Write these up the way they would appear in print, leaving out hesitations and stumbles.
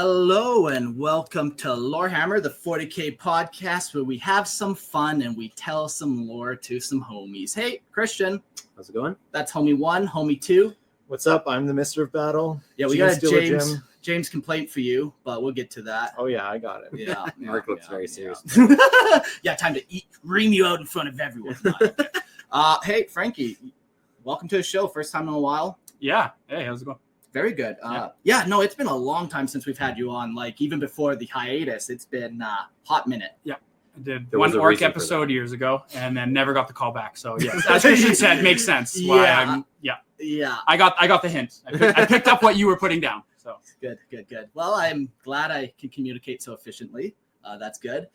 Hello and welcome to Lorehammer, the 40K podcast where we have some fun and we tell some lore to some homies. Hey, Christian. How's it going? That's homie 1, homie 2. What's up? I'm the Mister of Battle. Yeah, we got a James complaint for you, but we'll get to that. Oh, yeah, I got it. Yeah. Mark looks very serious. Yeah, time to ream you out in front of everyone. Hey, Frankie, welcome to the show. First time in a while. Yeah. Hey, how's it going? Very good. No, it's been a long time since we've had you on. Like, even before the hiatus, it's been a hot minute. Yeah. I did one Ark episode years ago and then never got the call back. So, yes, as Christian said, makes sense. Yeah. I got the hint. I picked up what you were putting down. So Good. Well, I'm glad I can communicate so efficiently. That's good.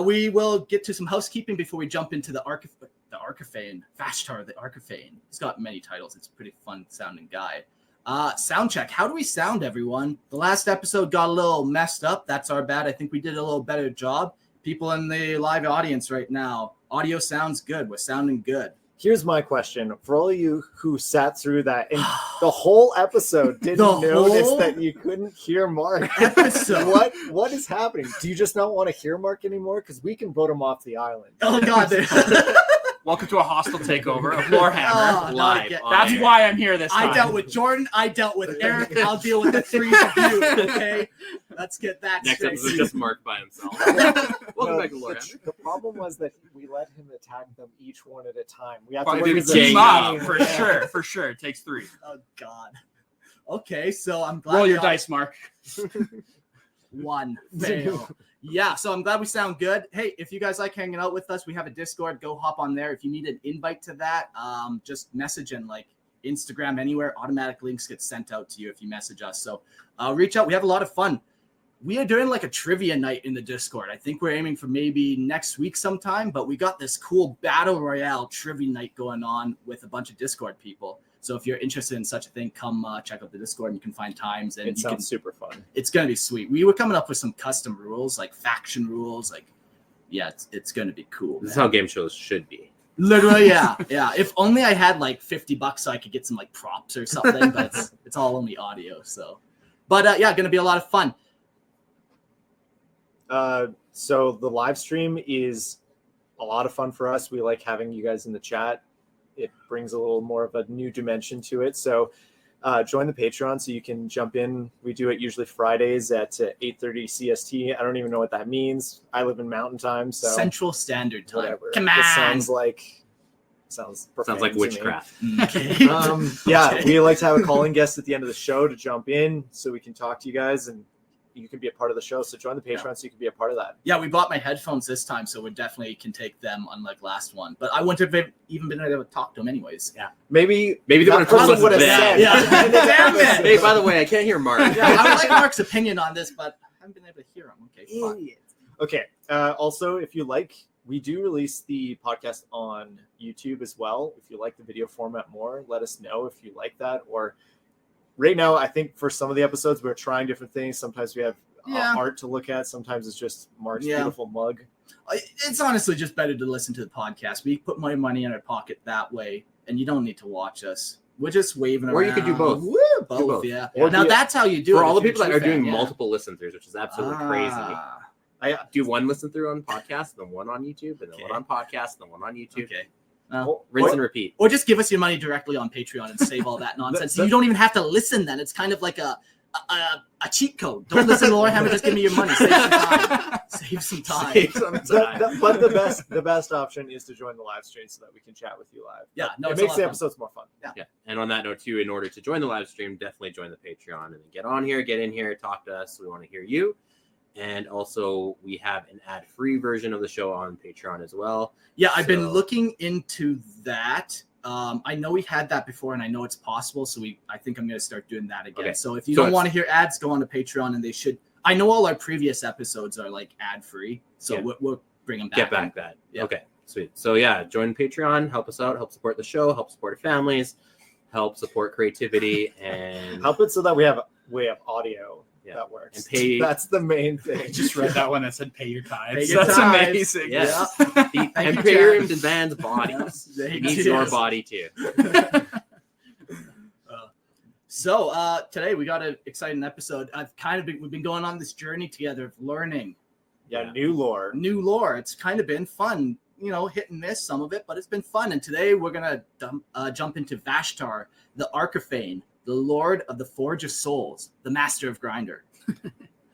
We will get to some housekeeping before we jump into the Arkifane, Vashtar, the Arkifane. He's got many titles. It's a pretty fun sounding guy. Sound check. How do we sound, everyone? The last episode got a little messed up. That's our bad. I think we did a little better job. People in the live audience right now, audio sounds good. We're sounding good. Here's my question. For all of you who sat through that and the whole episode didn't notice that you couldn't hear Mark. Episode. What is happening? Do you just not want to hear Mark anymore? Because we can vote him off the island. Oh, God. welcome to a hostile takeover of Lorehammer. Live. That's why I'm here this time. I dealt with Jordan. I dealt with Eric. I'll deal with the three of you, okay? Let's get that Next straight. episode is just Mark by himself. Welcome back to Lorehammer. The problem was that we let him attack them each one at a time. We have Probably to work do as a team up, team. for sure. It takes 3. Oh, God. Okay, so I'm glad. Roll your dice, Mark. 1 fail. Yeah, so I'm glad we sound good. Hey, if you guys like hanging out with us, we have a Discord. Go hop on there. If you need an invite to that, just message in like Instagram, anywhere. Automatic links get sent out to you if you message us. So reach out. We have a lot of fun. We are doing like a trivia night in the Discord. I think we're aiming for maybe next week sometime, but we got this cool Battle Royale trivia night going on with a bunch of Discord people. So if you're interested in such a thing, come check out the Discord and you can find times. And it sounds super fun. It's going to be sweet. We were coming up with some custom rules, like faction rules. Like, yeah, it's going to be cool. This is how game shows should be. Literally, yeah. If only I had like $50 so I could get some like props or something, but it's all only audio. So, but going to be a lot of fun. So the live stream is a lot of fun for us. We like having you guys in the chat. It brings a little more of a new dimension to it. So join the Patreon so you can jump in. We do it usually Fridays at 8:30 CST. I don't even know what that means. I live in Mountain Time, so Central Standard Time. Whatever. Come on. It sounds like witchcraft. Okay. We like to have a calling guest at the end of the show to jump in so we can talk to you guys and you can be a part of the show. So join the Patreon so you can be a part of that. Yeah, we bought my headphones this time, so we definitely can take them, unlike last one. But I wouldn't have even been able to talk to them anyways. Yeah. Maybe they want to would have said. said. Yeah. Damn it. Hey, by the way, I can't hear Mark. Yeah, I would like Mark's opinion on this, but I haven't been able to hear him. Okay, fine. Okay. Also, if you like, we do release the podcast on YouTube as well. If you like the video format more, let us know if you like that. Or right now, I think for some of the episodes, we're trying different things. Sometimes we have art to look at. Sometimes it's just Mark's beautiful mug. It's honestly just better to listen to the podcast. We put more money in our pocket that way, and you don't need to watch us. We're just waving around. Or you could do both. Woo, both. Yeah. Or now that's how you do it. For all the people if that you're are a true doing fan, multiple listen-throughs, which is absolutely crazy. I do one listen-through on podcast, then one on YouTube, and then one on podcast, then one on YouTube. Okay. Rinse and repeat. Or just give us your money directly on Patreon and save all that nonsense. You don't even have to listen then. It's kind of like a cheat code. Don't listen to Lorehammer, just give me your money. Save some time. But the best option is to join the live stream so that we can chat with you live. Yeah, it makes the episodes more fun. Yeah. And on that note too, in order to join the live stream, definitely join the Patreon and then get on here, get in here, talk to us. We want to hear you. And also we have an ad-free version of the show on Patreon as well. Yeah, I've been looking into that. I know we had that before, and I know it's possible. So I think I'm going to start doing that again. Okay. So if you don't want to hear ads, go on to Patreon, and they should. I know all our previous episodes are like ad free, so we'll bring them back. Get back that. Yeah. Okay, sweet. So join Patreon, help us out, help support the show, help support our families, help support creativity, and help it so that we have audio. Yeah. That works. And pay. That's the main thing. I just read that one that said pay your tithes. That's amazing. Yeah. And pay your demands bodies. He needs your body too. So today we got an exciting episode. We've been going on this journey together of learning. Yeah, new lore. It's kind of been fun, hit and miss some of it, but it's been fun. And today we're gonna jump into Vashtar, the Arkifane, the Lord of the Forge of Souls, the Master of Grinder.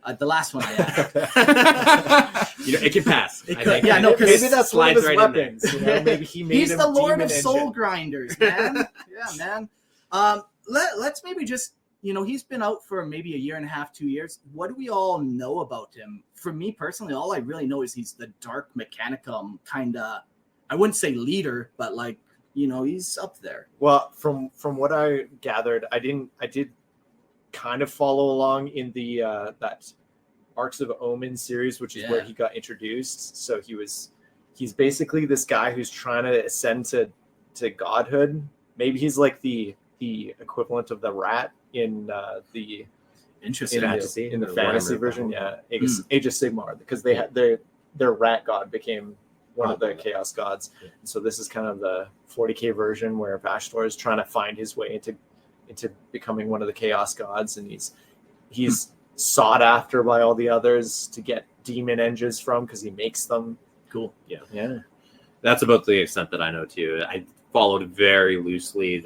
The last one I had. It can pass. Maybe that's one of his weapons. Maybe he's the Lord of Soul Grinders, man. Yeah, man. Let's maybe just, he's been out for maybe a year and a half, 2 years. What do we all know about him? For me personally, all I really know is he's the Dark Mechanicum kind of, I wouldn't say leader, but he's up there. Well, from what I gathered, I did kind of follow along in the that Arcs of Omen series, which is where he got introduced. So he's basically this guy who's trying to ascend to godhood. Maybe he's like the equivalent of the rat in the Interesting. in the fantasy version. Age of Sigmar, because they had their rat god became one of the chaos gods. Yeah. So this is kind of the 40k version where Vashtorr is trying to find his way into becoming one of the chaos gods, and he's sought after by all the others to get demon engines from, because he makes them. Cool. Yeah. That's about the extent that I know too. I followed very loosely.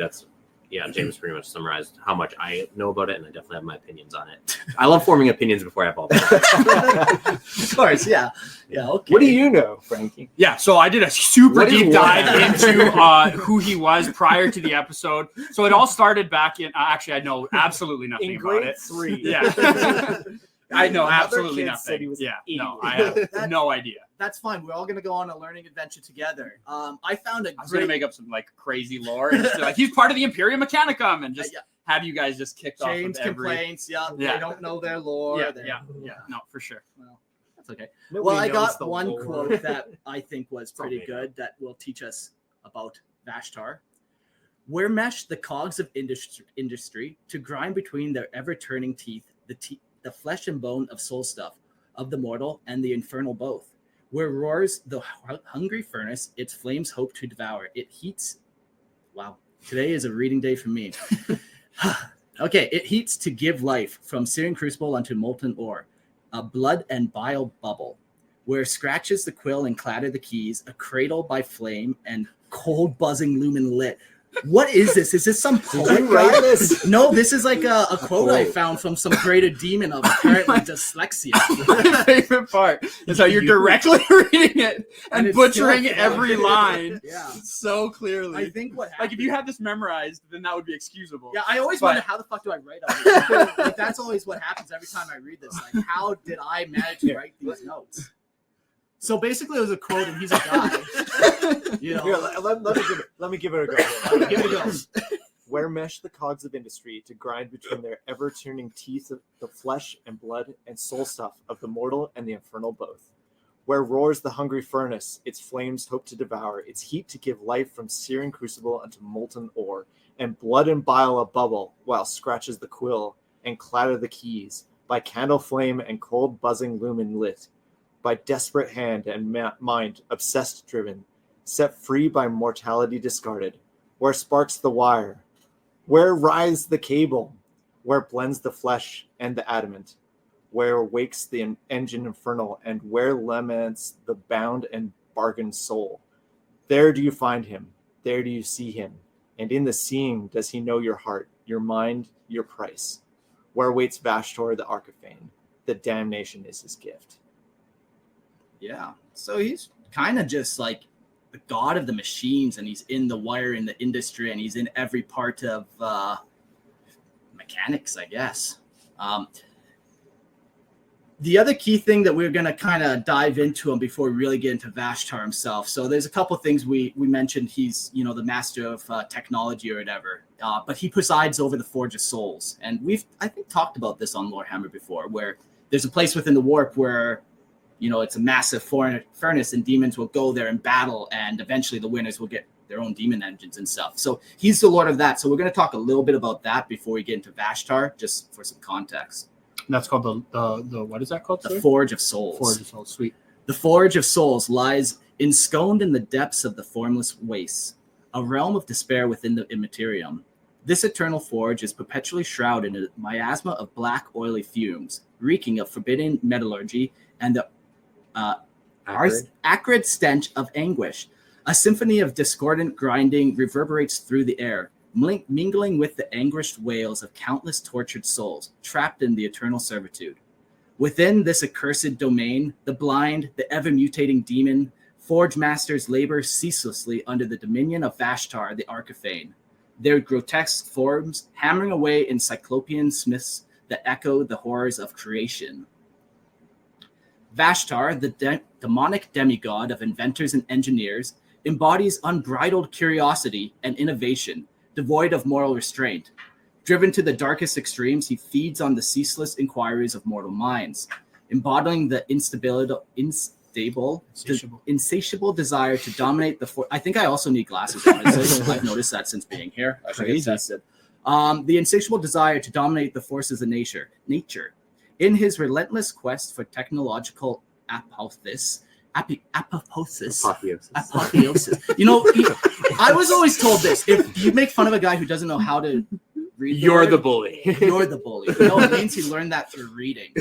James pretty much summarized how much I know about it, and I definitely have my opinions on it. I love forming opinions before I have all the Of course, yeah. Okay. What do you know, Frankie? Yeah, so I did a super deep dive into who he was prior to the episode. So it all started back in. Actually, I know absolutely nothing In about grade it. 3. Yeah. I know Another absolutely kid said he nothing. was Yeah, an no, idiot. I have no idea. That's fine. We're all going to go on a learning adventure together. I found I was going to make up some crazy lore and just be like, he's part of the Imperium Mechanicum, and just have you guys just kicked James off of every... complaints. They don't know their lore. Yeah, no, for sure. Well, that's okay. Nobody I knows got the one lore. quote that I think was pretty made good that will teach us about Vashtar. We're meshed the cogs of industry to grind between their ever-turning teeth, the flesh and bone of soul stuff, of the mortal and the infernal both. Where roars the hungry furnace, its flames hope to devour. It heats. Wow, today is a reading day for me. Okay, it heats to give life from searing crucible unto molten ore, a blood and bile bubble. Where scratches the quill and clatter the keys, a cradle by flame and cold buzzing lumen lit. What is this? Is this some poet? you write this? No, this is like a quote I found from some greater demon of apparently dyslexia. My favorite part is how you're directly reading it and it's butchering so every line Yeah. so clearly. I think what happened, Like, if you had this memorized, then that would be excusable. yeah, I always But- wonder how the fuck do I write all this? Like, that's always what happens every time I read this. Like, how did I manage to write these notes? So basically, it was a quote, and he's a guy. Here, let me give it a go. Give it a go. Where mesh the cogs of industry to grind between their ever-turning teeth of the flesh and blood and soul stuff of the mortal and the infernal both. Where roars the hungry furnace, its flames hope to devour, its heat to give life from searing crucible unto molten ore, and blood and bile a bubble, while scratches the quill and clatter the keys, by candle flame and cold buzzing lumen lit, by desperate hand and mind obsessed driven, set free by mortality discarded, where sparks the wire, where writhes the cable, where blends the flesh and the adamant, where wakes the engine infernal, and where laments the bound and bargained soul. There do you find him, there do you see him, and in the seeing does he know your heart, your mind, your price. Where waits Vashtorr the Arkifane, the damnation is his gift. Yeah. So he's kind of just like the god of the machines, and he's in the wire in the industry, and he's in every part of mechanics, I guess. The other key thing that we're going to kind of dive into him before we really get into Vashtar himself. So there's a couple things we mentioned. He's, the master of technology or whatever, but he presides over the Forge of Souls. And we've, I think, talked about this on Lorehammer before, where there's a place within the warp where, it's a massive furnace, and demons will go there and battle, and eventually the winners will get their own demon engines and stuff. So he's the lord of that. So we're going to talk a little bit about that before we get into Vashtar, just for some context. That's called the what is that called? The Forge of Souls. Forge of Souls. Sweet. The Forge of Souls lies ensconced in the depths of the formless wastes, a realm of despair within the immaterium. This eternal forge is perpetually shrouded in a miasma of black, oily fumes, reeking of forbidden metallurgy and the acrid stench of anguish. A symphony of discordant grinding reverberates through the air, mingling with the anguished wails of countless tortured souls trapped in the eternal servitude. Within this accursed domain, the blind, the ever-mutating demon, forge masters labor ceaselessly under the dominion of Vashtar, the Arkifane, their grotesque forms hammering away in cyclopean smiths that echo the horrors of creation. Vashtar, the demonic demigod of inventors and engineers, embodies unbridled curiosity and innovation, devoid of moral restraint. Driven to the darkest extremes, he feeds on the ceaseless inquiries of mortal minds, embodying the insatiable desire to dominate the I think I also need glasses. I've noticed that since being here. I should get tested. The insatiable desire to dominate the forces of nature. In his relentless quest for technological apotheosis. You know, I was always told this: if you make fun of a guy who doesn't know how to read, you're the bully. You're the bully. No, it means he learned that through reading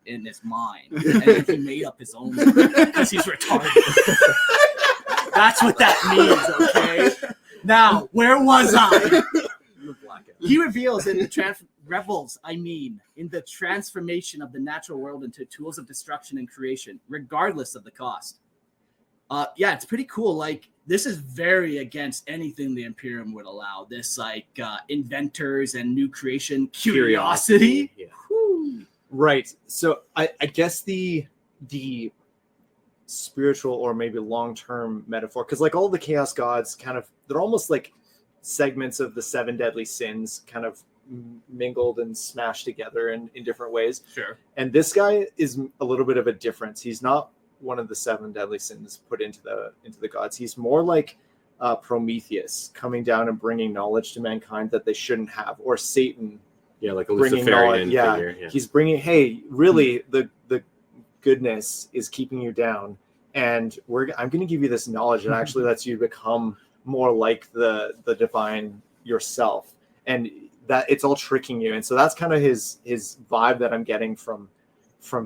in his mind, and then he made up his own because he's retarded. That's what that means. Okay. Now, where was I? He reveals in the in the transformation of the natural world into tools of destruction and creation, regardless of the cost. Yeah, it's pretty cool. Like, this is very against anything the Imperium would allow. This, like, inventors and new creation curiosity. Yeah. Right. So I guess the spiritual or maybe long-term metaphor, because like all the chaos gods kind of, they're almost like segments of the 7 deadly sins kind of mingled and smashed together in different ways. Sure. And this guy is a little bit of a difference. He's not one of the 7 deadly sins put into the gods. He's more like Prometheus coming down and bringing knowledge to mankind that they shouldn't have, or Satan. Yeah, like a Luciferian figure. Yeah. He's bringing, hey, really, the goodness is keeping you down, and I'm going to give you this knowledge that actually lets you become more like the divine yourself, and that it's all tricking you. And so that's kind of his vibe that I'm getting from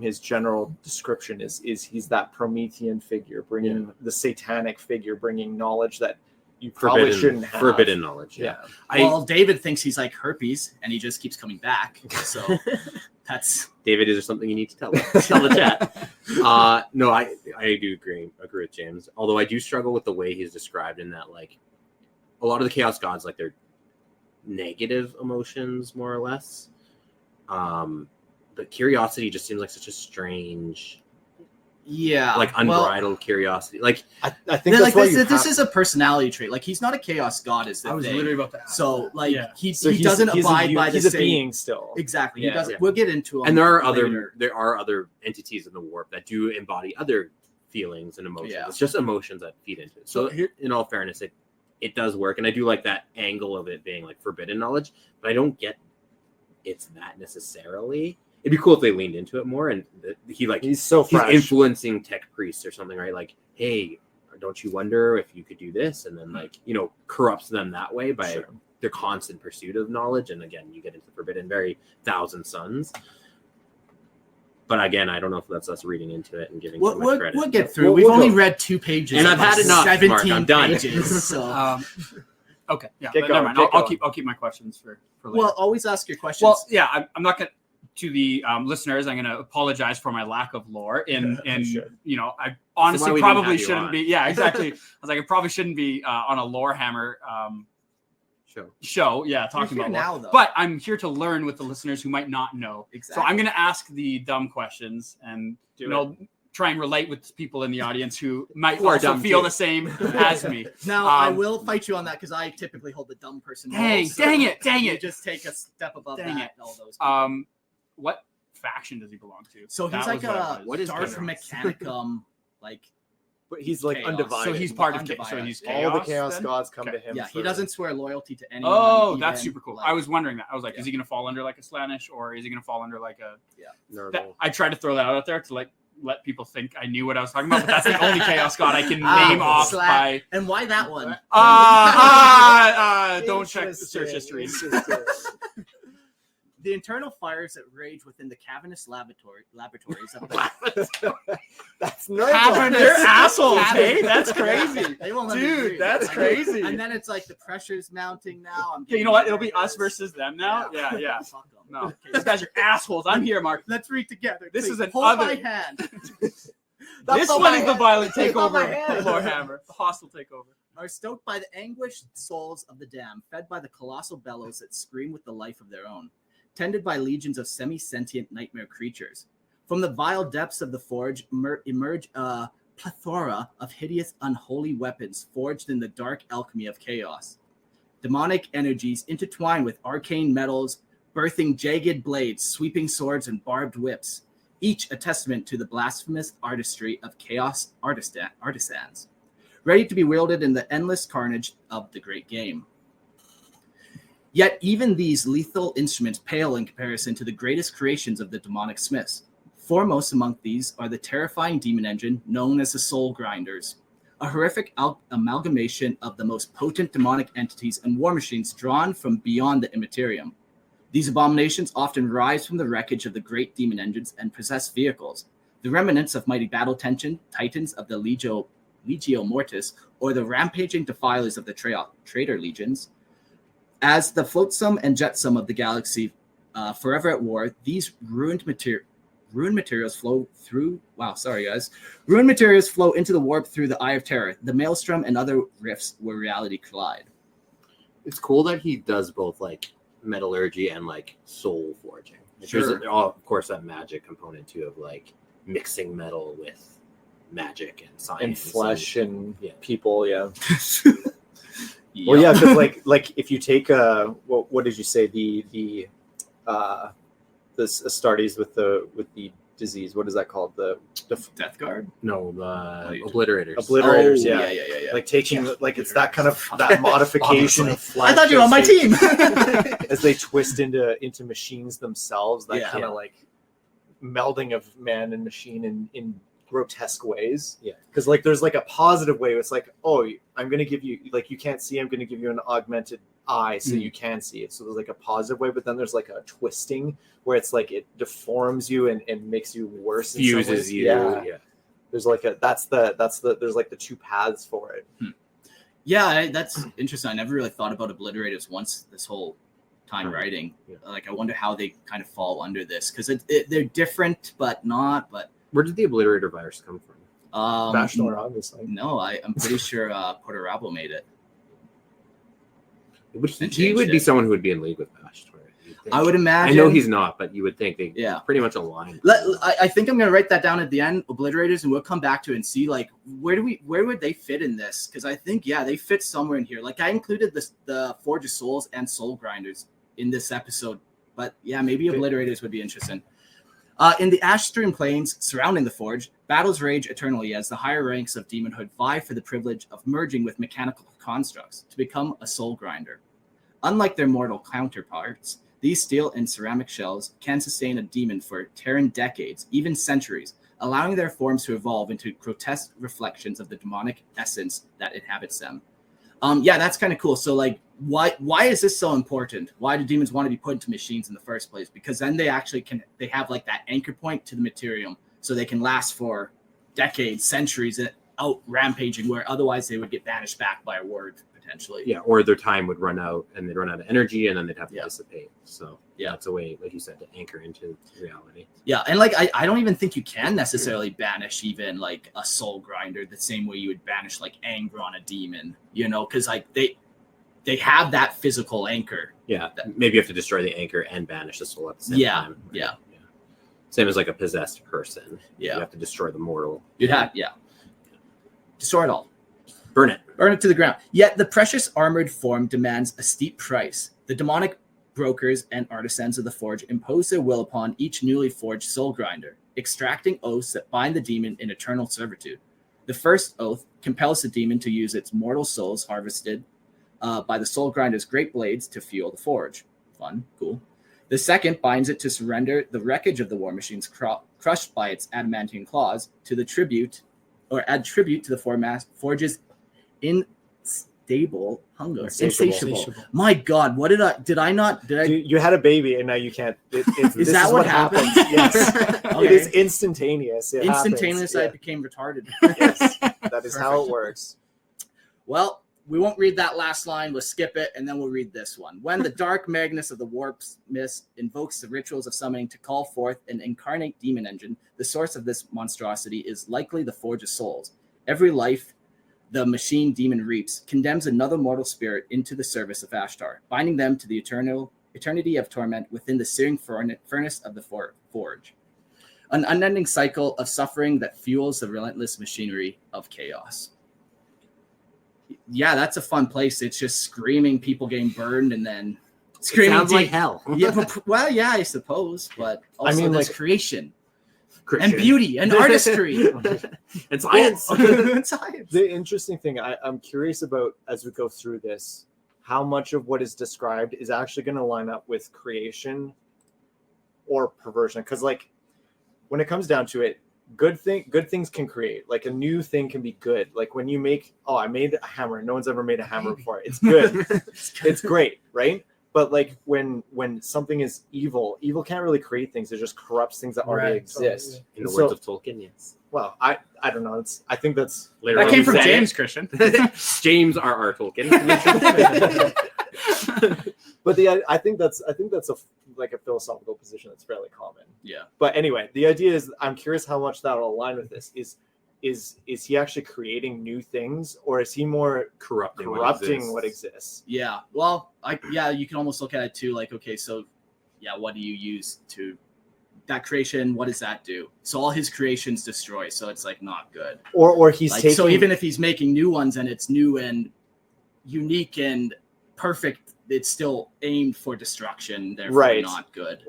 his general description is he's that Promethean figure bringing the satanic figure, bringing knowledge that you probably shouldn't have. Forbidden knowledge. Yeah. Well, David thinks he's like herpes, and he just keeps coming back. So that's David. Is there something you need to tell the chat? No, I do agree with James. Although I do struggle with the way he's described in that, like, a lot of the chaos gods, like, they're negative emotions more or less. But curiosity just seems like such a strange. Yeah, like unbridled curiosity. Like I think that's why this is a personality trait. Like, he's not a chaos god, is the I was thing. literally about to ask. So like he he's doesn't abide by the he's a same being still. Exactly. Yeah, He doesn't. yeah. We'll get into him. And there are later. other entities in the warp that do embody other feelings and emotions. Yeah. It's just emotions that feed into it. So in all fairness, it does work, and I do like that angle of it being like forbidden knowledge, but I don't get it's that necessarily. It'd be cool if they leaned into it more, and he's so fresh. He's influencing tech priests or something, right? Like, hey, don't you wonder if you could do this? And then, like, you know, corrupts them that way by their constant pursuit of knowledge. And again, you get into forbidden, very Thousand Suns. But again, I don't know if that's us reading into it and giving too much credit. We'll get through. We've only read 2 pages, and I've had enough. 17 Mark, I'm done. pages. So. Okay, yeah, never mind. I'll keep my questions for later. Well, always ask your questions. Well, yeah, I'm not gonna. To the listeners, I'm going to apologize for my lack of lore. In you know, I honestly probably shouldn't be. Yeah, exactly. I was like, I probably shouldn't be on a lore hammer show. Yeah, talking about now, lore. though. But I'm here to learn with the listeners who might not know. Exactly. So I'm going to ask the dumb questions and try and relate with people in the audience who might also feel the same as me. Now, I will fight you on that because I typically hold the dumb person. Dang it! You just take a step above that. All those. People. What faction does he belong to? So he's like a dark mechanicum, like. But he's like chaos. undivided. So he's part of chaos. So he's chaos. All the chaos gods come to him. Yeah, he doesn't swear loyalty to anyone. Oh, that's super cool. I was wondering that. I was like, is he going to fall under like a Slaanesh, or is he going to fall under like a? Yeah. I tried to throw that out there to like let people think I knew what I was talking about, but that's the only Chaos God I can name off by. And why that one? Don't check the search history. The internal fires that rage within the cavernous laboratories of That's They're assholes, hey? That's crazy. They won't let me Dude, breathe. that's crazy. And then it's like the pressure's mounting now. Okay, you know what? It'll be us versus them now. Yeah. Fuck 'em. No, these guys are assholes. I'm here, Mark. Let's read together. This Please. is an Hold other. my hand. This one is the violent Hold my takeover, hand. Warhammer. The hostile takeover. Are stoked by the anguished souls of the damned, fed by the colossal bellows that scream with the life of their own, tended by legions of semi-sentient nightmare creatures. From the vile depths of the forge emerge a plethora of hideous, unholy weapons forged in the dark alchemy of chaos. Demonic energies intertwine with arcane metals, birthing jagged blades, sweeping swords, and barbed whips, each a testament to the blasphemous artistry of chaos artisans, ready to be wielded in the endless carnage of the great game. Yet even these lethal instruments pale in comparison to the greatest creations of the demonic smiths. Foremost among these are the terrifying demon engine known as the Soul Grinders, a horrific amalgamation of the most potent demonic entities and war machines drawn from beyond the Immaterium. These abominations often rise from the wreckage of the great demon engines and possess vehicles, the remnants of mighty battle tension, titans of the Legio Mortis, or the rampaging defilers of the Traitor Legions. As the flotsam and jetsam of the galaxy, forever at war, these ruined materials flow through. Ruined materials flow into the warp through the Eye of Terror, the Maelstrom, and other rifts where reality collide. It's cool that he does both like metallurgy and like soul forging. Sure. There's of course that magic component too of like mixing metal with magic and science and flesh and yeah. people. Yeah. Well, yeah, because like if you take what did you say the Astartes with the disease, what is that called, the Death Guard? No, the obliterators. Obliterators, yeah. Like taking like it's that kind of that modification of flesh. I thought you were on my team. As they twist into machines themselves, that kind of like melding of man and machine in grotesque ways. Yeah, because like there's like a positive way. It's like, oh, I'm gonna give you, like, you can't see, I'm gonna give you an augmented eye so you can see it. So there's like a positive way, but then there's like a twisting where it's like it deforms you and makes you worse. Fuses you. Yeah. There's like that's the there's like the two paths for it. Yeah, that's interesting. I never really thought about obliterators once this whole time writing. Yeah. Like, I wonder how they kind of fall under this, because they're different but not. But where did the obliterator virus come from? Vashtar, obviously. No, I'm pretty sure Puerto Rabo made it. He would be someone who would be in league with Vashtar. I would imagine. I know he's not, but you would think they pretty much align. I think I'm going to write that down at the end, obliterators, and we'll come back to it and see, like, where would they fit in this? Because I think, they fit somewhere in here. Like, I included the Forge of Souls and Soul Grinders in this episode, but maybe obliterators would be interesting. In the Ashstream plains surrounding the Forge, battles rage eternally as the higher ranks of demonhood vie for the privilege of merging with mechanical constructs to become a soul grinder. Unlike their mortal counterparts, these steel and ceramic shells can sustain a demon for Terran decades, even centuries, allowing their forms to evolve into grotesque reflections of the demonic essence that inhabits them. That's kind of cool. So, like, why is this so important? Why do demons want to be put into machines in the first place? Because then they actually they have like that anchor point to the materium, so they can last for decades, centuries out rampaging, where otherwise they would get banished back by a word potentially. Yeah, or their time would run out and they'd run out of energy and then they'd have to dissipate. So it's a way, like you said, to anchor into reality. Yeah, and like I don't even think you can necessarily banish even like a soul grinder the same way you would banish like anger on a demon, because like they have that physical anchor. Yeah, maybe you have to destroy the anchor and banish the soul at the same time. Right? Yeah. Same as like a possessed person. Yeah. You have to destroy the mortal. Destroy it all. Burn it to the ground. Yet the precious armored form demands a steep price. The demonic brokers and artisans of the Forge impose their will upon each newly forged soul grinder, extracting oaths that bind the demon in eternal servitude. The first oath compels the demon to use its mortal souls harvested by the soul grinder's great blades to fuel the forge. Fun, cool. The second binds it to surrender the wreckage of the war machine's crushed by its adamantine claws, to the tribute, or add tribute to the forge's unstable hunger. Insatiable. My God, what did I not? You had a baby and now you can't. Is that what happens? Yes. Okay. It is instantaneous. Instantaneous, I became retarded. Yes, that is how it works. Well, we won't read that last line. We'll skip it, and then we'll read this one. When the dark Magnus of the Warp's Mist invokes the rituals of summoning to call forth an incarnate demon engine, the source of this monstrosity is likely the Forge of Souls. Every life the machine demon reaps condemns another mortal spirit into the service of Vashtar, binding them to the eternity of torment within the searing furnace of the forge. An unending cycle of suffering that fuels the relentless machinery of chaos. Yeah, that's a fun place. It's just screaming, people getting burned, and then screaming. Sounds like hell. Yeah, well, yeah, I suppose, but also there's like creation and beauty and artistry and science. And science. The interesting thing I'm curious about as we go through this, how much of what is described is actually going to line up with creation or perversion? Because like when it comes down to it, good things can create. Like a new thing can be good. Like when you make, I made a hammer. No one's ever made a hammer before. It's good. It's great, right? But like when something is evil can't really create things. It just corrupts things that already exist. In the words of Tolkien, yes. Well, I don't know. I think that's that came from James, Christian. James R. Tolkien. But I think that's a philosophical position that's fairly common. Yeah. But anyway, the idea is, I'm curious how much that will align with this. Is he actually creating new things, or is he more corrupting what exists? Yeah. Well, you can almost look at it too. Like, okay, so yeah, what do you use to that creation? What does that do? So all his creations destroy. So it's like not good. Or he's like, taking. So even if he's making new ones and it's new and unique and perfect, it's still aimed for destruction. Therefore, not good.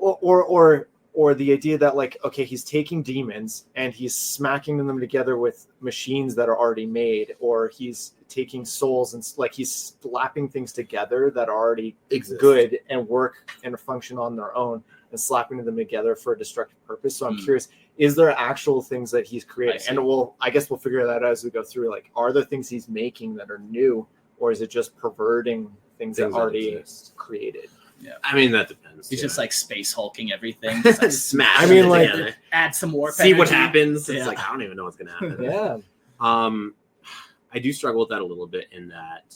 Or the idea that like, okay, he's taking demons and he's smacking them together with machines that are already made, or he's taking souls and like he's slapping things together that are already good and work and function on their own and slapping them together for a destructive purpose. So I'm curious, is there actual things that he's creating? And I guess we'll figure that out as we go through. Like, are there things he's making that are new, or is it just perverting things that already created? Yeah, I mean that depends. He's just like space hulking everything. Just, like, smash. I mean, like together. Add some warp. See energy. what happens. Yeah. It's like I don't even know what's gonna happen. Yeah. I do struggle with that a little bit in that,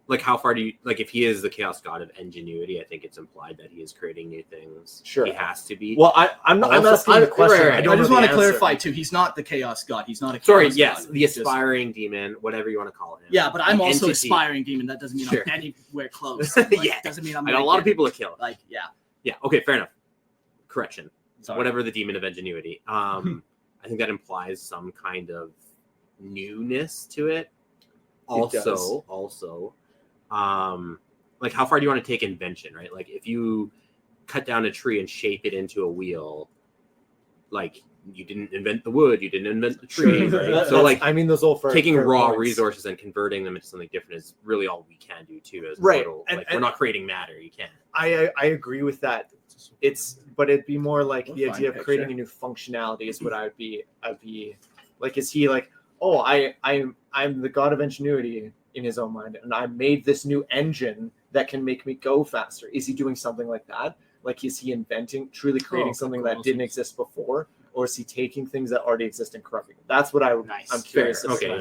like, how far do you like if he is the chaos god of ingenuity? I think it's implied that he is creating new things. Sure, he has to be. Well, I'm asking the question. Right. I just want to clarify too. He's not the chaos god. He's not a chaos god. Yes, the aspiring demon, whatever you want to call him. Yeah, but I'm also aspiring demon. That doesn't mean I'm anywhere close. Like, doesn't mean I'm. I got a lot of people to kill. Like, yeah. Okay, fair enough. Correction. Sorry. Whatever the demon of ingenuity. I think that implies some kind of newness to it. Also, like how far do you want to take invention, right? Like if you cut down a tree and shape it into a wheel, like you didn't invent the wood, you didn't invent the tree, right? So like, I mean, those all taking raw points. Resources and converting them into something different is really all we can do too as right. mortal. Like we're not creating matter. You can't. I agree with that. But it'd be more like the idea of creating a new functionality is what I'd be like. Is he like, I'm the god of ingenuity in his own mind, and I made this new engine that can make me go faster? Is he doing something like that? Like, is he truly creating something that didn't exist before, or is he taking things that already exist and corrupting them? That's what I'm curious about. Okay,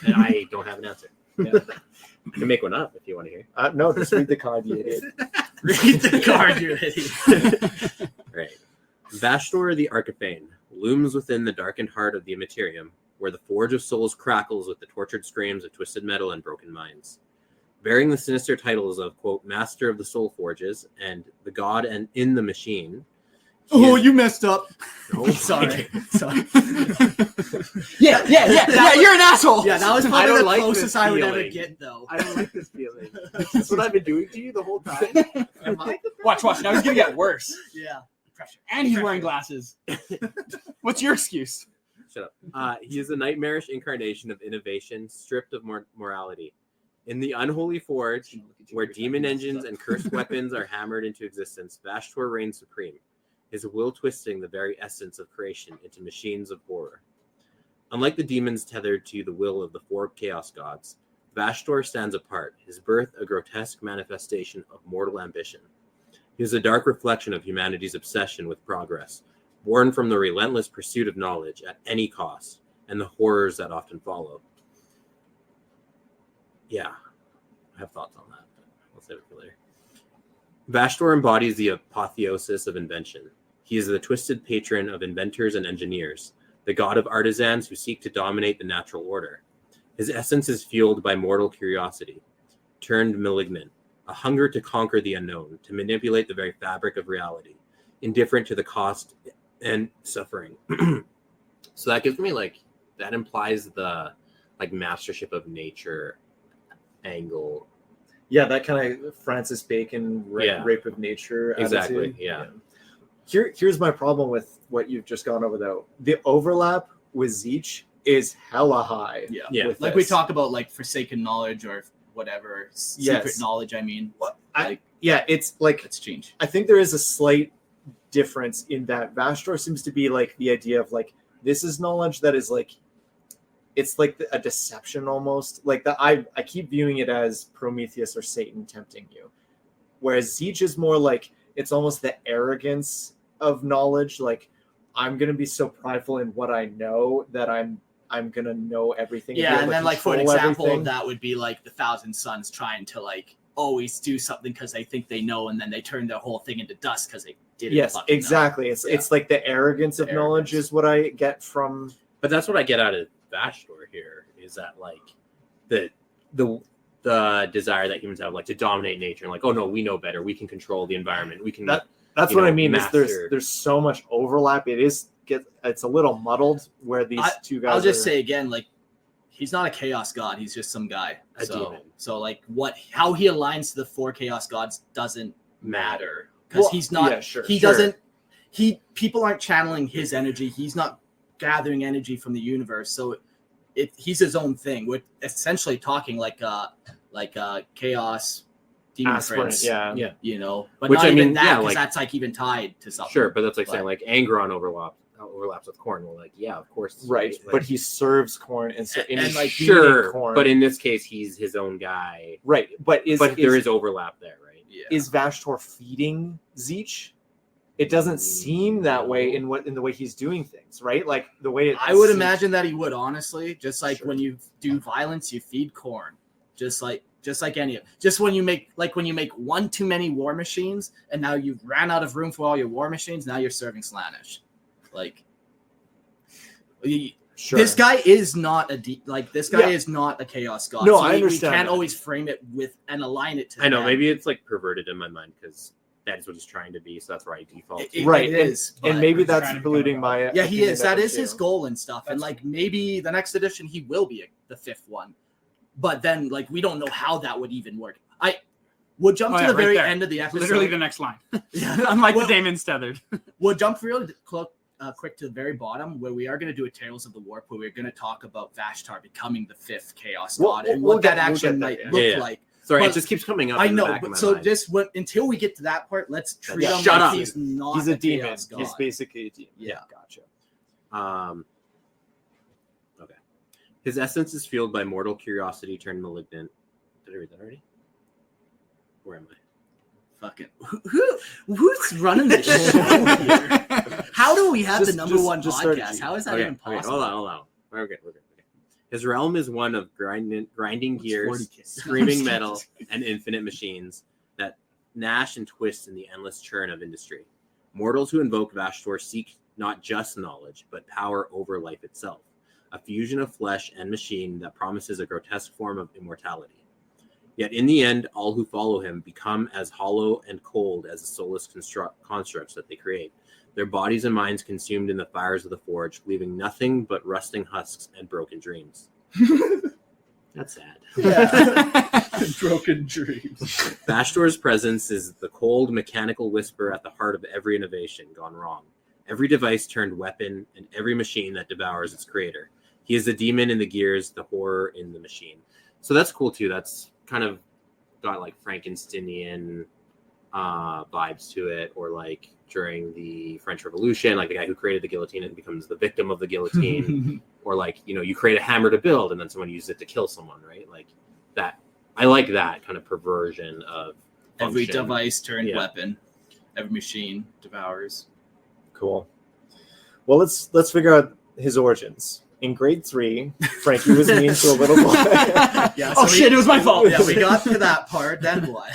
and I don't have an answer. Yeah. I can make one up if you want to hear. No, just read the card, you idiot. Read the card, you idiot. Right. Vashtorr the Arkifane looms within the darkened heart of the Immaterium, where the Forge of Souls crackles with the tortured screams of twisted metal and broken minds. Bearing the sinister titles of, quote, Master of the Soul Forges and the God and in the Machine. You messed up. No, sorry. Yeah, you're an asshole. Yeah, that was probably the closest I would ever get, though. I don't like this feeling. That's what I've been doing to you the whole time. Watch. Now he's gonna get worse. Yeah. And he's wearing glasses. What's your excuse? Shut up. He is a nightmarish incarnation of innovation, stripped of morality. In the unholy forge, where demon engines and cursed weapons are hammered into existence, Vashtorr reigns supreme. his will twisting the very essence of creation into machines of horror. Unlike the demons tethered to the will of the four chaos gods, Vashtorr stands apart, his birth a grotesque manifestation of mortal ambition. He is a dark reflection of humanity's obsession with progress, born from the relentless pursuit of knowledge at any cost, and the horrors that often follow. Yeah, I have thoughts on that, but I'll save it for later. Vashtorr embodies the apotheosis of invention. He is the twisted patron of inventors and engineers, the god of artisans who seek to dominate the natural order. His essence is fueled by mortal curiosity, turned malignant, a hunger to conquer the unknown, to manipulate the very fabric of reality, indifferent to the cost and suffering. So that gives me that implies the mastership of nature angle. Yeah, that kind of Francis Bacon rape of nature exactly attitude. Yeah. Here's my problem with what you've just gone over though. The overlap with Zeech is hella high. Yeah. Like we talk about forsaken knowledge or whatever secret knowledge. I mean, it's changed. I think there is a slight difference in that Vashtorr seems to be the idea of this is knowledge that is it's a deception almost. I keep viewing it as Prometheus or Satan tempting you, whereas Zeech is more it's almost the arrogance of knowledge. I'm gonna be so prideful in what I know that I'm gonna know everything. Yeah, and then for an example, that would be the Thousand Sons trying to always do something because they think they know, and then they turn their whole thing into dust because they didn't. Yes, exactly. Know. It's the arrogance of knowledge is what I get from. But that's what I get out of Vashtorr here, is that the desire that humans have to dominate nature and oh no, we know better, we can control the environment, we can. That's what I mean. Is there's so much overlap. It's a little muddled where these two guys. I'll just say again, he's not a chaos god. He's just some guy. Demon. So how he aligns to the four chaos gods doesn't matter because he's not. Yeah, sure, he doesn't. People aren't channeling his energy. He's not gathering energy from the universe. So he's his own thing. We're essentially talking like chaos demon prince. Yeah. But which, not even that, because that's even tied to something. Sure, but that's saying Angron overlaps with Khorne. Well, of course, right. But he serves Khorne, and sure. Khorne, but in this case, he's his own guy, right? But there is overlap there, right? Yeah. Is Vashtorr feeding Zeech? It doesn't seem that way in the way he's doing things, right? The way I would imagine that he would, honestly. Just when you do violence, you feed Khorne. Just like any of. Just when you make one too many war machines, and now you've ran out of room for all your war machines. Now you're serving Slaanesh. This guy is not is not a chaos god. No, so I understand. We can't always frame it with and align it to. I know maybe it's perverted in my mind because that is what he's trying to be. So that's where I default. Right, it is, and maybe that's polluting my. Yeah, he is. That is his goal and stuff. And maybe the next edition he will be the fifth one, but then we don't know how that would even work. We'll jump to the very end of the episode. Literally the next line. Unlike the Daemons tethered. We'll jump real quick to the very bottom, where we are going to do a Tales of the Warp, where we're going to talk about Vashtar becoming the fifth Chaos God and what that action might look like. Sorry, it just keeps coming up. I know, but so just until we get to that part, let's treat him like he's not. He's a demon. Chaos God. He's basically a demon. Yeah, gotcha. Okay. His essence is fueled by mortal curiosity turned malignant. Did I read that already? Where am I? Fucking who's running the show here? How do we have the number one podcast? How is that even possible? Hold on. We're good. His realm is one of grinding gears, screaming metal, and infinite machines that gnash and twist in the endless churn of industry. Mortals who invoke Vashtorr seek not just knowledge, but power over life itself, a fusion of flesh and machine that promises a grotesque form of immortality. Yet in the end, all who follow him become as hollow and cold as the soulless constructs that they create, their bodies and minds consumed in the fires of the forge, leaving nothing but rusting husks and broken dreams. That's sad. Yeah. Broken dreams. Vashtorr's presence is the cold, mechanical whisper at the heart of every innovation gone wrong, every device turned weapon, and every machine that devours its creator. He is the demon in the gears, the horror in the machine. So that's cool too. That's kind of got Frankensteinian vibes to it, or during the French Revolution, like the guy who created the guillotine and becomes the victim of the guillotine, or like, you know, you create a hammer to build and then someone uses it to kill someone, right? Like that. I like that kind of perversion of every function. device turned weapon, every machine devours. Cool. Well, let's figure out his origins. In grade 3, Frankie was mean to a little boy. Shit, it was my fault. Yeah, we got to that part. Then what?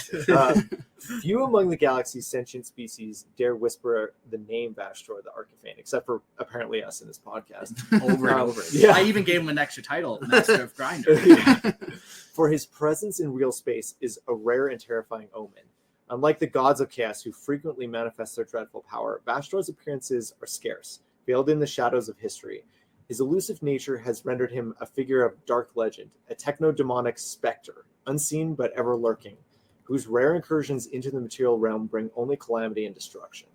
Few among the galaxy's sentient species dare whisper the name Vashtorr the Arkifane, except for apparently us in this podcast. Over and over. Yeah. I even gave him an extra title, Master of Grinder. For his presence in real space is a rare and terrifying omen. Unlike the gods of chaos who frequently manifest their dreadful power, Vashtor's appearances are scarce, veiled in the shadows of history. His elusive nature has rendered him a figure of dark legend, a techno-demonic specter, unseen but ever lurking, whose rare incursions into the material realm bring only calamity and destruction.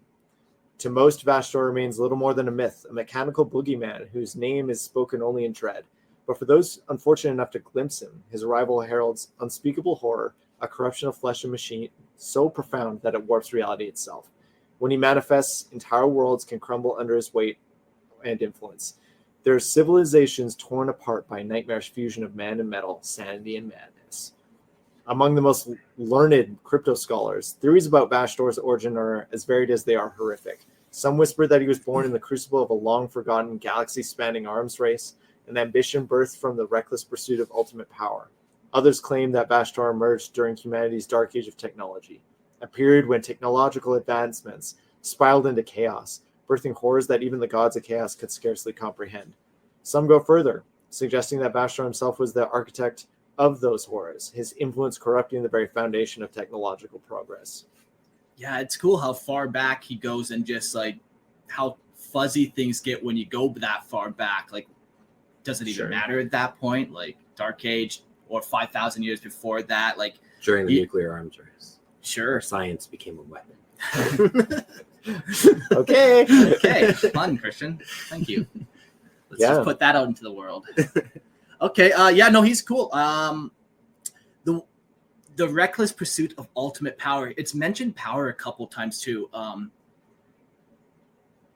To most, Vashtorr remains little more than a myth, a mechanical boogeyman whose name is spoken only in dread. But for those unfortunate enough to glimpse him, his arrival heralds unspeakable horror, a corruption of flesh and machine so profound that it warps reality itself. When he manifests, entire worlds can crumble under his weight and influence. There are civilizations torn apart by a nightmarish fusion of man and metal, sanity and madness. Among the most learned crypto scholars, theories about Vashtor's origin are as varied as they are horrific. Some whisper that he was born in the crucible of a long-forgotten galaxy-spanning arms race, an ambition birthed from the reckless pursuit of ultimate power. Others claim that Vashtorr emerged during humanity's dark age of technology, a period when technological advancements spiraled into chaos, birthing horrors that even the gods of chaos could scarcely comprehend. Some go further, suggesting that Vashtorr himself was the architect of those horrors, his influence corrupting the very foundation of technological progress. Yeah, it's cool how far back he goes and just like how fuzzy things get when you go that far back. Like, does it even matter at that point? Like Dark Age or 5,000 years before that? Like during the nuclear arms race. Sure. Science became a weapon. Okay. Fun, Christian. Thank you. Let's just put that out into the world. Okay. No, he's cool. The reckless pursuit of ultimate power. It's mentioned power a couple times too.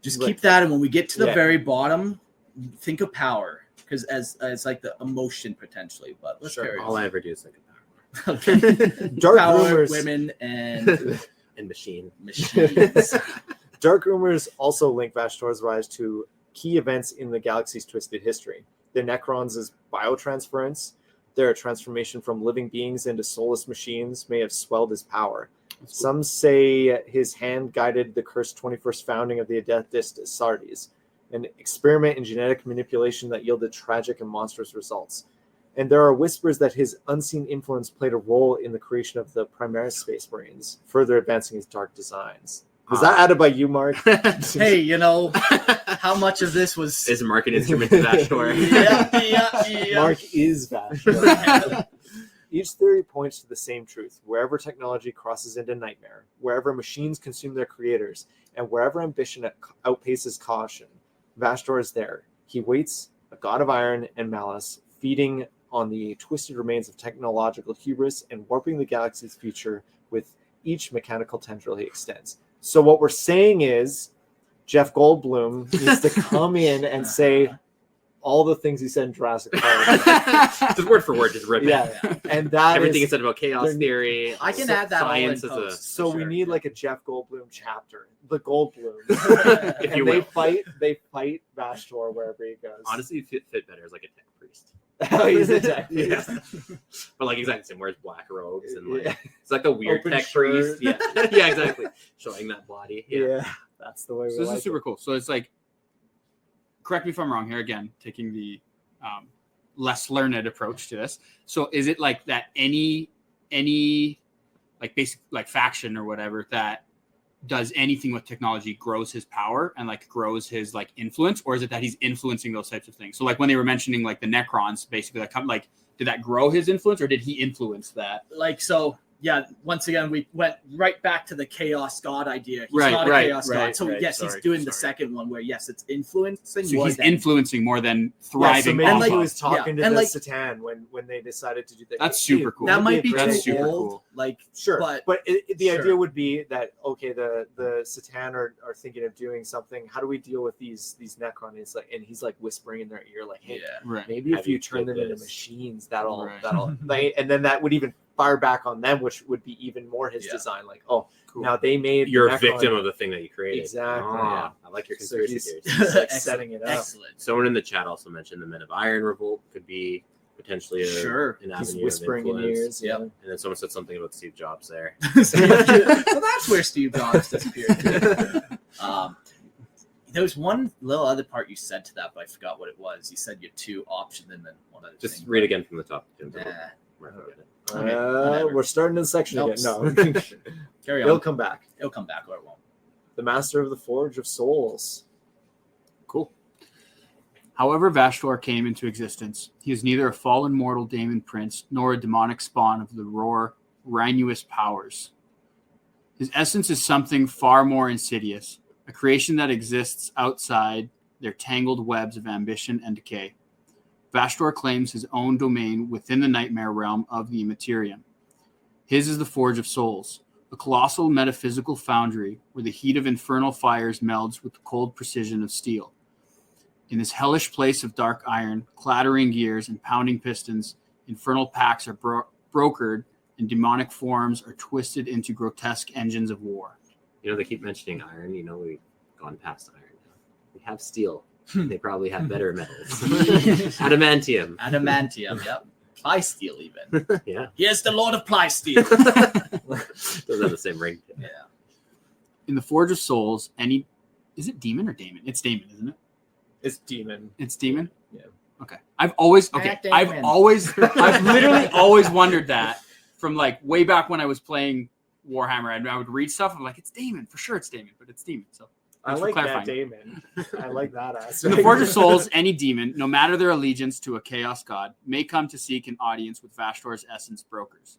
Just keep that, and when we get to the very bottom, think of power because as like the emotion potentially. But let's carry on. All I ever do is think of power. Okay. Dark power, rumors, women, and machines. Dark rumors also link Vashtor's rise to key events in the galaxy's twisted history. The Necrons' biotransference, their transformation from living beings into soulless machines, may have swelled his power. Some say his hand guided the cursed 21st founding of the Adeptus Astartes, an experiment in genetic manipulation that yielded tragic and monstrous results. And there are whispers that his unseen influence played a role in the creation of the Primaris Space Marines, further advancing his dark designs. Was that added by you, Mark? Hey, you know, how much of this was... Is Mark an instrument to Vashtorr? Yeah. Mark is Vashtorr. Each theory points to the same truth. Wherever technology crosses into nightmare, wherever machines consume their creators, and wherever ambition outpaces caution, Vashtorr is there. He waits, a god of iron and malice, feeding on the twisted remains of technological hubris and warping the galaxy's future with each mechanical tendril he extends. So what we're saying is Jeff Goldblum needs to come in and say all the things he said in Jurassic Park. Just word for word, just rip it. Yeah. And that everything he said about chaos theory. I can add that science all in as a... So we need like a Jeff Goldblum chapter. The Goldblum. If you they will. fight Vashtorr wherever he goes. Honestly, fit better as like a tech priest. Oh, he's a tech priest. Yeah. But like exactly same, wears black robes and like it's like a weird Open tech shirt. priest. Yeah, exactly. Showing that body. Yeah, that's the way we So this like is super cool. So it's like, correct me if I'm wrong here. Again, taking the less learned approach to this. So is it like that any like basic like faction or whatever that does anything with technology grows his power and like grows his like influence, or is it that he's influencing those types of things? So like when they were mentioning like the Necrons, basically like did that grow his influence or did he influence that? Like, so yeah, once again, we went right back to the chaos god idea. He's Right, not a right, chaos god. right, So right. yes, Sorry, he's doing the sorry. second one where yes, it's influencing. So more he's than- influencing more than Yeah, so thriving maybe off he of. was talking to and the like- Satan when they decided to do that. That's super cool. That might be too That's super old. cool. Like Sure, but the sure. idea would be that okay, the Satan are thinking of doing something. How do we deal with these Necron? It's like, and he's like whispering in their ear, like, hey, yeah. Right. maybe Have if you you turn did them into this. machines, that'll Right. like, and then that would even fire back on them, which would be even more his Yeah. design. Like, oh, Cool. now they made You're the a victim Necron- of the thing that you created. Exactly, Ah, I like your So conspiracy he's- theories. like Excellent. setting it up. Excellent. Someone in the chat also mentioned the Men of Iron revolt could be potentially Sure. an He's avenue whispering of in influence. ears. Yep. And then someone said something about Steve Jobs there. Well, that's where Steve Jobs disappeared. There was one little other part you said to that, but I forgot what it was. You said you had two options and then one other Just thing. read again from the top. Nah, Right, okay. Okay, whatever. We're starting in section Nope. again. No, carry he'll on. come back. It'll come back or it won't. The master of the forge of souls. Cool. However, Vashtorr came into existence. He is neither a fallen mortal daemon prince nor a demonic spawn of the Ruinous Powers. His essence is something far more insidious, a creation that exists outside their tangled webs of ambition and decay. Vashtorr claims his own domain within the nightmare realm of the Immaterium. His is the Forge of Souls, a colossal metaphysical foundry where the heat of infernal fires melds with the cold precision of steel. In this hellish place of dark iron, clattering gears, and pounding pistons, infernal pacts are brokered and demonic forms are twisted into grotesque engines of war. You know, they keep mentioning iron. You know, we've gone past iron now. We have steel. They probably have better metals. Adamantium. Adamantium, yep. Plysteel even. Yeah. Here's the Lord of Plysteel. Those have the same ring. Yeah. In the Forge of Souls, is it demon or Daemon? It's Daemon, isn't it? It's demon. It's demon? Yeah. Okay. I've literally always wondered that from like way back when I was playing Warhammer. I would read stuff. I'm like, it's Daemon. For sure it's Daemon, but it's demon. So I thanks for like that clarifying. Damon. I like that aspect. In the Forge of Souls, any demon, no matter their allegiance to a chaos god, may come to seek an audience with Vashtor's essence brokers.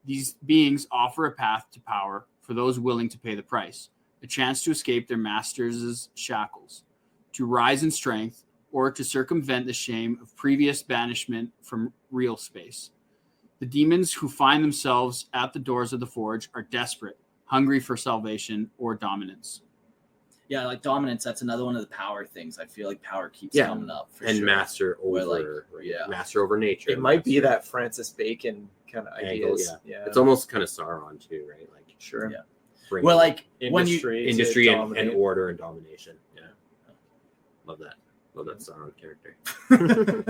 These beings offer a path to power for those willing to pay the price, a chance to escape their masters' shackles, to rise in strength, or to circumvent the shame of previous banishment from real space. The demons who find themselves at the doors of the Forge are desperate, hungry for salvation or dominance. Yeah, like dominance, that's another one of the power things. I feel like power keeps Yeah. coming up. For And sure. master Where, over, yeah. master over nature. It might be master- that Francis Bacon kind of Angle, ideas. yeah. It's almost kind of Sauron too, right? Like Sure. Yeah. bring Well, like when you industry to and dominate. order and domination. Yeah, love that. Love that Sauron character.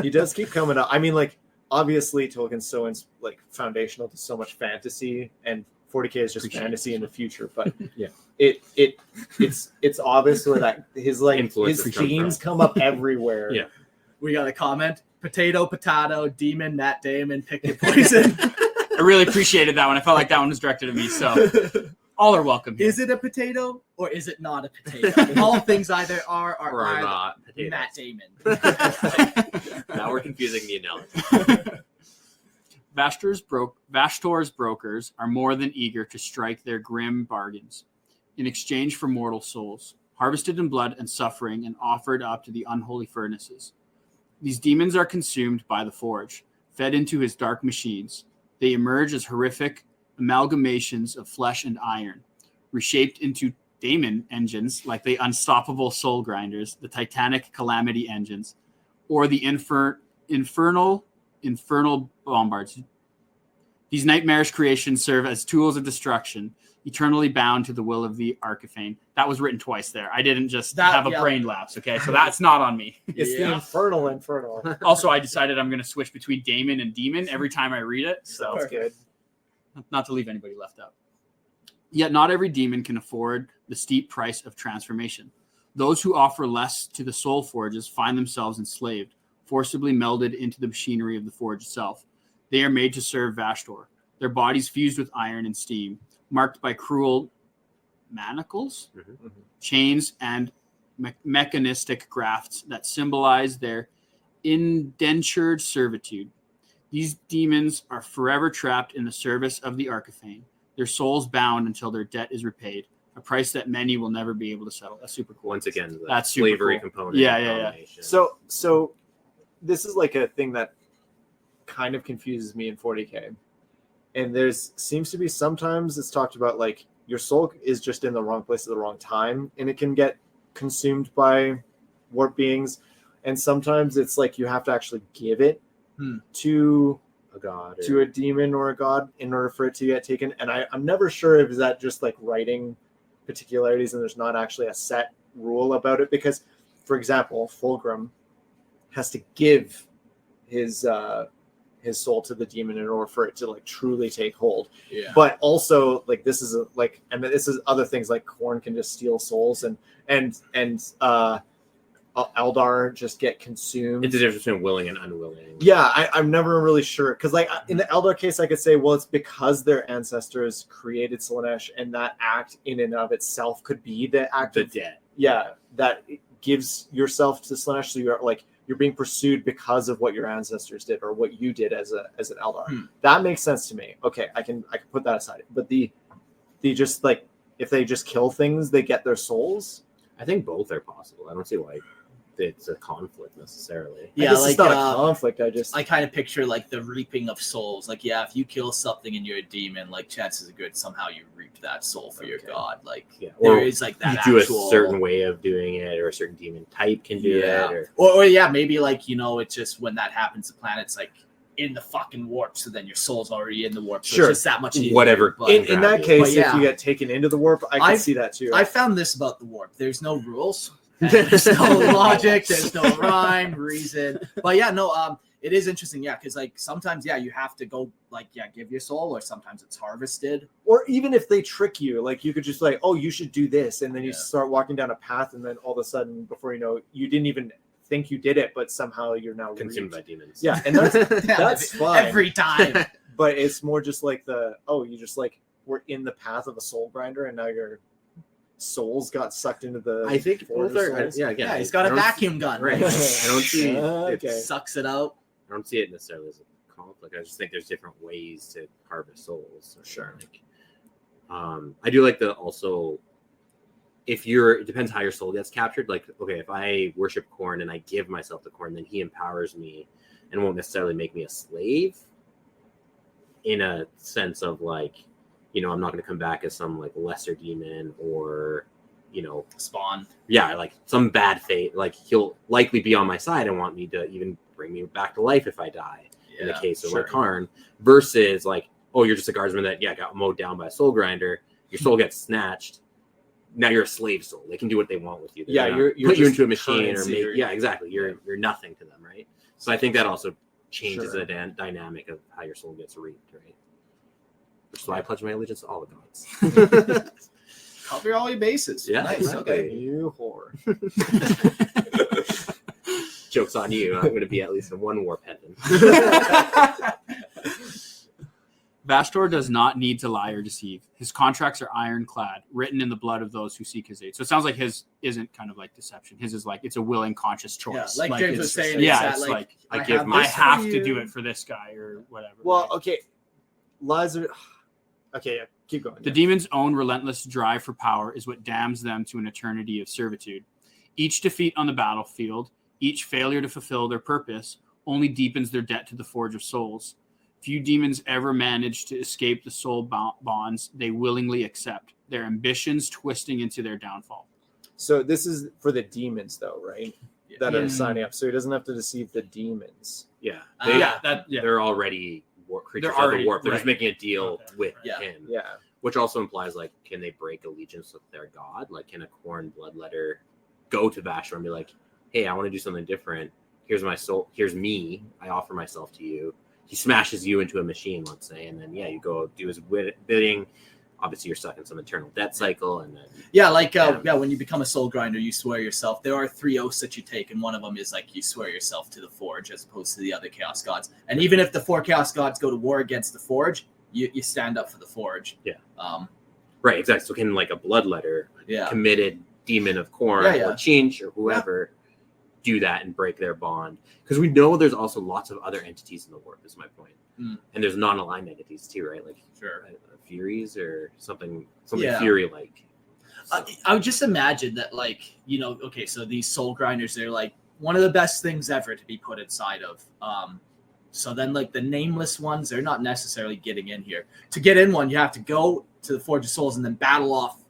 He does keep coming up. I mean, like obviously Tolkien's so like foundational to so much fantasy, and 40K is just Appreciate fantasy in the future. But Yeah. it's obvious where that his like Influences his come themes from. come up everywhere. Yeah. we got a comment. Potato, demon, Matt Damon, pick your poison. I really appreciated that one. I felt like that one was directed at me. So all are welcome here. Is it a potato or is it not a potato? All things either are or Or are not potatoes. Matt Damon. Now we're confusing the analogy. Vashtor's brokers are more than eager to strike their grim bargains in exchange for mortal souls, harvested in blood and suffering and offered up to the unholy furnaces. These demons are consumed by the Forge, fed into his dark machines. They emerge as horrific amalgamations of flesh and iron, reshaped into daemon engines like the unstoppable soul grinders, the titanic calamity engines, or the infernal bombards. These nightmarish creations serve as tools of destruction, eternally bound to the will of the Arkifane. That was written twice there. I didn't just have a brain lapse, okay? So that's not on me. It's the Yeah. infernal. Also, I decided I'm going to switch between daemon and demon every time I read it. So Sounds good. not to leave anybody left out. Yet not every demon can afford the steep price of transformation. Those who offer less to the soul forges find themselves enslaved, forcibly melded into the machinery of the forge itself. They are made to serve Vashtorr, their bodies fused with iron and steam, marked by cruel manacles, chains, and mechanistic grafts that symbolize their indentured servitude. These demons are forever trapped in the service of the Arkifane. Their souls bound until their debt is repaid, a price that many will never be able to settle. That's super cool. Once again, the That's super slavery cool. component. Yeah, of yeah, yeah. domination. So this is like a thing that kind of confuses me in 40K. And there's seems to be sometimes it's talked about like your soul is just in the wrong place at the wrong time, and it can get consumed by warp beings. And sometimes it's like you have to actually give it to a god, to a demon or a god in order for it to get taken. And I'm never sure if that just like writing particularities and there's not actually a set rule about it. Because, for example, Fulgrim has to give his soul to the demon in order for it to like truly take hold. Yeah. But also like this is and this is other things like Khorne can just steal souls and Eldar just get consumed. it's the difference between willing and unwilling. Yeah, I'm never really sure because like in the Eldar case, I could say, well, it's because their ancestors created Slaanesh, and that act in and of itself could be the act The of debt. yeah that gives yourself to Slaanesh. So you're being pursued because of what your ancestors did or what you did as an Eldar. That makes sense to me. Okay, I can put that aside. But the just like if they just kill things, they get their souls. I think both are possible. I don't see why it's a conflict necessarily. Yeah, I guess like it's not a conflict. I kind of picture like the reaping of souls. Like, yeah, if you kill something and you're a demon, like chances are good somehow you reap that soul for your god. Like, Yeah, there or is like that. You do actual, a certain way of doing it, or a certain demon type can do yeah, it. or yeah, maybe like it's just when that happens, the planet's like in the fucking warp, so then your soul's already in the warp. So Sure. it's just that much easier. Whatever. But In that case, But yeah. if you get taken into the warp, I can see that too. I found this about the warp. There's no rules. And there's no logic. There's no rhyme, reason. But yeah, no. It is interesting. Yeah, because like sometimes, yeah, you have to go like give your soul, or sometimes it's harvested. Or even if they trick you, like you could just like, oh, you should do this, and then you Yeah. start walking down a path, and then all of a sudden, before you know, you didn't even think you did it, but somehow you're now Consumed by reaped. demons. Yeah, and that's fine. Every time. But it's more just like you just like were in the path of a soul grinder, and now your souls got sucked into the. I think Forge both of are. Souls. Yeah, again, Yeah, he's got I a don't vacuum gun. Right. I don't see. Okay. Sucks it out. I don't see it necessarily as a conflict. I just think there's different ways to harvest souls. Sure. Like, I do like the also. It depends how your soul gets captured. Like, okay, if I worship Khorne and I give myself to Khorne, then he empowers me and won't necessarily make me a slave. In a sense of like, I'm not going to come back as some like lesser demon or, Spawn. yeah, like some bad fate. Like he'll likely be on my side and want me to even bring me back to life if I die. In the case of like Karn, versus like, oh, you're just a guardsman that got mowed down by a soul grinder. Your soul gets snatched. Now you're a slave soul. They can do what they want with you. They're You're put you just into a machine or currency. exactly. You're nothing to them, right? So I think that also changes Sure. the dynamic of how your soul gets reaped, right? Which is why I pledge my allegiance to all the gods. Cover all your bases. Yeah, Nice. exactly. Okay. You whore. Joke's on you. I'm going to be at least in one warp heaven. Vashtorr does not need to lie or deceive. His contracts are ironclad, written in the blood of those who seek his aid. So it sounds like his isn't kind of like deception. His is like it's a willing, conscious choice. Yeah, like James it's- was saying, yeah, it's it's that, like I give I this for have to do it for this guy or whatever. Well, right? okay. Lies are. Okay, yeah. Keep going. The demon's own relentless drive for power is what damns them to an eternity of servitude. Each defeat on the battlefield, each failure to fulfill their purpose, only deepens their debt to the Forge of Souls. Few demons ever manage to escape the soul bonds they willingly accept, their ambitions twisting into their downfall. So this is for the demons, though, right? That Yeah. are signing up. So he doesn't have to deceive the demons. Yeah. They're They're already creatures They're of already- the warp. They're right. just making a deal Okay, with right. him. Yeah. Which also implies, like, can they break allegiance with their god? Like, can a Khorne bloodletter go to Vashtor and be like, hey, I want to do something different. Here's my soul. Here's me. I offer myself to you. He smashes you into a machine, let's say, and then, you go do his bidding. Obviously, you're stuck in some eternal debt cycle. And then, Yeah, like when you become a soul grinder, you swear yourself. There are 3 oaths that you take, and one of them is like you swear yourself to the Forge as opposed to the other Chaos Gods. And even if the 4 Chaos Gods go to war against the Forge, you stand up for the Forge. Yeah. Um, right, exactly. So can, like, a bloodletter, yeah. committed demon of Khorne Yeah, yeah. or Chinch or whoever do that and break their bond. Because we know there's also lots of other entities in the warp, is my point. Mm. And there's non-aligned entities too, right? Like Sure. Furies or something Yeah. Fury-like. I would just imagine that, like, you know, okay, so these soul grinders, they're like one of the best things ever to be put inside of. So then, like, the nameless ones, they're not necessarily getting in here. To get in one, you have to go to the Forge of Souls and then battle off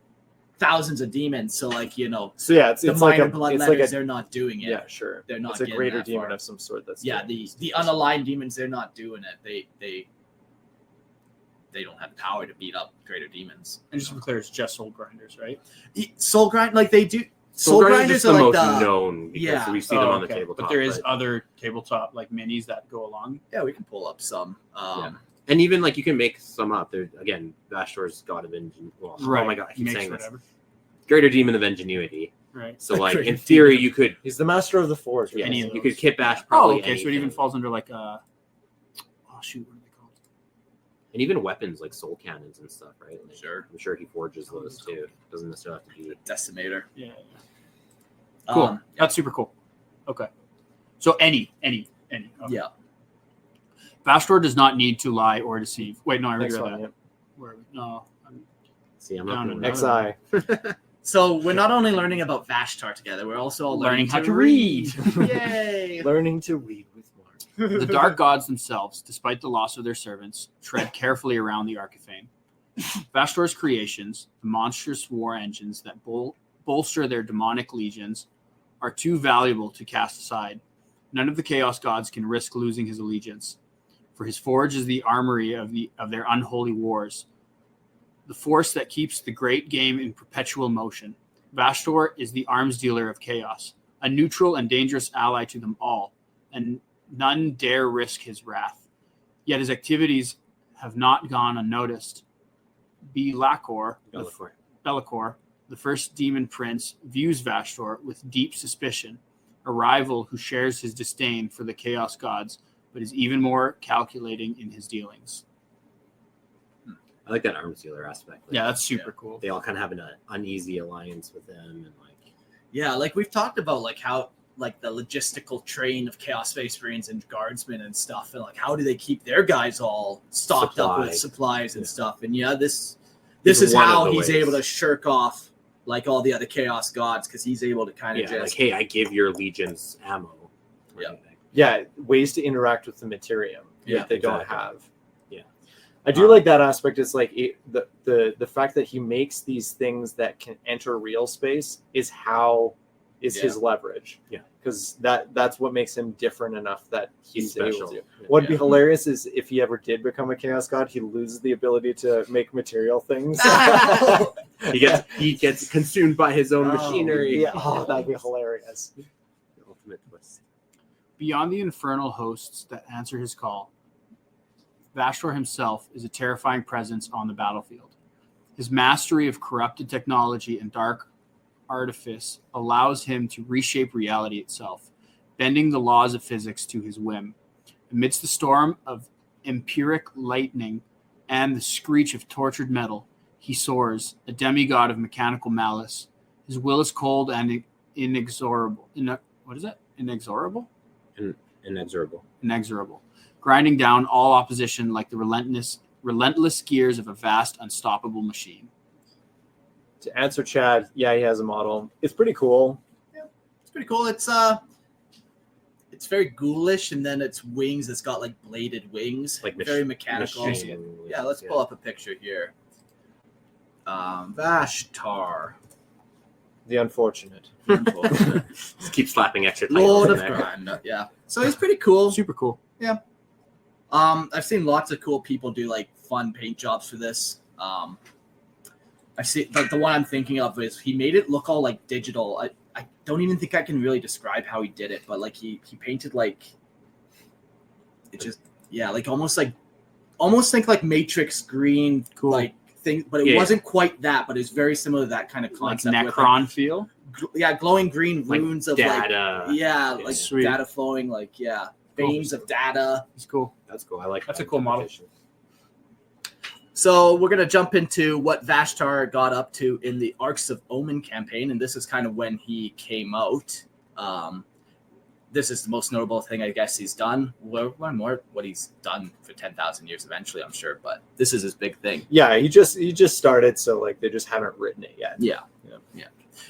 thousands of demons. So, like, you know, So yeah, it's the like minor a bloodletters, they're not doing it. yeah, sure. They're not It's a getting greater that demon far. of some sort. That's Yeah, doing the unaligned demons, they're not doing it. They don't have the power to beat up greater demons. And just to be clear, it's just soul grinders, right? Soul grind, like they do. Soul Grinders Grinders is the are like most known because yeah. we see them on the Okay. tabletop. But there is other tabletop like minis that go along. Yeah, we can pull up some. And even like you can make some up. There again, Vashtor's god of ingenuity. Well, Right. Oh my god, I keep Makes saying this. whatever. Greater demon of ingenuity. Right. So like Greater in theory, demon. you could He's the master of the forge. yeah, Any of you those. could kit bash Oh, probably. okay. So it even anything. falls under like a. Oh shoot, what are they called? And even weapons like soul cannons and stuff, right? Like, Sure. I'm sure he forges those too. Doesn't necessarily have to be. Decimator. Yeah. Cool. Um, That's super cool. Okay. So any. Okay. Yeah. Vashtorr does not need to lie or deceive. Wait, no, I Next read one, that. yeah. Where are we? No. See, I'm Down not and doing down. XI. So we're not only learning about Vashtar together, we're also Learning how to read. Yay! Learning to read with Mark. The dark gods themselves, despite the loss of their servants, tread carefully around the Arkifane. Vashtor's creations, the monstrous war engines that bolster their demonic legions, are too valuable to cast aside. None of the chaos gods can risk losing his allegiance, for his forge is the armory of their unholy wars, the force that keeps the great game in perpetual motion. Vashtorr is the arms dealer of chaos, a neutral and dangerous ally to them all, and none dare risk his wrath. Yet his activities have not gone unnoticed. Belacor, the first demon prince, views Vashtorr with deep suspicion, a rival who shares his disdain for the chaos gods, but is even more calculating in his dealings. I like that arms dealer aspect. Like, Yeah, that's super cool. they all kind of have an uneasy alliance with them, and like Yeah, like we've talked about, like how like the logistical train of Chaos Space Marines and guardsmen and stuff, and like how do they keep their guys all stocked up with supplies and stuff? And yeah, this is one of how the he's ways. able to shirk off like all the other Chaos gods, because he's able to kind of yeah, just like hey, I give your legions ammo. or Yeah. anything. Yeah, ways to interact with the materium Yeah, that they don't exactly. have. Yeah. I do like that aspect. It's like the fact that he makes these things that can enter real space is his leverage. Yeah. Because that's what makes him different enough that he's special. able to. Yeah. What'd be Yeah. hilarious is if he ever did become a chaos god, he loses the ability to make material things. He gets consumed by his own Oh, machinery. Yeah, oh, that'd be hilarious. The ultimate twist. Beyond the infernal hosts that answer his call, Vashtorr himself is a terrifying presence on the battlefield. His mastery of corrupted technology and dark artifice allows him to reshape reality itself, bending the laws of physics to his whim. Amidst the storm of empiric lightning and the screech of tortured metal, he soars, a demigod of mechanical malice. His will is cold and inexorable. Inexorable? Inexorable, grinding down all opposition like the relentless gears of a vast, unstoppable machine. To answer Chad, yeah, he has a model. It's pretty cool. it's pretty cool. It's very ghoulish, and then its wings, it's got like bladed wings, Like very mechanical. machine Yeah, let's pull up a picture here. Vashtar, The unfortunate. Just keep slapping extra titles Lord in of there. Grind. Yeah, so he's pretty cool. Super cool. I've seen lots of cool people do like fun paint jobs for this. I see, like the one I'm thinking of is he made it look all like digital. I don't even think I can really describe how he did it, but like he painted like it just like almost think like Matrix green Cool. like thing, but it Yeah. wasn't quite that, but it was very similar to that kind of Like concept. with, Necron feel. glowing green Like runes of data. like Sweet. data flowing, like veins of data. It's cool. That's cool. I like That's that a cool model. interpretation. So we're going to jump into what Vashtar got up to in the Arcs of Omen campaign, and this is kind of when he came out. this is the most notable thing I guess he's done. We'll learn more what he's done for 10,000 years eventually, I'm sure, but this is his big thing. Yeah, he just started, so like they just haven't written it yet. Yeah.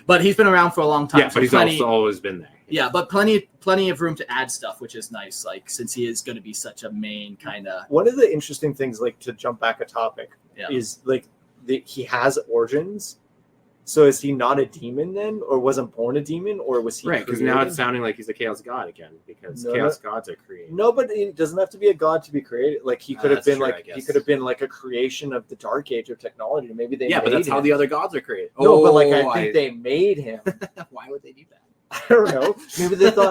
But he's been around for a long time. Yeah, but he's also always been there. Yeah, but plenty of room to add stuff, which is nice. Like since he is going to be such a main kind of. One of the interesting things, like to jump back a topic, Yeah. is like he has origins. So is he not a demon then, or wasn't born a demon, or was he Right, because created? now it's sounding like he's a chaos god again, because chaos gods are created. No, but it doesn't have to be a god to be created. Like he could have That's been true, I like he guess. could have been like a creation of the dark age of technology. Maybe they Yeah, but made that's how him. the other gods are created. No, but like I think they made him. Why would they do that? I don't know.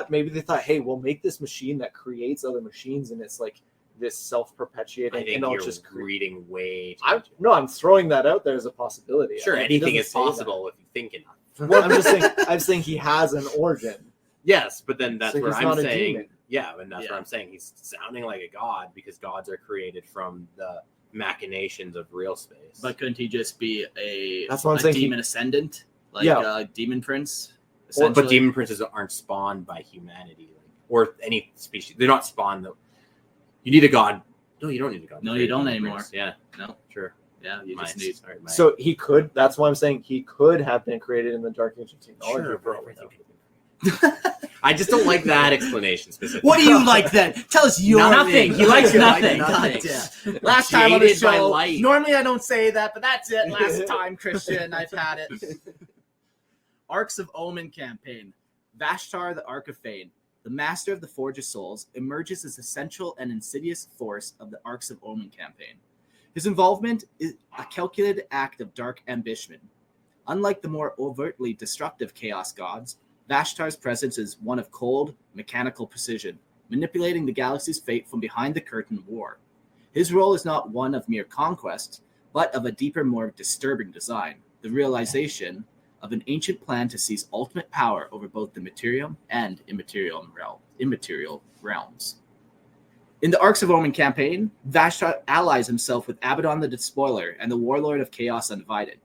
Maybe they thought, hey, we'll make this machine that creates other machines, and it's like this self-perpetuating. I think and I'll you're just reading way too much. I'm throwing that out there as a possibility. Sure, He anything doesn't is say that. possible if you think enough. Well, I'm saying he has an origin. Yes, but then that's So where he's I'm not a saying. demon. Yeah, and that's Yeah. what I'm saying. He's sounding like a god because gods are created from the machinations of real space. But couldn't he just be a That's what I'm saying. demon ascendant, like Yeah. a demon prince? But essentially? demon princes aren't spawned by humanity, or any species. They're not spawned though. You need a god. No, you don't need a god. to No, create you don't demon anymore. prince. Yeah, No, sure. yeah, you just Mice. need. Sorry, mice. So he could. That's why I'm saying he could have been created in the dark age of technology. Sure, for but all we know. everything I just don't like that explanation specifically. What do you like then? Tell us your Nothing. thing. He likes You like nothing. God, last time on the Jaded by show. light. Normally I don't say that, but that's it. Last time, Christian, I've had it. Arcs of Omen campaign. Vashtar the Arkifane, the master of the Forge of Souls, emerges as a central and insidious force of the Arcs of Omen campaign. His involvement is a calculated act of dark ambition. Unlike the more overtly destructive chaos gods, Vashtar's presence is one of cold, mechanical precision, manipulating the galaxy's fate from behind the curtain of war. His role is not one of mere conquest, but of a deeper, more disturbing design, the realization of an ancient plan to seize ultimate power over both the material and immaterial realms. In the Arcs of Omen campaign, Vashtar allies himself with Abaddon the Despoiler and the Warlord of Chaos Undivided.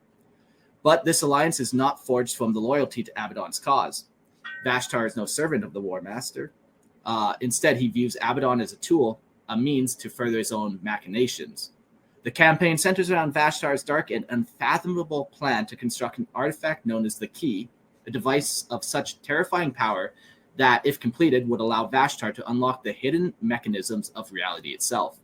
But this alliance is not forged from the loyalty to Abaddon's cause. Vashtar is no servant of the War Master. Instead, he views Abaddon as a tool, a means to further his own machinations. The campaign centers around Vashtar's dark and unfathomable plan to construct an artifact known as the Key, a device of such terrifying power that, if completed, would allow Vashtar to unlock the hidden mechanisms of reality itself.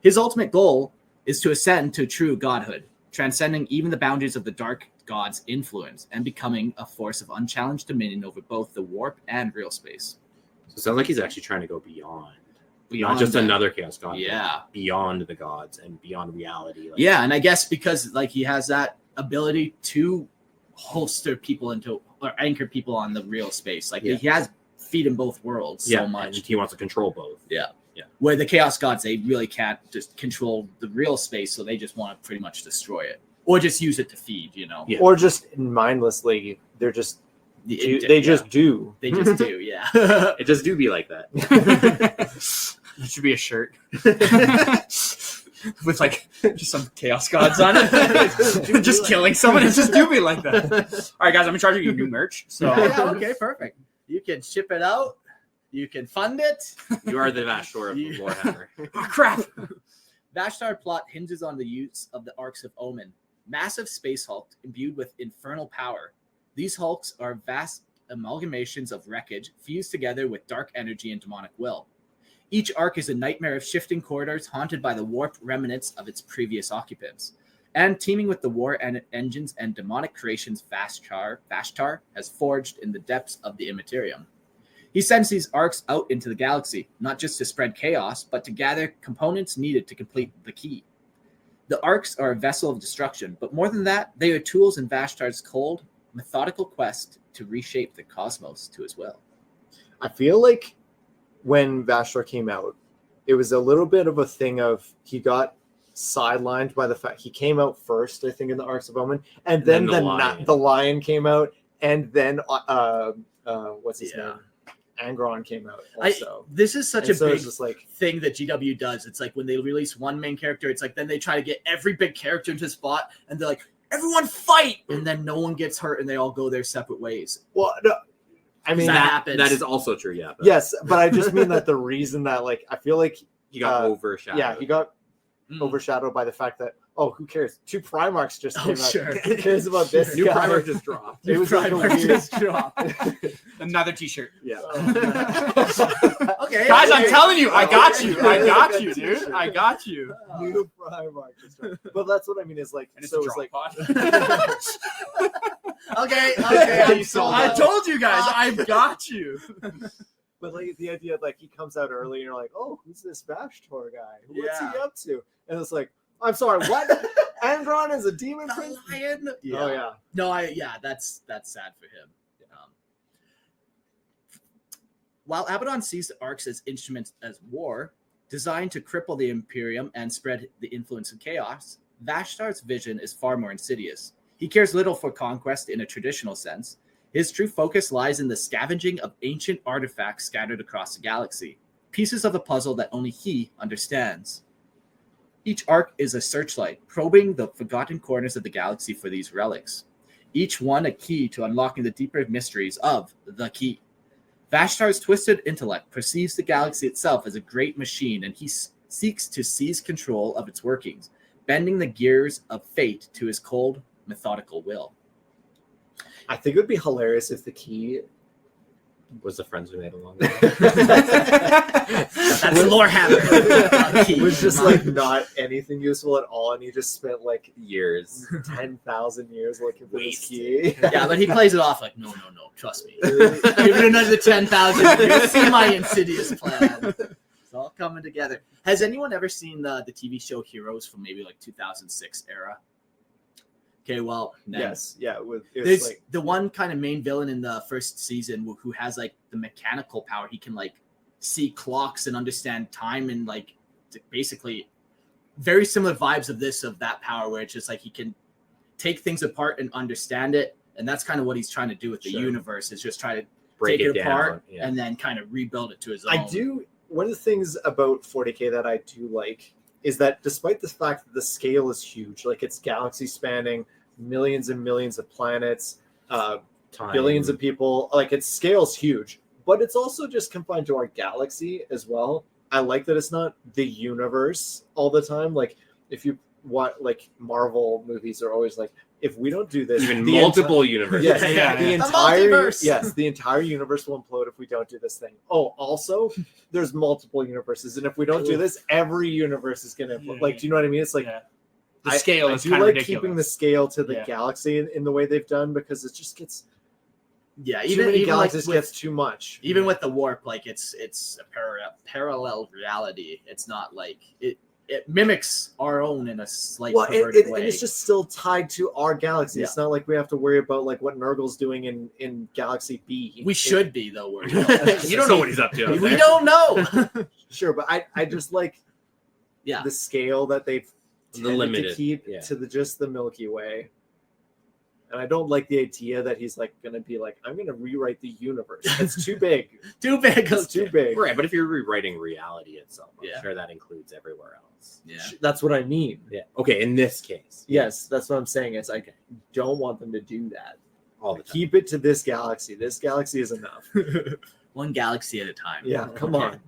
His ultimate goal is to ascend to true godhood, transcending even the boundaries of the dark god's influence and becoming a force of unchallenged dominion over both the warp and real space. So it sounds like he's actually trying to go beyond. Beyond Not just the- another chaos god. but Yeah. beyond the gods and beyond reality. Like, Yeah, and I guess because like he has that ability to holster people into or anchor people on the real space. Like Yeah. he has feet in both worlds yeah, so and much. he wants to control both. Where the chaos gods, they really can't just control the real space, so they just want to pretty much destroy it. Or just use it to feed, you know. Yeah. Or just mindlessly, they're just They they just do. They just do, yeah. It just do be like that. That should be a shirt with like just some chaos gods on it. Just killing someone. It's just do me like that. All right, guys, I'm in charge of your new merch. So Yeah, okay, perfect. You can ship it out. You can fund it. You are the Vashtorr of Yeah. Warhammer. oh, crap. Vashtar plot hinges on the use of the Arcs of Omen, massive space hulks imbued with infernal power. These hulks are vast amalgamations of wreckage fused together with dark energy and demonic will. Each arc is a nightmare of shifting corridors haunted by the warped remnants of its previous occupants. And teeming with the war engines and demonic creations Vashtar has forged in the depths of the Immaterium. He sends these arcs out into the galaxy, not just to spread chaos, but to gather components needed to complete the key. The arcs are a vessel of destruction, but more than that, they are tools in Vashtar's cold, methodical quest to reshape the cosmos to his will. I feel like when Vashtor came out, it was a little bit of a thing of he got sidelined by the fact he came out first, I think, in the Arcs of Omen, and then the lion. the lion came out, and then what's his name? Angron came out also. This is such And a so big it's just like thing that GW does. It's like when they release one main character, it's like then they try to get every big character into a spot, and they're like, everyone fight! And then no one gets hurt, and they all go their separate ways. well, no, I mean, That happens. That is also true, yeah. But yes, but I just mean that the reason that, like, I feel like he got overshadowed. yeah, he got Mm. overshadowed by the fact that, oh, who cares? 2 Primarchs just came out. Sure. Who cares about this New guy? Primarch just dropped. It was like a Primarch weird... just dropped. Another T-shirt. Yeah. Okay. Guys, I'm okay. telling you, I got you. I got Okay. you, dude. I got you. New Primarch just dropped. But that's what I mean is like, And it's so a it's drop like, pod. Okay. You sold I told you guys, I've got you. but like the idea like he comes out early and you're like, oh, who's this Vashtorr guy? What's Yeah. he up to? And it's like, I'm sorry, what? Angron is a demon prince? Lion. Yeah. Oh yeah. No, that's sad for him. While Abaddon sees the arcs as instruments as war, designed to cripple the Imperium and spread the influence of chaos, Vashtar's vision is far more insidious. He cares little for conquest in a traditional sense. His true focus lies in the scavenging of ancient artifacts scattered across the galaxy, pieces of a puzzle that only he understands. Each arc is a searchlight, probing the forgotten corners of the galaxy for these relics, each one a key to unlocking the deeper mysteries of the key. Vashtar's twisted intellect perceives the galaxy itself as a great machine, and he seeks to seize control of its workings, bending the gears of fate to his cold, methodical will. I think it would be hilarious if the key Was the friends we made along the way. That's Lorehammer. was just like not anything useful at all, and he just spent like Years. 10,000 years looking for this Waste. key. Yeah, but he plays it off like, no, trust me. Give it another 10,000 years. See my insidious plan. It's all coming together. Has anyone ever seen the TV show Heroes from maybe like 2006 era? Okay, well, then Yes, yeah. It was there's like the one kind of main villain in the first season who has like the mechanical power. He can like see clocks and understand time, and like basically very similar vibes of that power, where it's just like he can take things apart and understand it. And that's kind of what he's trying to do with the Sure. universe, is just try to Break take it it apart down. Yeah. and then kind of rebuild it to his own. I do. One of the things about 40K that I do like is that despite the fact that the scale is huge, like it's galaxy spanning, millions and millions of planets, Time. billions of people, like its scale's huge, but it's also just confined to our galaxy as well. I like that it's not the universe all the time. Like if you want, like Marvel movies are always like, if we don't do this, Even the multiple universes. Yes, Yeah, the yeah. entire multiverse. the entire universe will implode if we don't do this thing. Oh, also, there's multiple universes, and if we don't do this, every universe is gonna implode. Yeah. Like, do you know what I mean? It's like Yeah. The scale I is do kind of like ridiculous. keeping the scale to the Yeah. galaxy in the way they've done, because it just gets yeah, too even many even like galaxies with, gets too much. even with the warp, like it's a parallel reality. It's not like it mimics our own in a slight Well, perverted way. and it's just still tied to our galaxy. Yeah. It's not like we have to worry about like what Nurgle's doing in Galaxy B. we should be though. We're You don't know what he's up to. out we there. don't know. Sure, but I just like Yeah. the scale that they've The tended limited, to keep yeah. to just the Milky Way. And I don't like the idea that he's like going to be like, I'm going to rewrite the universe. It's too big. Too big. It's too big. Right, but if you're rewriting reality itself, I'm Yeah. sure that includes everywhere else. Yeah. That's what I mean. Yeah. Okay, in this case. Yes, that's what I'm saying. It's like, don't want them to do that. All the time. Keep it to this galaxy. This galaxy is enough. One galaxy at a time. Yeah, come on.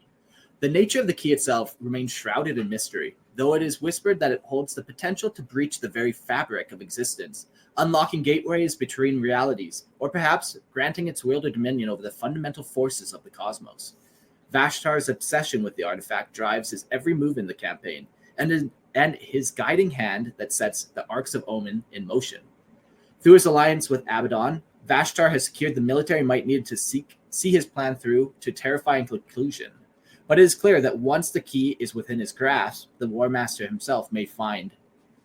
The nature of the key itself remains shrouded in mystery, though it is whispered that it holds the potential to breach the very fabric of existence, unlocking gateways between realities, or perhaps granting its wielder dominion over the fundamental forces of the cosmos. Vashtar's obsession with the artifact drives his every move in the campaign, and his guiding hand that sets the arcs of Omen in motion. Through his alliance with Abaddon, Vashtar has secured the military might needed to see his plan through to terrifying conclusion. But it is clear that once the key is within his grasp, the War Master himself may find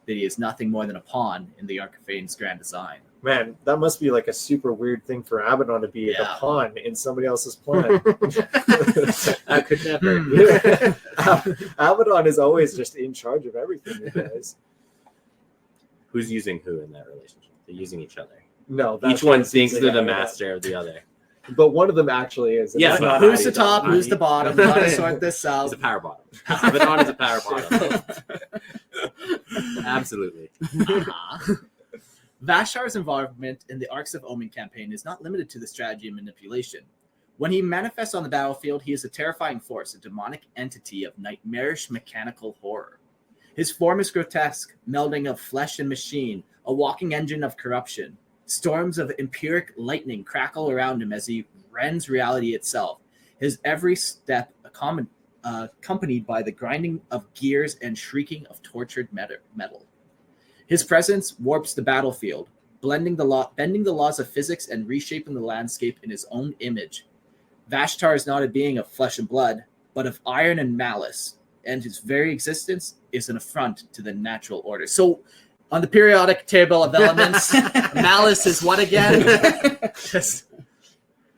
that he is nothing more than a pawn in the Arkifane's grand design. Man, that must be like a super weird thing for Abaddon to be the Yeah. pawn in somebody else's plan. I could never. Abaddon is always just in charge of everything he does. Who's using who in that relationship? They're using each other. No, that's Each one what thinks seems they're like the Abaddon. master of the other. But one of them actually is. and Yeah, it's but not Who's the Adi. top? Who's the bottom? We gotta sort this He's out. a power bottom. Abaddon is a power bottom. Absolutely. Uh-huh. Vashtar's involvement in the Arcs of Omen campaign is not limited to the strategy and manipulation. When he manifests on the battlefield, he is a terrifying force, a demonic entity of nightmarish mechanical horror. His form is grotesque, melding of flesh and machine, a walking engine of corruption. Storms of empiric lightning crackle around him as he rends reality itself, his every step accompanied by the grinding of gears and shrieking of tortured metal. His presence warps the battlefield, bending the laws of physics and reshaping the landscape in his own image. Vashtar is not a being of flesh and blood, but of iron and malice, and his very existence is an affront to the natural order. So, on the periodic table of elements, malice is what again?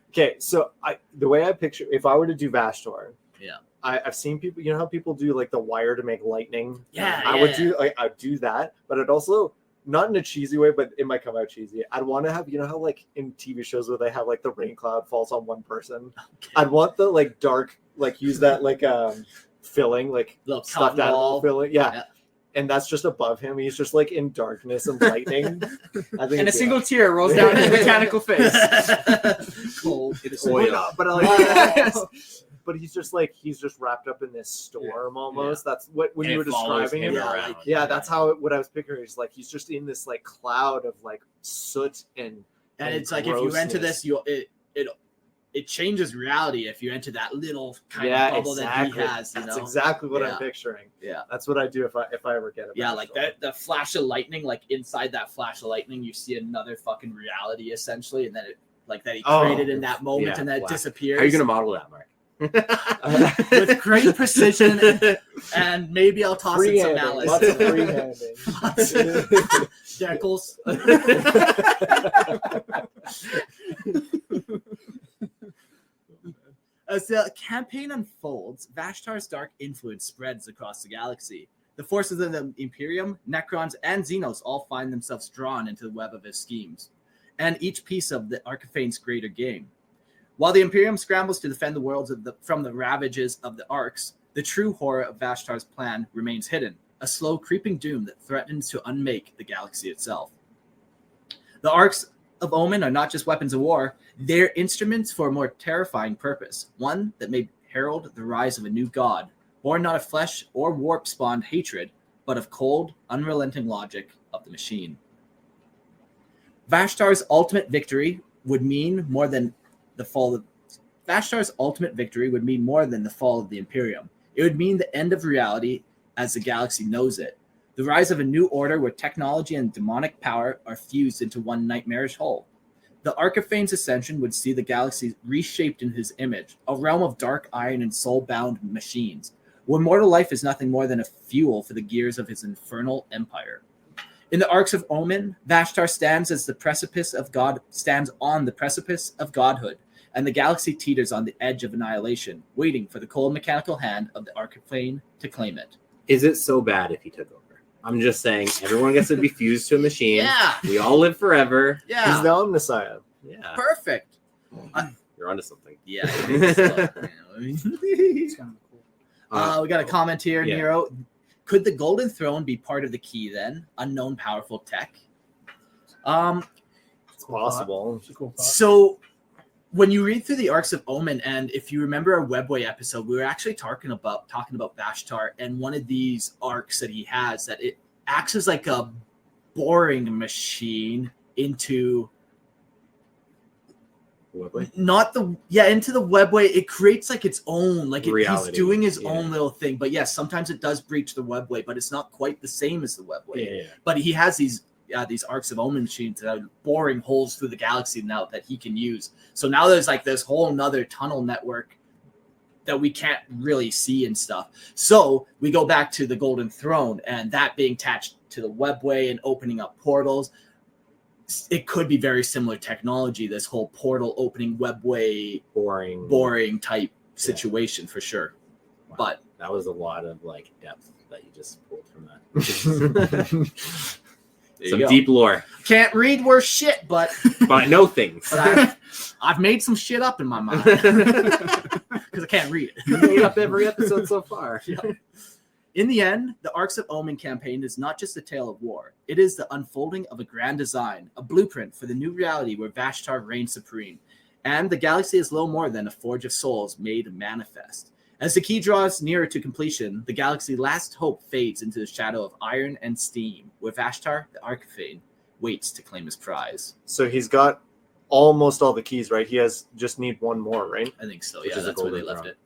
Okay, so the way I picture, if I were to do Vashtorr, yeah, I've seen people. You know how people do like the wire to make lightning. Yeah, I'd do that, but I'd also, not in a cheesy way, but it might come out cheesy. I'd want to have, you know how like in TV shows where they have like the rain cloud falls on one person. Okay. I'd want the like dark, like use that like filling, like little stuffed animal filling. Yeah. And that's just above him. He's just like in darkness and lightning. I think and a single tear rolls down his mechanical face. Cold. It's oil. But he's just wrapped up in this storm almost. Yeah. That's what when you were describing him. That's how what I was picturing is like he's just in this like cloud of like soot and it's like if you enter this, it changes reality if you enter that little kind of bubble that he has. That's exactly what I'm picturing. Yeah, that's what I do if I ever get it. Yeah, like that the flash of lightning, like inside that flash of lightning, you see another fucking reality essentially, and then it like that he created in that moment, and then it disappears. How are you gonna model that, Mark? With great precision, and maybe I'll toss in some malice. Lots of freehanding. Deckles. As the campaign unfolds, Vashtar's dark influence spreads across the galaxy. The forces of the Imperium, Necrons, and Xenos all find themselves drawn into the web of his schemes, and each piece of the Arkifane's greater game. While the Imperium scrambles to defend the worlds from the ravages of the Arcs, the true horror of Vashtar's plan remains hidden, a slow creeping doom that threatens to unmake the galaxy itself. The Arcs of Omen are not just weapons of war, they're instruments for a more terrifying purpose, one that may herald the rise of a new god, born not of flesh or warp-spawned hatred, but of cold, unrelenting logic of the machine. Vashtar's ultimate victory would mean more than the fall of the Imperium. It would mean the end of reality as the galaxy knows it. The rise of a new order where technology and demonic power are fused into one nightmarish whole. The Arkifane's ascension would see the galaxy reshaped in his image, a realm of dark iron and soul-bound machines, where mortal life is nothing more than a fuel for the gears of his infernal empire. In the Arcs of Omen, Vashtar stands on the precipice of godhood, and the galaxy teeters on the edge of annihilation, waiting for the cold mechanical hand of the Arkifane to claim it. Is it so bad if he took over? I'm just saying, everyone gets to be fused to a machine. Yeah. We all live forever. Yeah. He's the own Messiah. Yeah. Perfect. You're onto something. Yeah. It's kind of cool. We got a comment here, Nero. Could the Golden Throne be part of the key then? Unknown powerful tech? It's possible. So when you read through the Arcs of Omen, and if you remember our Webway episode, we were actually talking about Vashtar and one of these arcs that he has, that it acts as like a boring machine into Webway? Into the Webway. It creates like its own, like he's doing his own little thing. But yes, sometimes it does breach the Webway, but it's not quite the same as the Webway. Yeah. But he has these Arcs of Omen machines that are boring holes through the galaxy now that he can use. So now there's like this whole nother tunnel network that we can't really see and stuff. So we go back to the Golden Throne and that being attached to the Webway and opening up portals. It could be very similar technology, this whole portal opening Webway boring type situation for sure. Wow. But that was a lot of like depth that you just pulled from that. Some deep lore. Can't read worth shit, but I know things. But I've made some shit up in my mind because I can't read it. You made up every episode so far. Yeah. In the end, the Arcs of Omen campaign is not just a tale of war. It is the unfolding of a grand design, a blueprint for the new reality where Vashtar reigns supreme. And the galaxy is little more than a forge of souls made manifest. As the key draws nearer to completion, the galaxy's last hope fades into the shadow of iron and steam, where Vashtar, the Arkifane, waits to claim his prize. So he's got almost all the keys, right? He has just need one more, right? I think so. Which Yeah, is a that's where they golden left crown. it.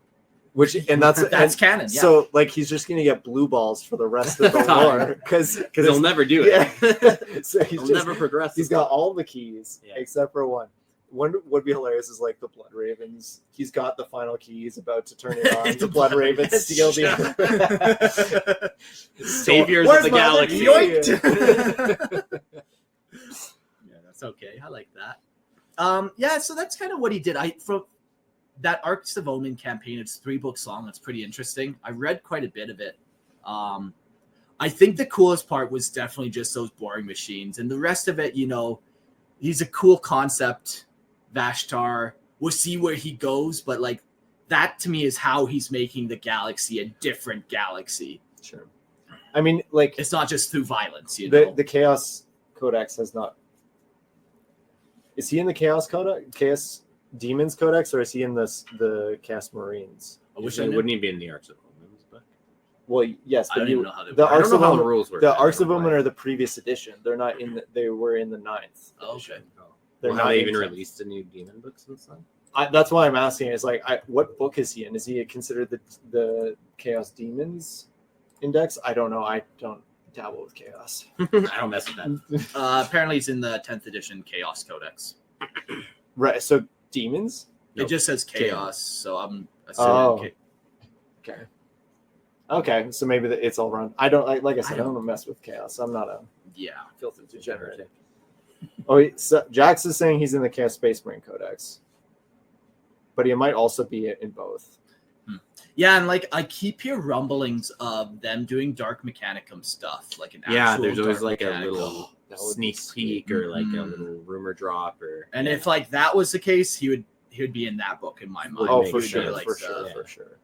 Which and that's That's canon. Yeah. So like he's just gonna get blue balls for the rest of the war because He'll never do it. Yeah. So he's He'll just, never progress. he's got all the keys Yeah. except for one. One would be hilarious is like the Blood Ravens. He's got the final key. He's about to turn it on. The Blood Ravens steal the Saviors Where's of the my other galaxy. yoinked? Yeah, that's okay. I like that. Yeah, so that's kind of what he did. From that Arcs of Omen campaign, it's 3 books long. It's pretty interesting. I read quite a bit of it. I think the coolest part was definitely just those boring machines, and the rest of it, he's a cool concept. Vashtar, we'll see where he goes, but like that to me is how he's making the galaxy a different galaxy. Sure. I mean, like It's not just through violence, the Chaos Codex has not. Is he in the Chaos Codex? Chaos Demons Codex, or is he in the Chaos Marines? I wish I knew. Wouldn't he be in the Arcs of Omens? But Well, yes, I but don't even know how they the work. I Arcs don't know of how the Omen, rules work. the I Arcs don't of know Omen why. are the previous edition. They're not in. They were in the 9th. Oh, edition. okay. They're Well, have not they in even 10th. released the new demon books and stuff? That's why I'm asking. Is like, what book is he in? Is he considered the Chaos Demons Index? I don't know. I don't dabble with chaos. I don't mess with that. Apparently, it's in the 10th edition Chaos Codex. Right. So demons. It Nope. just says Chaos. Chaos, so I'm assuming. Oh. Okay. Okay. So maybe it's all run. I don't like I said. I don't mess with chaos. I'm not a Yeah. filthy degenerate. Oh, so Jax is saying he's in the Chaos Space Marine Codex, but he might also be in both. Yeah, and like I keep hearing rumblings of them doing Dark Mechanicum stuff, like an Yeah, actual there's always Dark like a Mechanicum. little That would be sneak sweet. peek or like a Mhm. little rumor drop or. And if like that was the case, he would be in that book in my mind. Oh, He for would be, sure, like, for sure, yeah. for sure.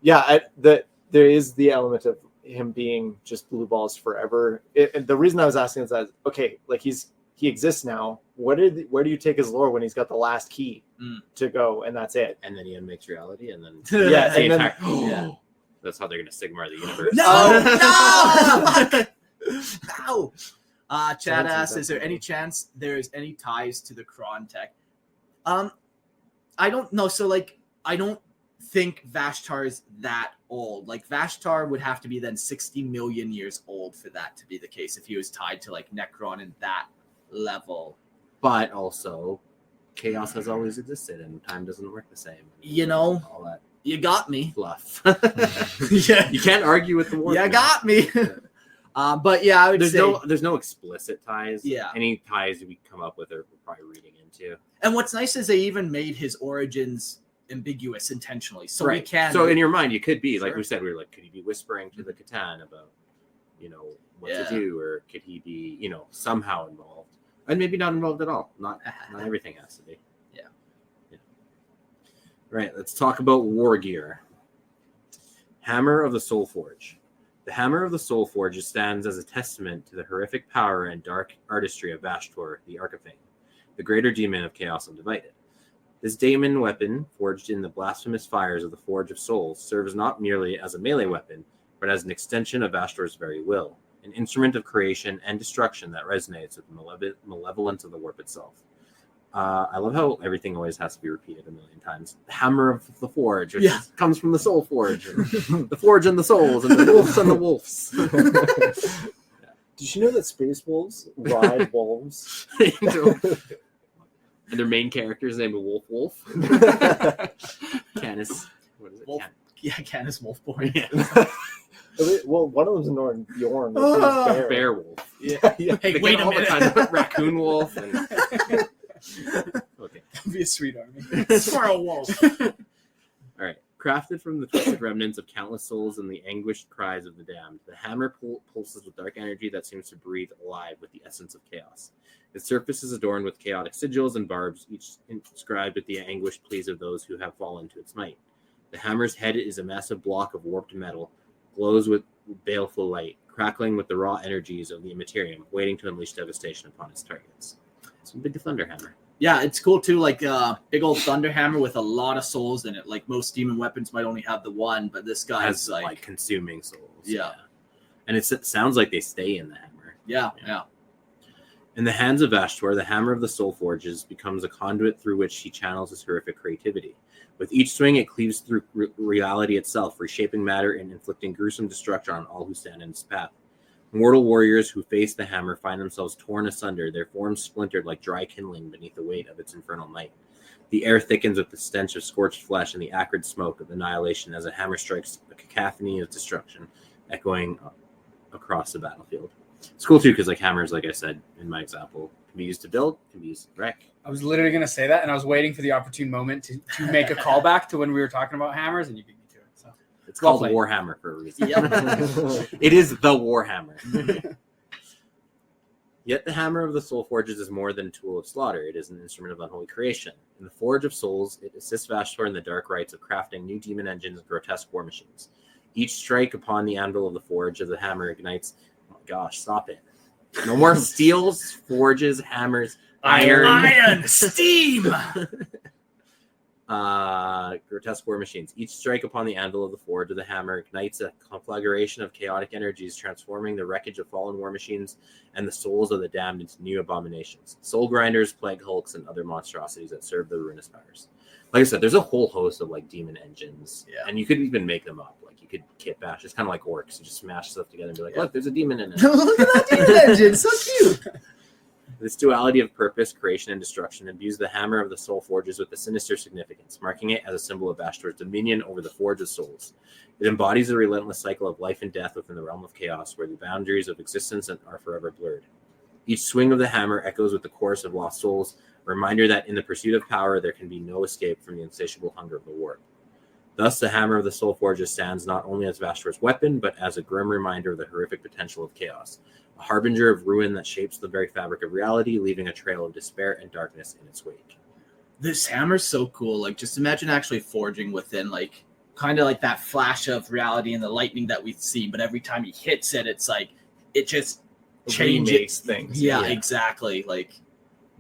Yeah. Yeah. There is the element of him being just blue balls forever. And the reason I was asking is that okay, like he exists now. Where do you take his lore when he's got the last key to go and that's it? And then he unmakes reality, and then Yeah, the and then- entire- yeah. That's how they're gonna Sigmar the universe. No, no. Chad Sounds asks, is there exactly. any chance there's any ties to the Kron tech? I don't know. So like, I don't think Vashtar is that old. Like Vashtar would have to be then 60 million years old for that to be the case if he was tied to like Necron in that level. But also, chaos has always existed, and time doesn't work the same. All that You got me. fluff. Yeah, You can't argue with the war. you got me. But yeah, I would say. There's no explicit ties. Yeah. Any ties we come up with are probably reading into. And what's nice is they even made his origins ambiguous intentionally, so we can. So in your mind, you could be like Sure. we said. We were like, could he be whispering to the Catan about, what Yeah. to do, or could he be, somehow involved, and maybe not involved at all. Not everything has to be. Yeah. Right. Let's talk about war gear. Hammer of the Soul Forge. The Hammer of the Soul Forge stands as a testament to the horrific power and dark artistry of Vashtorr, the Arkifane, the greater demon of Chaos Undivided. This daemon weapon, forged in the blasphemous fires of the Forge of Souls, serves not merely as a melee weapon, but as an extension of Vashtor's very will, an instrument of creation and destruction that resonates with the malevolence of the warp itself. I love how everything always has to be repeated a million times. The Hammer of the Forge, which comes from the Soul Forge, and the Forge and the Souls, and the Wolves and the Wolves. Did you know that space wolves ride wolves? And their main character is named Wolf. Canis. What is it? Wolf. Yeah, Canis Wolfborn. Well, one of them's Norn Bjorn. Which Ah. is Bear Wolf. Yeah, yeah. Hey, They wait get a all the minute. time. Raccoon Wolf. And... Okay. That'd be a sweet army. Squirrel Wolf. All right. Crafted from the twisted remnants of countless souls and the anguished cries of the damned, the hammer pulses with dark energy that seems to breathe alive with the essence of chaos. Its surface is adorned with chaotic sigils and barbs, each inscribed with the anguished pleas of those who have fallen to its might. The hammer's head is a massive block of warped metal, glows with baleful light, crackling with the raw energies of the immaterium, waiting to unleash devastation upon its targets. It's a big thunderhammer. Yeah, it's cool too. Like big old thunderhammer with a lot of souls in it. Like most demon weapons might only have the one, but this guy Has is like consuming souls. Yeah. And it sounds like they stay in the hammer. Yeah. In the hands of Vashtorr, the hammer of the soul forges becomes a conduit through which he channels his horrific creativity. With each swing, it cleaves through reality itself, reshaping matter and inflicting gruesome destruction on all who stand in its path. Mortal warriors who face the hammer find themselves torn asunder, their forms splintered like dry kindling beneath the weight of its infernal might. The air thickens with the stench of scorched flesh and the acrid smoke of annihilation as a hammer strikes a cacophony of destruction, echoing across the battlefield. It's cool too because like hammers, like I said in my example, can be used to build, can be used to wreck. I was literally going to say that, and I was waiting for the opportune moment to make a callback to when we were talking about hammers, and you beat me to it. So It's called Warhammer for a reason. Yep. It is the Warhammer. Yet the hammer of the soul forges is more than a tool of slaughter. It is an instrument of unholy creation. In the Forge of Souls, it assists Vashtorr in the dark rites of crafting new demon engines and grotesque war machines. Each strike upon the anvil of the forge of the hammer ignites... Oh my gosh, stop it. No more steels, forges, hammers, iron, steam. grotesque war machines. Each strike upon the anvil of the forge of the hammer ignites a conflagration of chaotic energies, transforming the wreckage of fallen war machines and the souls of the damned into new abominations. Soul grinders, plague hulks, and other monstrosities that serve the ruinous powers. Like I said, there's a whole host of like demon engines, and you could even make them up. Like you could kit bash. It's kind of like orcs. You just smash stuff together and be like, look, there's a demon in it. Look at that demon engine, so cute. This duality of purpose, creation, and destruction imbues the hammer of the soul forges with a sinister significance, marking it as a symbol of Vashtor's dominion over the Forge of Souls. It embodies a relentless cycle of life and death within the realm of chaos, where the boundaries of existence are forever blurred. Each swing of the hammer echoes with the chorus of lost souls, a reminder that in the pursuit of power, there can be no escape from the insatiable hunger of the warp. Thus, the hammer of the soul forges stands not only as Vashtor's weapon, but as a grim reminder of the horrific potential of chaos, a harbinger of ruin that shapes the very fabric of reality, leaving a trail of despair and darkness in its wake. This hammer's so cool. Like, just imagine actually forging within, like, kind of like that flash of reality and the lightning that we see, but every time he hits it, it's like, it just changes things. Yeah, exactly. Like,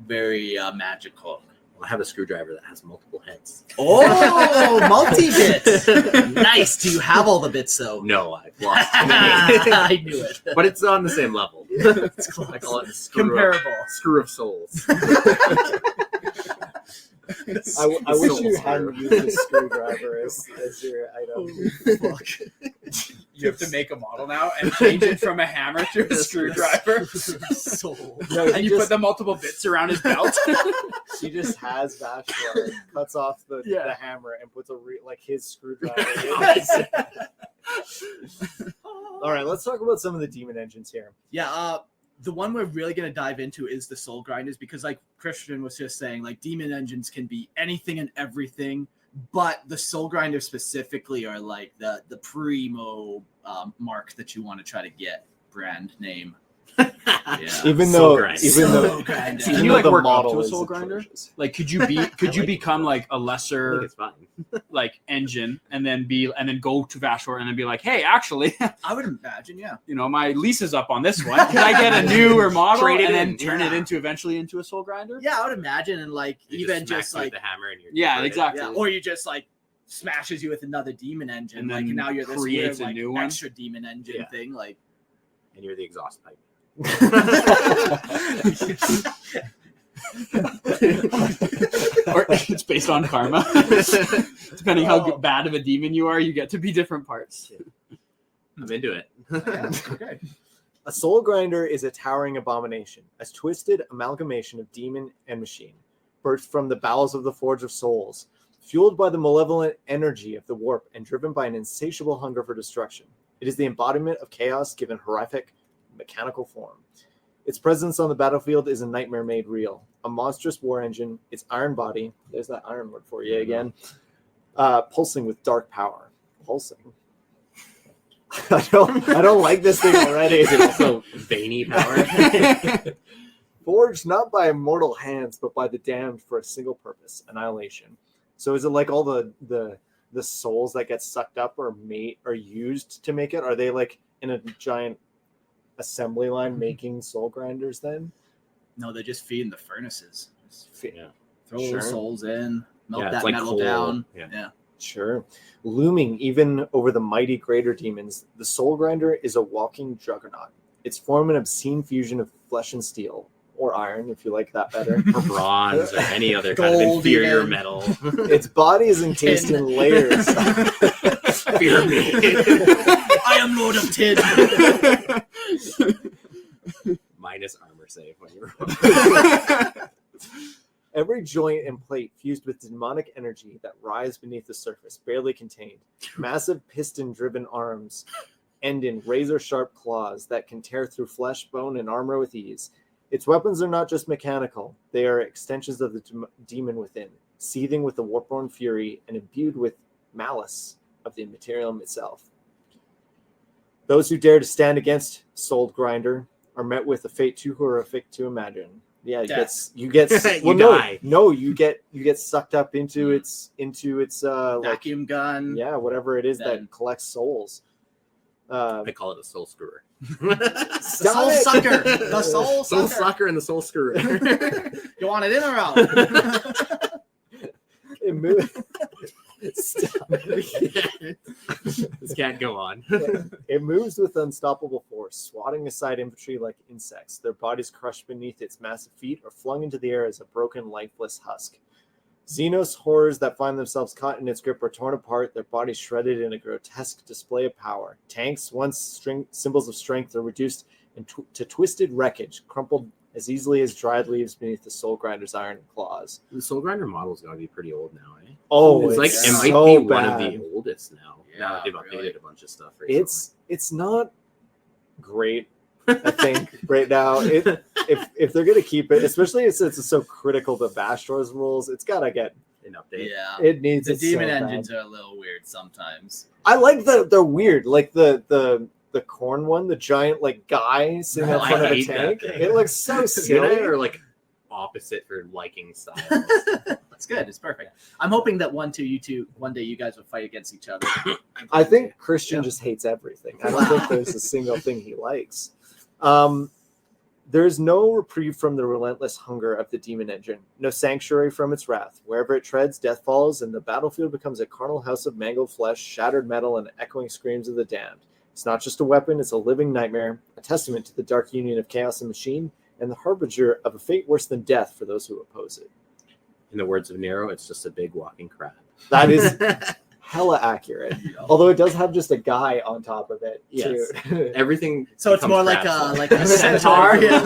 very magical. I have a screwdriver that has multiple heads. Oh, multi-bits. Nice. Do you have all the bits, though? No, I've lost. I knew it. But it's on the same level. It's close. I call it the screw Comparable. Screw of souls. I wish you hadn't used a screwdriver as your item. Fuck. You have to make a model now and change it from a hammer to a screwdriver. No, And you put the multiple bits around his belt. He just has Vashtar, cuts off the hammer and puts his screwdriver in. All right, let's talk about some of the demon engines here. Yeah, the one we're really going to dive into is the soul grinders, because like Christian was just saying, like demon engines can be anything and everything, but the soul grinders specifically are like the primo mark that you want to try to get, brand name. Yeah. Even Soul though grinder. Can you like the work up model to a is soul grinder? atrocious. Like, could you become like a I think lesser it's fine. like engine and then go to Vashtorr and then be like, hey, actually, I would imagine, yeah. my lease is up on this one. Can I get a newer model Trade it and then in, turn it eventually into a soul grinder? Yeah, I would imagine, and like You even smack just you with like the hammer and you're Yeah, converted. exactly. yeah, or you just like smashes you with another demon engine, And like then now you're this creates weird, a like, new one. extra demon engine Yeah. thing, like. And you're the exhaust pipe. Or it's based on karma. Depending how bad of a demon you are, you get to be different parts. I'm into it. Yeah, okay. A soul grinder is a towering abomination, a twisted amalgamation of demon and machine, birthed from the bowels of the Forge of Souls, fueled by the malevolent energy of the warp and driven by an insatiable hunger for destruction. It is the embodiment of chaos given horrific mechanical form. Its presence on the battlefield is a nightmare made real. A monstrous war engine, its iron body, there's that iron word for you again, pulsing with dark power. Pulsing. I don't like this thing already. Is it also veiny power? Forged not by immortal hands, but by the damned for a single purpose, annihilation. So is it like all the the souls that get sucked up are used to make it? Are they like in a giant assembly line making soul grinders then? No, they just feed in the furnaces. Yeah. Throw Sure. those souls in, melt Yeah, it's that like metal coal. down. Yeah. Yeah. Sure. Looming even over the mighty greater demons, the soul grinder is a walking juggernaut. Its form an obscene fusion of flesh and steel, or iron if you like that better. Or bronze or any other kind of Gold inferior even. metal. Its body is encased in layers. Fear me. I am Lord of Tin. Minus armor save when you're Every joint and plate fused with demonic energy that rise beneath the surface, barely contained. Massive piston-driven arms end in razor-sharp claws that can tear through flesh, bone, and armor with ease. Its weapons are not just mechanical. They are extensions of the demon within, seething with the warborn fury and imbued with malice of the materium itself. Those who dare to stand against Soul Grinder are met with a fate too horrific to imagine. Yeah, you get You die. No, you get sucked up into its Vacuum gun. yeah, whatever it is Then- that collects souls. I call it a soul screwer. The soul sucker. The soul Soul sucker. sucker and the soul screwer. You want it in or out? It moves. This can't go on. It moves with unstoppable force, swatting aside infantry like insects, their bodies crushed beneath its massive feet or flung into the air as a broken, lifeless husk. Xenos horrors that find themselves caught in its grip are torn apart, their bodies shredded in a grotesque display of power. Tanks, once symbols of strength, are reduced to twisted wreckage, crumpled as easily as dried leaves beneath the Soul Grinder's iron claws. The Soul Grinder model's gotta be pretty old now, eh? Oh, It's like it's it might so be one of bad. the oldest now. Yeah, Now that they've updated really. a bunch of stuff recently. It's not great. I think right now, if they're gonna keep it, especially since it's so critical to Vashtor's rules, it's gotta get. an update. Yeah. It needs The it so demon bad. engines are a little weird sometimes. I like they're weird, like the corn one, the giant like guy sitting No, in front I of a hate that tank. thing. It looks so You and I silly. are like opposite for liking style. That's good. It's perfect. I'm hoping that one day you guys will fight against each other. I think Christian Yeah. just hates everything. I don't think there's a single thing he likes. There's no reprieve from the relentless hunger of the demon engine, no sanctuary from its wrath. Wherever it treads, death follows, and the battlefield becomes a carnal house of mangled flesh, shattered metal, and echoing screams of the damned. It's not just a weapon, it's a living nightmare, a testament to the dark union of chaos and machine, and the harbinger of a fate worse than death for those who oppose it. In the words of Nero, it's just a big walking crab. That is hella accurate. Although it does have just a guy on top of it, Yes. too. Everything. So it's becomes more like crab a stuff. centaur. Yeah.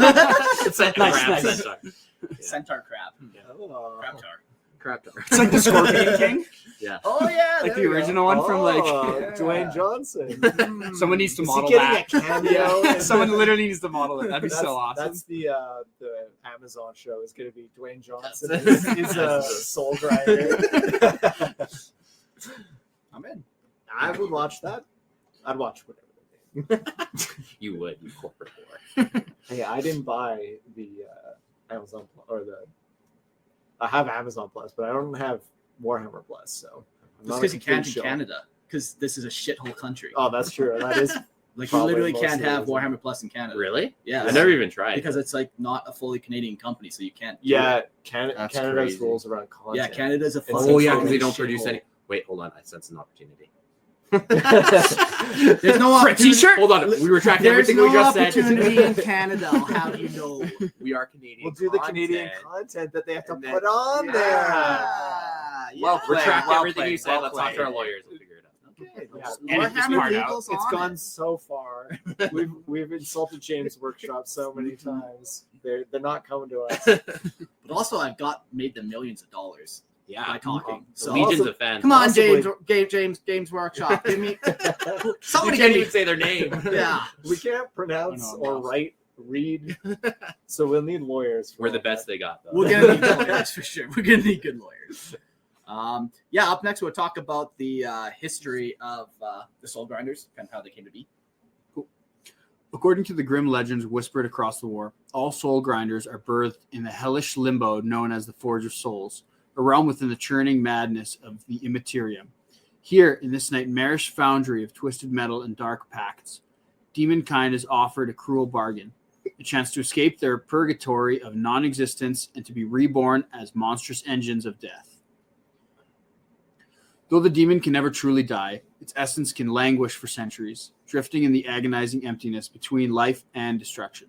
It's like a Nice, crab nice. centaur. Yeah. Centaur crab. Oh. Crab tar. Crab tar. It's like the Scorpion King, Yeah. Oh yeah, like there the we go. original one from like. Oh, Dwayne Johnson. Someone needs to Is he model getting that. a cameo? Yeah, someone literally needs to model it. That'd be That's, so awesome. That's the Amazon show. Is going to be Dwayne Johnson. That's- Is a soul grinder. I'm in. I would watch that. I'd watch whatever. You would, you corporate whore. Hey, I didn't buy the Amazon or the. I have Amazon Plus, but I don't have Warhammer Plus, so. I'm Just not a because you can't complete in shill. Canada, because this is a shithole country. Oh, that's true. That is Like you probably literally most can't of the have reason. Warhammer Plus in Canada. Really? Yeah. I never even tried. Because it's like not a fully Canadian company, so you can't. do yeah. it. That's Canada's crazy. rules around content. Yeah, Canada's a. It's fucking Oh yeah, because they fucking don't produce shithole. any. Wait, hold on. I sense an opportunity. There's no For a opportunity. t-shirt? Hold on. We retract There's everything no we just opportunity said. in Canada. I'll have you know. We are Canadian. We'll do the Canadian content that they have to And then- put on Yeah. there. Well played. Retract Well everything you played, said. well Let's talk to our played. lawyers. We'll figure it out. Okay. Yeah. Edit this Warhammer part out. Legals It's on gone it. so far. We've insulted James Workshop so many times. They're not coming to us. But also, I've made them millions of dollars by Yeah. talking. So Legions Also- of fans. come on, Possibly. Games Workshop. Give me You somebody. can't Give even me. say their name. Yeah. We can't pronounce I know, or I'm write, read, so we'll need lawyers. For We're the all best that. they got, though. We're gonna need good lawyers for sure. We're gonna need good lawyers. Yeah. Up next, we'll talk about the history of the Soul Grinders, kind of how they came to be. According to the grim legends whispered across the war, all soul grinders are birthed in the hellish limbo known as the Forge of Souls, a realm within the churning madness of the immaterium. Here, in this nightmarish foundry of twisted metal and dark pacts, demonkind is offered a cruel bargain, a chance to escape their purgatory of non-existence and to be reborn as monstrous engines of death. Though the demon can never truly die, its essence can languish for centuries, drifting in the agonizing emptiness between life and destruction.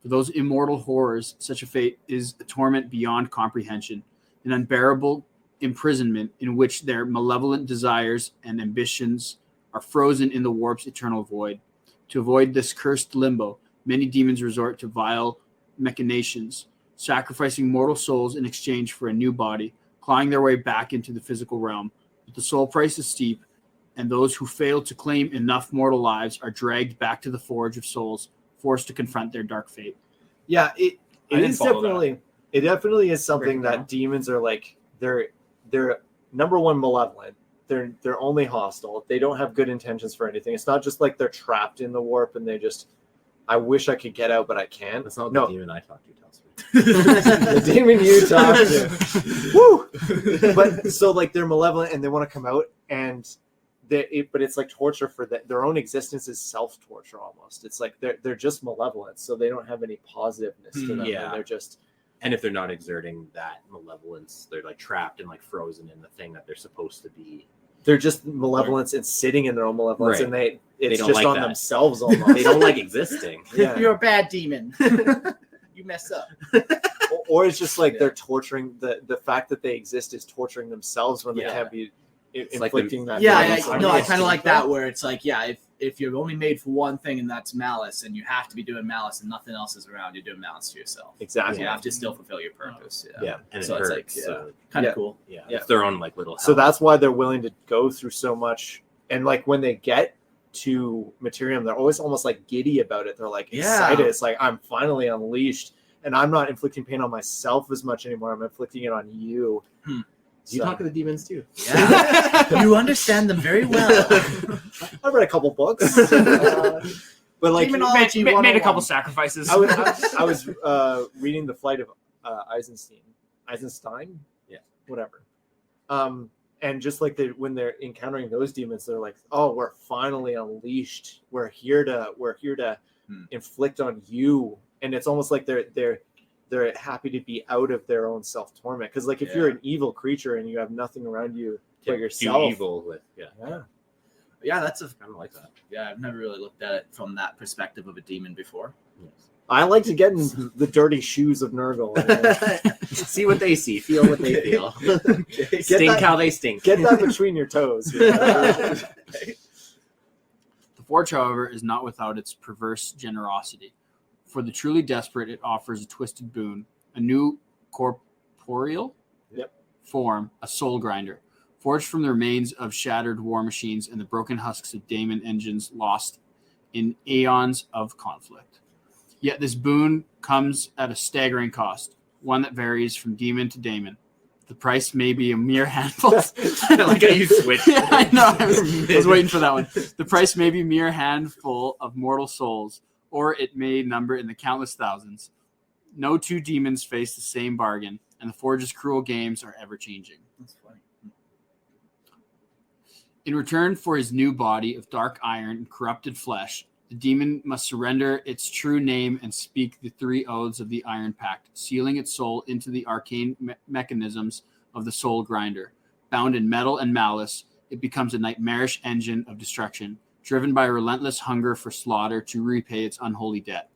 For those immortal horrors, such a fate is a torment beyond comprehension, an unbearable imprisonment in which their malevolent desires and ambitions are frozen in the warp's eternal void. To avoid this cursed limbo, many demons resort to vile machinations, sacrificing mortal souls in exchange for a new body, clawing their way back into the physical realm. But the soul price is steep, and those who fail to claim enough mortal lives are dragged back to the Forge of Souls, forced to confront their dark fate. Yeah, it didn't is follow definitely it definitely is something Break it down. that demons are like they're number one malevolent. They're only hostile. They don't have good intentions for anything. It's not just like they're trapped in the warp and they just I wish I could get out but I can't. That's not No. the demon I talked to tells me. The demon you talk to. Woo! But so like they're malevolent and they want to come out and but it's like torture for their own existence is self-torture almost. It's like they're just malevolent, so they don't have any positiveness to them. Yeah. And they're just And if they're not exerting that malevolence, they're like trapped and like frozen in the thing that they're supposed to be. they're just malevolence and sitting in their own malevolence, Right. and it's don't just like on that. themselves almost. They don't like existing. Yeah. You're a bad demon. You mess up. Or it's just like Yeah. they're torturing the fact that they exist is torturing themselves when they Yeah. can't be like inflicting that. Yeah, violence on no, I others. kind of like that where it's like, yeah, if you're only made for one thing and that's malice, and you have to be doing malice and nothing else is around, you're doing malice to yourself. Exactly. So you have to still fulfill your purpose. Yeah. And So it it's hurts. like, yeah. So Kind of Yeah. cool. yeah, Yeah. it's their own like little. So hell. that's why they're willing to go through so much. And like when they get to Materium, they're always almost like giddy about it. They're like Yeah. excited. It's like I'm finally unleashed, and I'm not inflicting pain on myself as much anymore. I'm inflicting it on you. You talk to the demons too. Yeah. You understand them very well. I read a couple books, but like Demonology Made a 101. couple sacrifices. I was reading The Flight of Eisenstein, Yeah. whatever. And just like when they're encountering those demons, they're like, "Oh, we're finally unleashed. We're here to inflict on you." And it's almost like they're happy to be out of their own self torment. Because like if you're an evil creature and you have nothing around you but Do yourself, evil with Yeah, that's a. kind of like that. Yeah, I've never really looked at it from that perspective of a demon before. Yes. I like to get in the dirty shoes of Nurgle. See what they see, feel what they feel, stink that- how they stink. Get that between your toes. The Forge, however, is not without its perverse generosity. For the truly desperate, it offers a twisted boon, a new corporeal form, a soul grinder, forged from the remains of shattered war machines and the broken husks of daemon engines lost in aeons of conflict. Yet this boon comes at a staggering cost, one that varies from demon to daemon. The price may be a mere handful. I like how you switched. Yeah, I know. I was waiting for that one. The price may be a mere handful of mortal souls, or it may number in the countless thousands. No two demons face the same bargain, and the Forge's cruel games are ever-changing. That's funny. In return for his new body of dark iron and corrupted flesh, the demon must surrender its true name and speak the 3 oaths of the Iron Pact, sealing its soul into the arcane mechanisms of the soul grinder. Bound in metal and malice, it becomes a nightmarish engine of destruction, driven by a relentless hunger for slaughter to repay its unholy debt.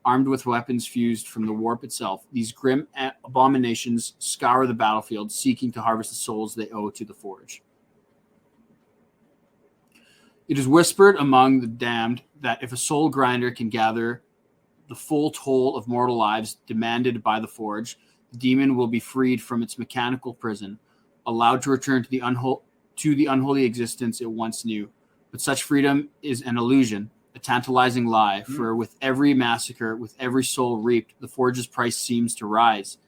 Armed with weapons fused from the warp itself, these grim abominations scour the battlefield, seeking to harvest the souls they owe to the Forge. It is whispered among the damned that if a soul grinder can gather the full toll of mortal lives demanded by the Forge, the demon will be freed from its mechanical prison, allowed to return to the unholy existence it once knew. But such freedom is an illusion, a tantalizing lie, for with every massacre, with every soul reaped, the Forge's price seems to rise.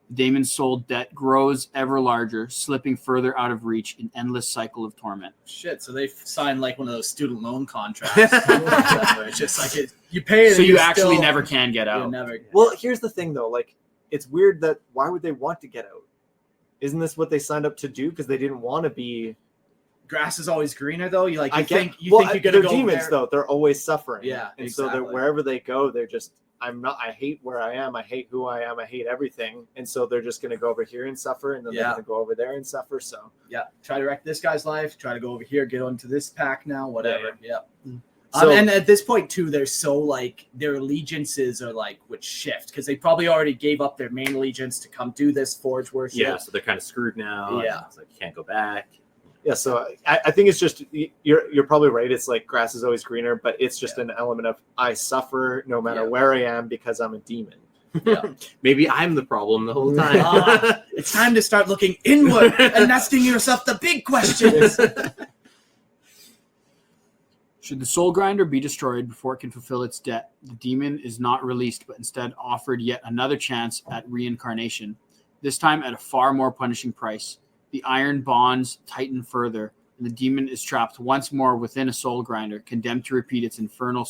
The daemon's soul debt grows ever larger, slipping further out of reach in endless cycle of torment. Shit, so they signed like one of those student loan contracts. Where it's just like you pay it. So and you you're actually still- never can get you'll out. never. Well, here's the thing though, like it's weird that why would they want to get out? Isn't this what they signed up to do? Because they didn't want to be grass is always greener, though. You I think get- you're gonna they're go demons there. though. They're always suffering. Yeah, and so they're exactly. wherever they go, they're just. I hate where I am. I hate who I am. I hate everything. And so they're just going to go over here and suffer, and then they're Yeah. going to go over there and suffer. So Yeah, try to wreck this guy's life. Try to go over here, get onto this pack now, whatever. Yeah. So- And at this point too, they're so like their allegiances are like would shift because they probably already gave up their main allegiance to come do this forge worship. Yeah, so they're kind of screwed now. Yeah. It's like you can't go back. yeah, so I think it's just you're probably right. It's like grass is always greener, but it's just an element of I suffer no matter Yeah. where I am because I'm a demon. Yeah. Maybe I'm the problem the whole time. It's time to start looking inward and asking yourself the big questions. Should the soul grinder be destroyed before it can fulfill its debt, the demon is not released, but instead offered yet another chance at reincarnation, this time at a far more punishing price. The iron bonds tighten further, and the demon is trapped once more within a soul grinder, condemned to repeat its eternal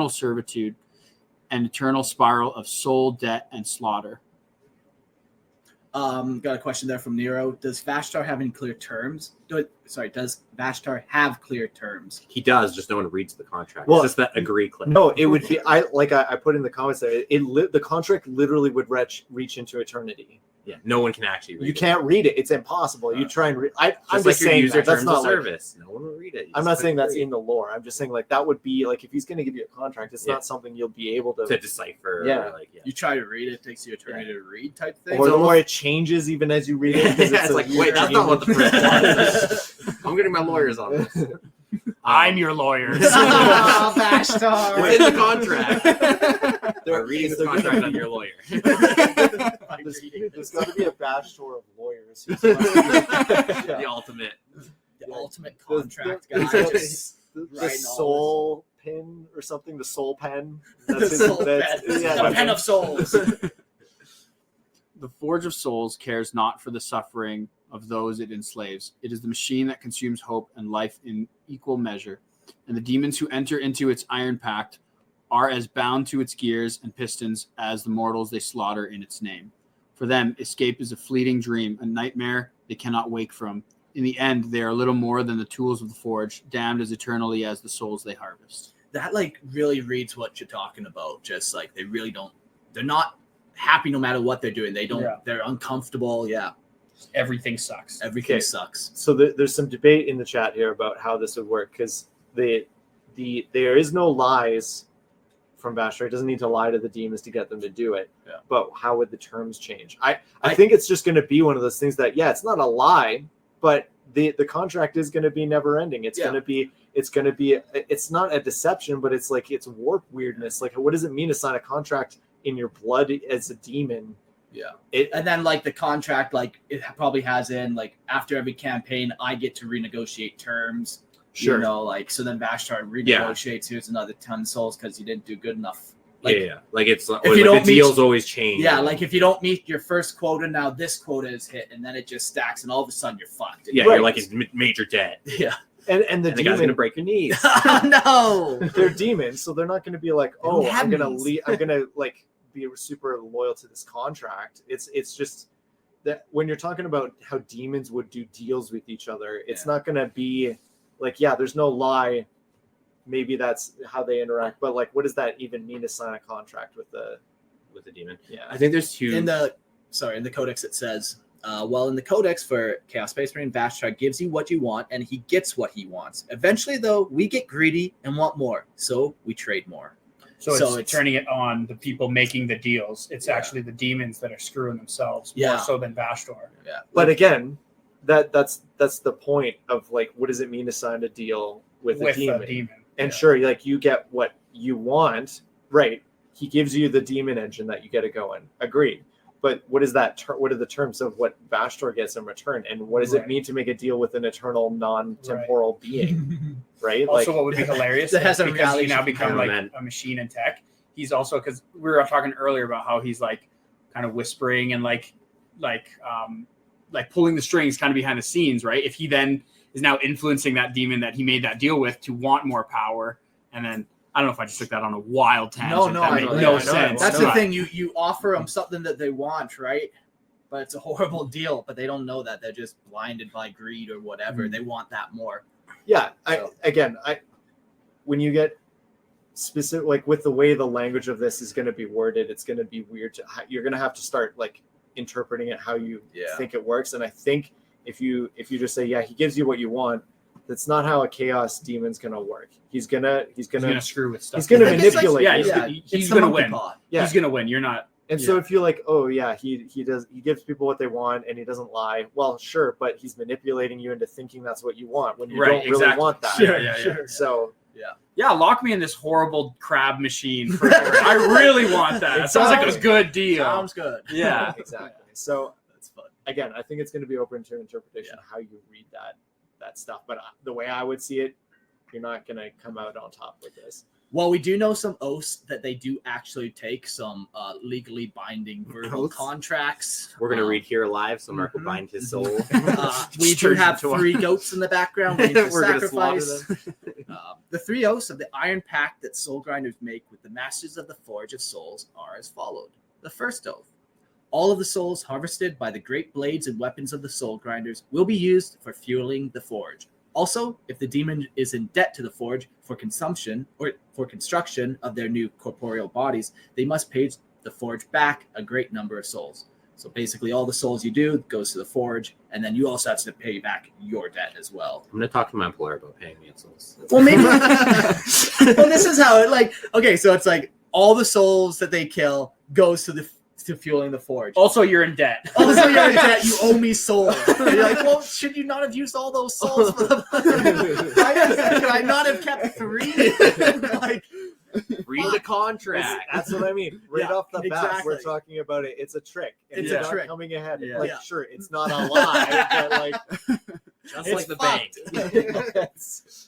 servitude and eternal spiral of soul, debt, and slaughter. Got a question there from Nero. Does Vashtar have any clear terms? Does Vashtar have clear terms? He does, just no one reads the contract. Well, it's just that agree click. No, it would be I put in the comments there. The contract literally would reach into eternity. Yeah, no one can actually read You it. can't read it. It's impossible. You try and read. I'm Just just like your saying user that. That's terms not of like, service. No one will read it. You I'm just not click saying that's agree. in the lore. I'm just saying like that would be like if he's going to give you a contract, it's Yeah. not something you'll be able to. to decipher. Yeah. Or like, yeah. You try to read it, takes you eternity to read type thing. Or, It's almost- or it changes even as you read it. 'cause Yeah, it's a like, wait, weird that's not what the demon. first one. I'm getting my lawyers on this. I'm your lawyer. Oh, Vashtar. It's in the contract. They're- We're reading this they're contract gonna on be- your lawyer. There's got to be a Vashtorr of lawyers. The ultimate. The ultimate The- contract the- guy. the- Just The writing soul pin or something. The soul pen. the That's soul that's- pen. yeah, The that's pen it. of souls. The Forge of Souls cares not for the suffering of those it enslaves. It is the machine that consumes hope and life in equal measure. And the demons who enter into its iron pact are as bound to its gears and pistons as the mortals they slaughter in its name. For them, escape is a fleeting dream, a nightmare they cannot wake from. In the end, they are little more than the tools of the forge, damned as eternally as the souls they harvest. That like really reads what you're talking about. Just like they really don't. They're not happy no matter what they're doing. They don't. Yeah. They're uncomfortable. Yeah. Everything sucks. Everything Okay. sucks. So there's some debate in the chat here about how this would work because there is no lies from Vashtar. It doesn't need to lie to the demons to get them to do it. Yeah. But how would the terms change? I think it's just going to be one of those things that it's not a lie, but the contract is going to be never ending. It's Yeah. going to be it's not a deception, but it's like it's warp weirdness. Like what does it mean to sign a contract in your blood as a demon? Yeah. And then like the contract, like it probably has in like after every campaign, I get to renegotiate terms. Sure. You know, like so then Vashtar renegotiates. Here's another 10 souls because you didn't do good enough. Like, yeah. Like it's like you don't the meet- deals always change. Yeah, like if you don't meet your first quota, now this quota is hit, and then it just stacks, and all of a sudden you're fucked. yeah, Right. you're like it's major debt, Yeah. And the and the guy's demon gonna break your knees. Oh, no. they're demons, so they're not going to be like, They don't oh, have I'm gonna knees. I'm gonna like be super loyal to this contract. It's just that when you're talking about how demons would do deals with each other, it's not going to be like, there's no lie. Maybe that's how they interact, but like, what does that even mean to sign a contract with the? with the demon. Yeah, I think there's two. In the codex it says, in the codex for Chaos Space Marine, Vashtar gives you what you want, and he gets what he wants. Eventually, though, we get greedy and want more, so we trade more. So, So it's it's- turning it on the people making the deals. It's Yeah. actually the demons that are screwing themselves Yeah. more so than Vashtor. Yeah, but again, that's the point of like, what does it mean to sign a deal with a demon? a demon. And Yeah. sure, like you get what you want, right? He gives you the demon engine that you get to go in. Agreed. But what is that? What are the terms of what Vashtor gets in return? And what does it Right. mean to make a deal with an eternal, non-temporal being? Right? Also, Like, what would be hilarious That has a because reality you now become show. like Man. a machine in tech. He's also, because we were talking earlier about how he's like kind of whispering and like pulling the strings kind of behind the scenes, right? If he then is now influencing that demon that he made that deal with to want more power, and then I don't know if I just took that on a wild tangent. No, that I made know, no yeah, I know. sense. That's but the thing. You offer them something that they want, right? but it's a horrible deal. But they don't know that. They're just blinded by greed or whatever. They want that more. Yeah. So- When you get specific, like with the way the language of this is going to be worded, it's going to be weird. You're going to have to start like interpreting it how you think it works. And I think if you just say, he gives you what you want, that's not how a chaos demon's going to work. He's gonna screw with stuff. He's going to I think it's like- manipulate. he's the gonna monkey win. paw. Yeah. He's gonna win. You're not. And so if you're like, he gives people what they want and he doesn't lie. Well, sure, but he's manipulating you into thinking that's what you want when you don't really want that. Sure. So Lock me in this horrible crab machine. I really want that. It sounds like a good deal. Sounds good. Yeah, exactly. So That's fun. again, I think it's going to be open to interpretation how you read that stuff. But the way I would see it, you're not going to come out on top with this. Well, we do know some oaths that they do actually take some legally binding verbal Oaths? contracts. We're gonna read here live, so Mark will bind his soul. We do have 3 goats in the background waiting for We're gonna slaughter sacrifice. The 3 oaths of the Iron Pact that soul grinders make with the masters of the Forge of Souls are as followed. The first oath: all of the souls harvested by the great blades and weapons of the soul grinders will be used for fueling the forge. Also, if the demon is in debt to the forge for consumption or for construction of their new corporeal bodies, they must pay the forge back a great number of souls. So basically, all the souls you do goes to the forge, and then you also have to pay back your debt as well. I'm gonna talk to my employer about paying me in souls. Well, maybe. Well, this is how it okay. So it's like all the souls that they kill goes to fueling the forge. Also, you're in debt. Also, you're in debt. You owe me souls. And you're like, well, should you not have used all those souls for the? Could I not have kept 3? Read the contract. That's what I mean. Right off the bat, exactly. we're talking about it. It's a trick. And It's you're a not trick. coming ahead. Yeah. Like, Yeah. sure, it's not a lie, but like, Just It's like the fucked. bank.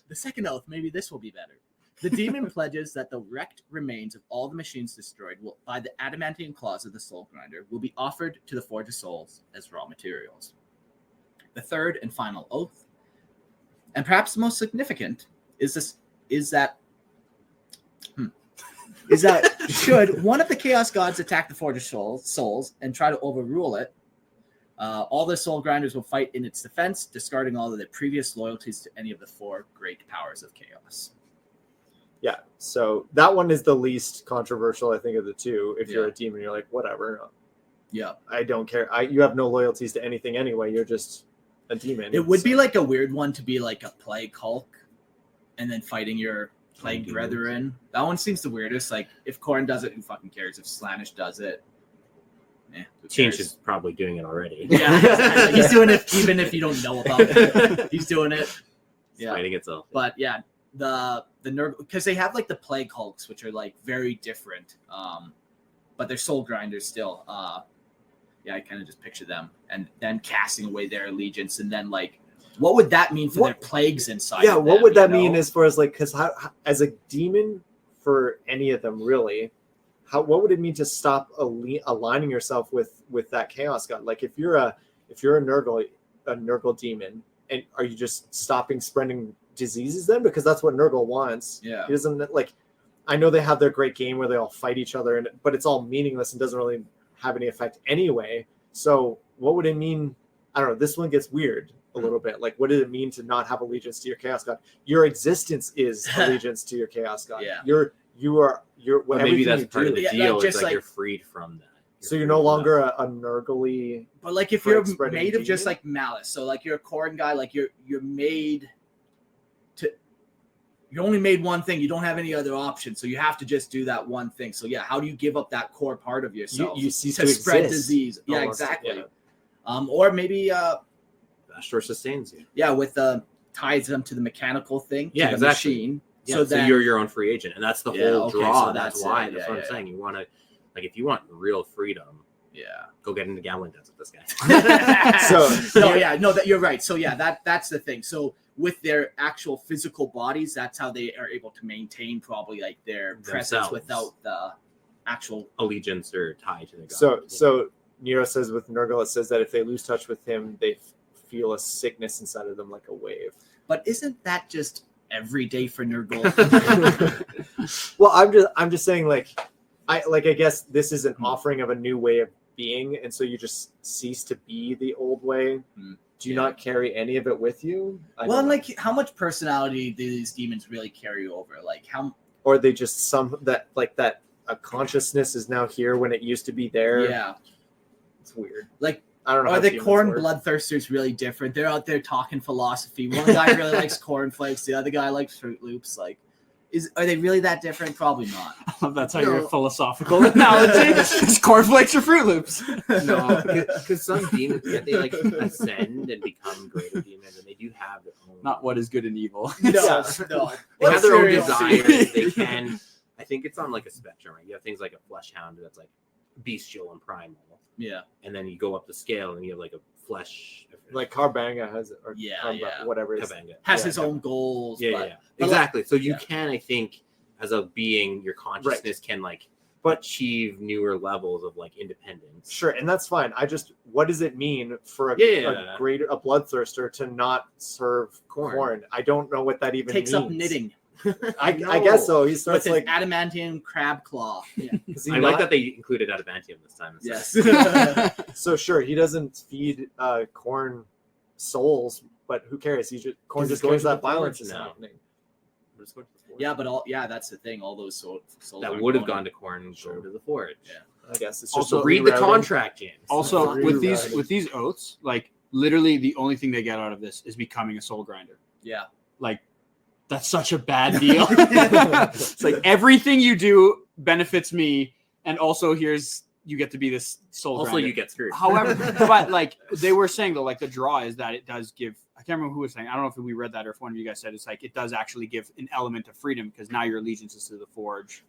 The second oath, maybe this will be better. The demon pledges that the wrecked remains of all the machines destroyed by the adamantine claws of the soul grinder will be offered to the Forge of Souls as raw materials. The third and final oath, and perhaps the most significant, is that should one of the Chaos Gods attack the Forge of Souls and try to overrule it, all the soul grinders will fight in its defense, discarding all of their previous loyalties to any of the 4 great powers of chaos. yeah. So that one is the least controversial, I think, of the 2. If you're a demon, you're like, whatever. Yeah. I don't care. You have no loyalties to anything anyway. You're just a demon. It would be like a weird one to be like a plague Hulk and then fighting your plague Demons. brethren. That one seems the weirdest. Like, if Korn does it, who fucking cares? If Slanish does it, who Change cares? is probably doing it already. Yeah, he's doing it even if you don't know about it. He's doing it. It's fighting itself. But yeah, the Nurgle, because they have like the plague Hulks, which are like very different, but they're soul grinders still. I kind of just picture them and then casting away their allegiance, and then like, what would that mean for their plagues inside? Yeah, of what them, would that you know? mean as far as like, because as a demon for any of them really, what would it mean to stop aligning yourself with that chaos god? Like if you're a Nurgle demon, and are you just stopping spreading diseases then? Because that's what Nurgle wants. Yeah. He doesn't like. I know they have their great game where they all fight each other, but it's all meaningless and doesn't really have any effect anyway. So what would it mean? I don't know. This one gets weird a little bit. Like, what did it mean to not have allegiance to your chaos god? Your existence is allegiance to your chaos god. Yeah. You are But maybe everything that's you part do. of the Yeah, deal. just It's like- you're freed from that. So you're no longer a Nurgle-y. But like, if for you're spreading made of just demon? like malice, so like you're a Korn guy, like you're made to. You only made one thing. You don't have any other options, so you have to just do that one thing. So yeah, how do you give up that core part of yourself? You cease to to spread exist, disease? Yeah, almost, exactly. yeah. Or maybe Vashtorr sustains you. with ties them to the mechanical thing, Yeah, to the exactly. machine. Yeah, so so then you're your own free agent, and that's the Yeah, whole okay, draw. so That's that's why. it. That's Yeah, what I'm yeah. saying. You want to, like, if you want real freedom, go get into gambling debts with this guy. So that you're right. So yeah, that's the thing. So with their actual physical bodies, that's how they are able to maintain probably like their presence Themselves. without the actual. Allegiance or tie to the god. So Nero says with Nurgle, it says that if they lose touch with him, they feel a sickness inside of them like a wave. But isn't that just every day for Nurgle? Well, I'm just saying, like, I guess this is an offering of a new way of being, and so you just cease to be the old way. Do you Yeah. not carry any of it with you? I Well, don't and know. like, how much personality do these demons really carry over? Like, how? Or they just a consciousness is now here when it used to be there. Yeah. It's weird. Like, I don't know. are how the demons corn work. bloodthirsters really different? They're out there talking philosophy. One guy really likes cornflakes. The other guy likes Fruit Loops. Like, are they really that different? Probably not. I love that's how No. your philosophical analogy. It's cornflakes or Fruit Loops. No, because some demons, they like ascend and become greater demons, and they do have their own. Not what is good and evil. No, Yeah. no. They have their own What's desires. They can. I think it's on like a spectrum, right? You have things like a flesh hound that's like bestial and primal, Yeah. and then you go up the scale and you have like a flesh. Like Carbanga has it, or Yeah, Karba- yeah. whatever it is. Kabanga. Has Yeah, his own goals. Yeah, but, yeah, but exactly. So you yeah. can, I think, as a being, your consciousness can like But- achieve newer levels of like independence. Sure, and that's fine. What does it mean for a bloodthirster to not serve corn? I don't know what that even takes means. up knitting I guess so. He with starts his like. adamantium crab claw. Yeah. Is he I like not- that they included adamantium this time. Yes. So sure, he doesn't feed corn souls, but who cares? Corn He's just going cares to that the forge violence is now. happening. Let's go to the forge. Yeah, but that's the thing. All those souls that aren't would have going gone to corn go to the forge. Yeah. I guess it's just Also, a Read the rerouting. contract, James. Also, Rerouting. with these oaths, like literally the only thing they get out of this is becoming a soul grinder. Yeah. Like that's such a bad deal. It's like everything you do benefits me, and also you get to be this soul Also, grinder. you get screwed. However, but like they were saying though, like the draw is that it does give. I can't remember who was saying. I don't know if we read that or if one of you guys said it's like it does actually give an element of freedom because now your allegiance is to the forge.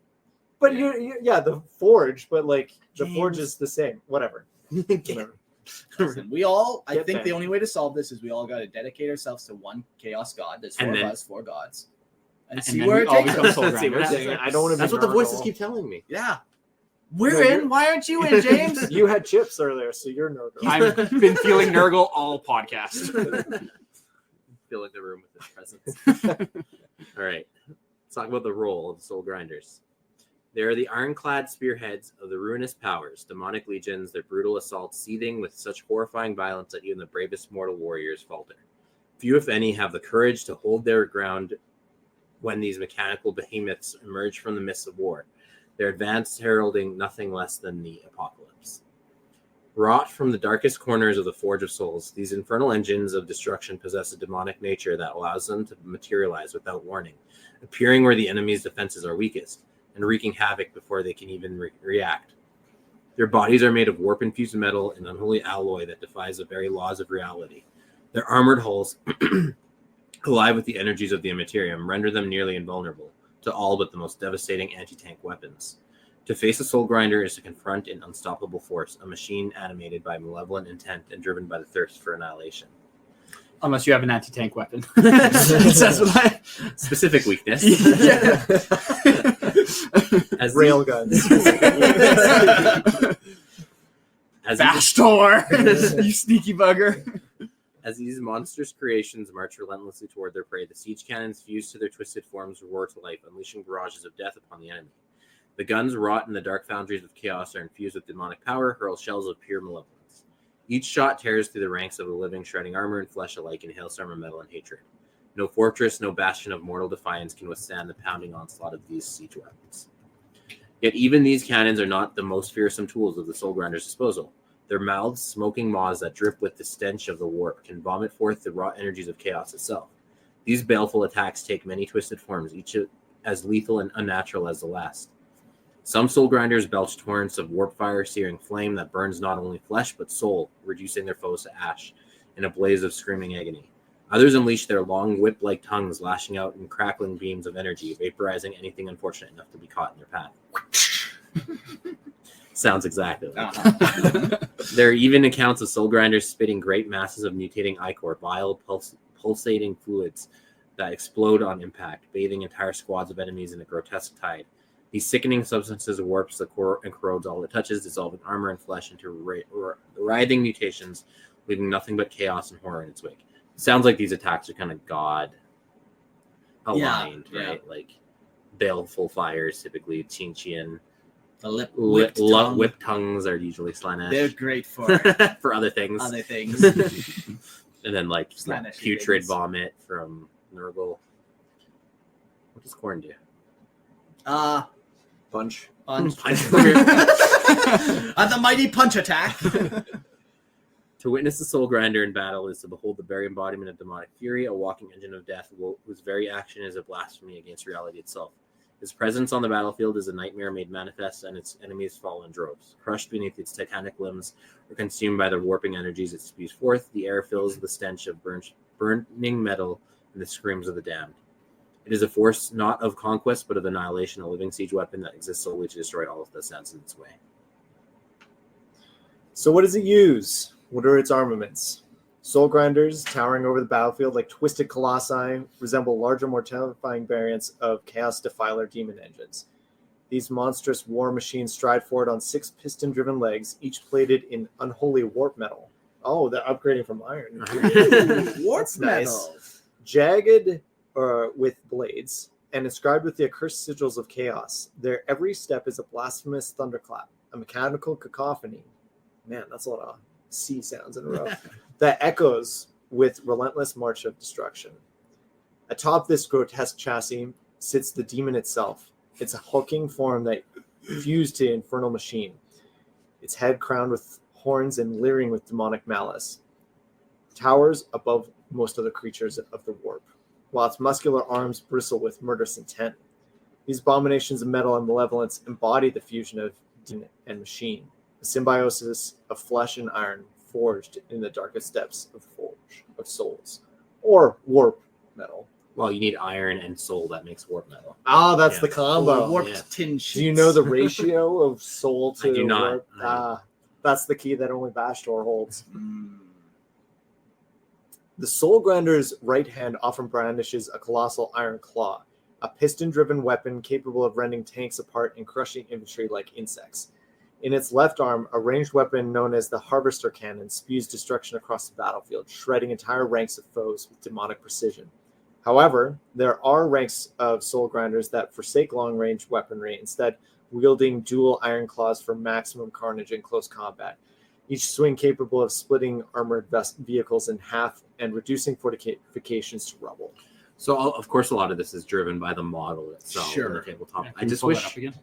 But the forge, but like the James. forge is the same. Whatever. Whatever. Listen, I Get think that. the only way to solve this is we all got to dedicate ourselves to one chaos god. There's And four then- of us, four gods, and And see then where we it all takes become us. soul Let's see what grinders. happens. I don't want to be. That's what the voices Nurgle. keep telling me. Yeah. We're No, in. you're- Why aren't you in, James? You had chips earlier, so you're Nurgle. I've been feeling Nurgle all podcast. Fill the room with his presence. All right. Let's talk about the role of the soul grinders. They are the ironclad spearheads of the Ruinous Powers, demonic legions, their brutal assaults seething with such horrifying violence that even the bravest mortal warriors falter. Few, if any, have the courage to hold their ground when these mechanical behemoths emerge from the mists of war, their advance heralding nothing less than the apocalypse. Wrought from the darkest corners of the Forge of Souls, these infernal engines of destruction possess a demonic nature that allows them to materialize without warning, appearing where the enemy's defenses are weakest, and wreaking havoc before they can even react. Their bodies are made of warp-infused metal and unholy alloy that defies the very laws of reality. Their armored hulls, alive with the energies of the Immaterium, render them nearly invulnerable to all but the most devastating anti-tank weapons. To face a soul grinder is to confront an unstoppable force, a machine animated by malevolent intent and driven by the thirst for annihilation. Unless you have an anti-tank weapon. That's what I... Specific weakness. Yeah. As Railguns. As Vashtorr, you sneaky bugger. As these monstrous creations march relentlessly toward their prey, the siege cannons fused to their twisted forms roar to life, unleashing barrages of death upon the enemy. The guns, wrought in the dark foundries of chaos, are infused with demonic power, hurl shells of pure malevolence. Each shot tears through the ranks of the living, shredding armor and flesh alike in hailstorm of metal and hatred. No fortress, no bastion of mortal defiance can withstand the pounding onslaught of these siege weapons. Yet even these cannons are not the most fearsome tools of the Soul Grinder's disposal. Their mouths, smoking maws that drip with the stench of the warp, can vomit forth the raw energies of chaos itself. These baleful attacks take many twisted forms, each as lethal and unnatural as the last. Some soul grinders belch torrents of warp fire, searing flame that burns not only flesh but soul, reducing their foes to ash in a blaze of screaming agony. Others unleash their long whip-like tongues, lashing out in crackling beams of energy, vaporizing anything unfortunate enough to be caught in their path. Sounds exactly like that. There are even accounts of soul grinders spitting great masses of mutating ichor, vile, pulsating fluids that explode on impact, bathing entire squads of enemies in a grotesque tide. These sickening substances warps the core and corrodes all it touches, dissolving armor and flesh into writhing mutations, leaving nothing but chaos and horror in its wake. It sounds like these attacks are kind of God aligned, Yeah, right? Like baleful fires, typically Qingqian, The whip tongues are usually Slanesh. They're great for for other things. other things. And then like Slanesh putrid things. vomit from Nurgle. What does corn do? Punch. Punch. Punch. The mighty punch attack. To witness the Soul Grinder in battle is to behold the very embodiment of demonic fury, a walking engine of death, whose very action is a blasphemy against reality itself. His presence on the battlefield is a nightmare made manifest, and its enemies fall in droves. Crushed beneath its titanic limbs or consumed by the warping energies it spews forth, the air fills with the stench of burning metal and the screams of the damned. It is a force not of conquest, but of annihilation, a living siege weapon that exists solely to destroy all of that stands in its way. So what does it use? What are its armaments? Soul grinders, towering over the battlefield like twisted colossi, resemble larger, more terrifying variants of Chaos Defiler demon engines. These monstrous war machines stride forward on 6 piston-driven legs, each plated in unholy warp metal. Oh, they're upgrading from iron. Warp That's metal. nice. Jagged with blades, and inscribed with the accursed sigils of chaos. Their every step is a blasphemous thunderclap, a mechanical cacophony. Man, that's a lot of C sounds in a row. That echoes with relentless march of destruction. Atop this grotesque chassis sits the demon itself. It's a hulking form that fused to infernal machine. Its head crowned with horns and leering with demonic malice. Towers above most other creatures of the warp, while its muscular arms bristle with murderous intent. These abominations of metal and malevolence embody the fusion of demon and machine, a symbiosis of flesh and iron forged in the darkest depths of the forge of souls, or warp metal. Well, you need iron and soul. That makes warp metal. Ah, that's Yeah. the combo. Warped Yeah. tin sheets. Do you know the ratio of soul to I do not. warp? Ah, that's the key that only Vashtorr holds. The Soul Grinder's right hand often brandishes a colossal iron claw, a piston-driven weapon capable of rending tanks apart and crushing infantry like insects. In its left arm, a ranged weapon known as the Harvester Cannon spews destruction across the battlefield, shredding entire ranks of foes with demonic precision. However, there are ranks of Soul Grinders that forsake long-range weaponry, instead wielding dual iron claws for maximum carnage in close combat. Each swing capable of splitting armored vehicles in half and reducing fortifications to rubble. So, of course, a lot of this is driven by the model itself Sure. in the tabletop. Yeah, I can you just pull that wish, up again?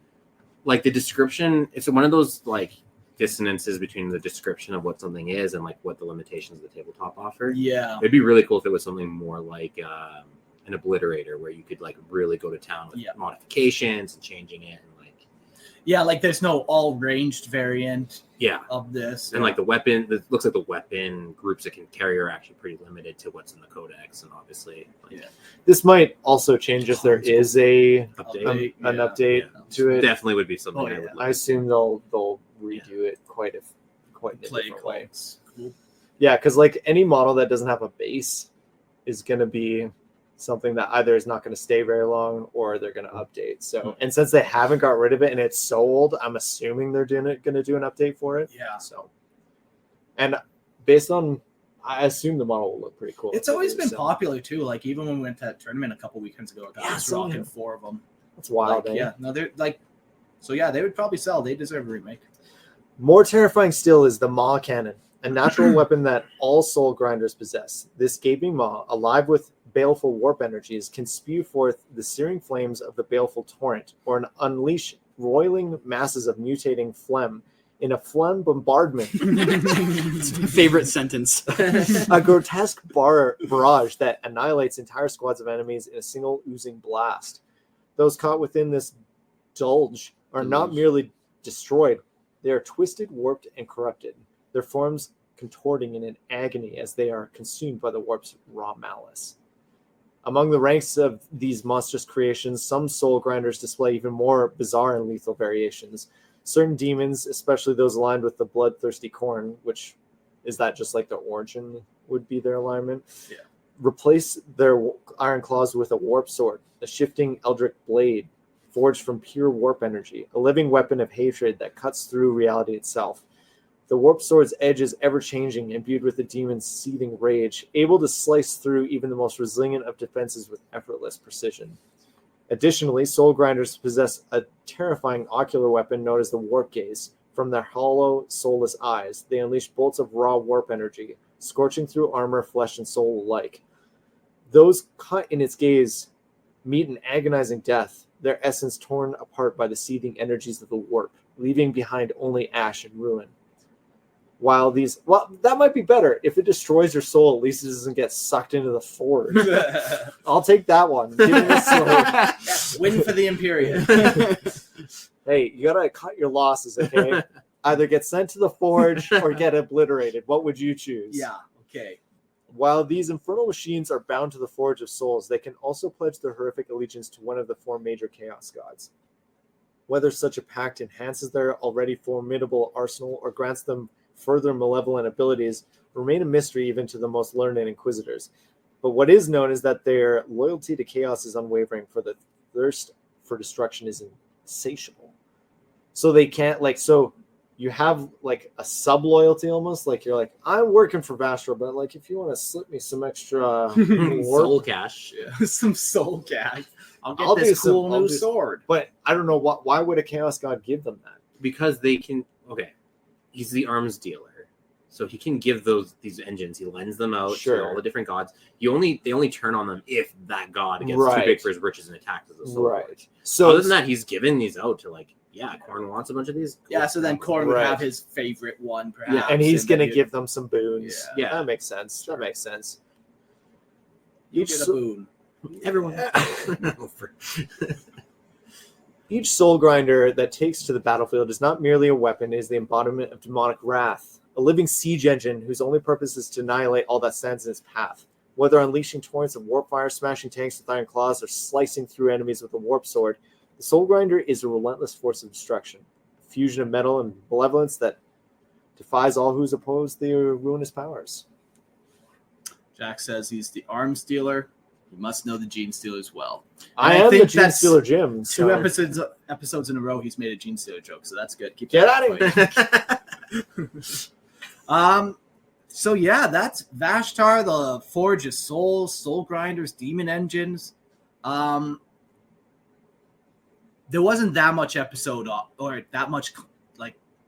like, the description, it's one of those, like, dissonances between the description of what something is and, like, what the limitations of the tabletop offer. Yeah. It'd be really cool if it was something more like an obliterator, where you could, like, really go to town with Yeah. modifications and changing it. And, like, Yeah, like there's no all ranged variant yeah. of this. And, like, the weapon, it looks like the weapon groups it can carry are actually pretty limited to what's in the codex. And obviously, like, Yeah. This might also change if there is an Update, update yeah. to it. Definitely would be something Oh, I yeah. would I like. assume they'll redo it quite a play different way. calls. Cool. Yeah, because like any model that doesn't have a base is going to be something that either is not going to stay very long or they're going to update. So, and since they haven't got rid of it and it's so old, I'm assuming they're going to do an update for it. Yeah. So, and based on, I assume the model will look pretty cool. It's always been So, popular too. Like even when we went to that tournament a couple weekends ago, guys Yeah, so rocking yeah. 4 of them. That's wild. Like, eh? yeah, no, they're like, so yeah, they would probably sell. They deserve a remake. More terrifying still is the Maw Cannon, a natural weapon that all Soul Grinders possess. This gaping maw, alive with baleful warp energies, can spew forth the searing flames of the baleful torrent, or unleash roiling masses of mutating phlegm in a phlegm bombardment, It's my favorite sentence. a grotesque barrage that annihilates entire squads of enemies in a single oozing blast. Those caught within this dulge are not merely destroyed, they are twisted, warped, and corrupted, their forms contorting in an agony as they are consumed by the warp's raw malice. Among the ranks of these monstrous creations, some Soul Grinders display even more bizarre and lethal variations. Certain demons, especially those aligned with the bloodthirsty corn, which is that just like the origin would be their alignment, Yeah. replace their iron claws with a warp sword, a shifting eldritch blade forged from pure warp energy, a living weapon of hatred that cuts through reality itself. The warp sword's edge is ever-changing, imbued with the demon's seething rage, able to slice through even the most resilient of defenses with effortless precision. Additionally, soul grinders possess a terrifying ocular weapon known as the warp gaze. From their hollow, soulless eyes, they unleash bolts of raw warp energy, scorching through armor, flesh, and soul alike. Those cut in its gaze meet an agonizing death, their essence torn apart by the seething energies of the warp, leaving behind only ash and ruin. While that might be better. If it destroys your soul, at least it doesn't get sucked into the forge. I'll take that one. Give me the soul. Yes, win for the Imperium. Hey, you gotta cut your losses, okay? Either get sent to the forge or get obliterated. What would you choose? Yeah, okay. While these infernal machines are bound to the Forge of Souls, they can also pledge their horrific allegiance to one of the 4 major chaos gods. Whether such a pact enhances their already formidable arsenal or grants them further malevolent abilities remain a mystery even to the most learned inquisitors. But what is known is that their loyalty to chaos is unwavering, for the thirst for destruction is insatiable. So they can't, you have like a sub loyalty almost, like you're like, I'm working for Vashtor, but like if you want to slip me some extra Soul cash. Yeah, some soul cash. I'll get this cool new sword. But I don't know why would a chaos god give them that? Because they can. Okay, he's the arms dealer, so he can give these engines. He lends them out to all the different gods. They only turn on them if that god gets too big for his britches and attacks as a soul. Right. So other than that, he's giving these out to Khorne wants a bunch of these. Yeah, so then Khorne would have his favorite one, perhaps. Yeah, and he's going to give them some boons. Yeah, that makes sense. That makes sense. You get a boon. Everyone. Each soul grinder that takes to the battlefield is not merely a weapon, it is the embodiment of demonic wrath, a living siege engine whose only purpose is to annihilate all that stands in its path. Whether unleashing torrents of warp fire, smashing tanks with iron claws, or slicing through enemies with a warp sword, the soul grinder is a relentless force of destruction, a fusion of metal and malevolence that defies all who oppose the ruinous powers. Jack says he's the arms dealer. You must know the Gene Stealer as well. I am the Gene Stealer Jim. Two episodes in a row he's made a Gene Stealer joke, so that's good. Get out of here. So yeah, that's Vashtar, the Forge of Souls, Soul Grinders, Demon Engines. There wasn't that much episode or that much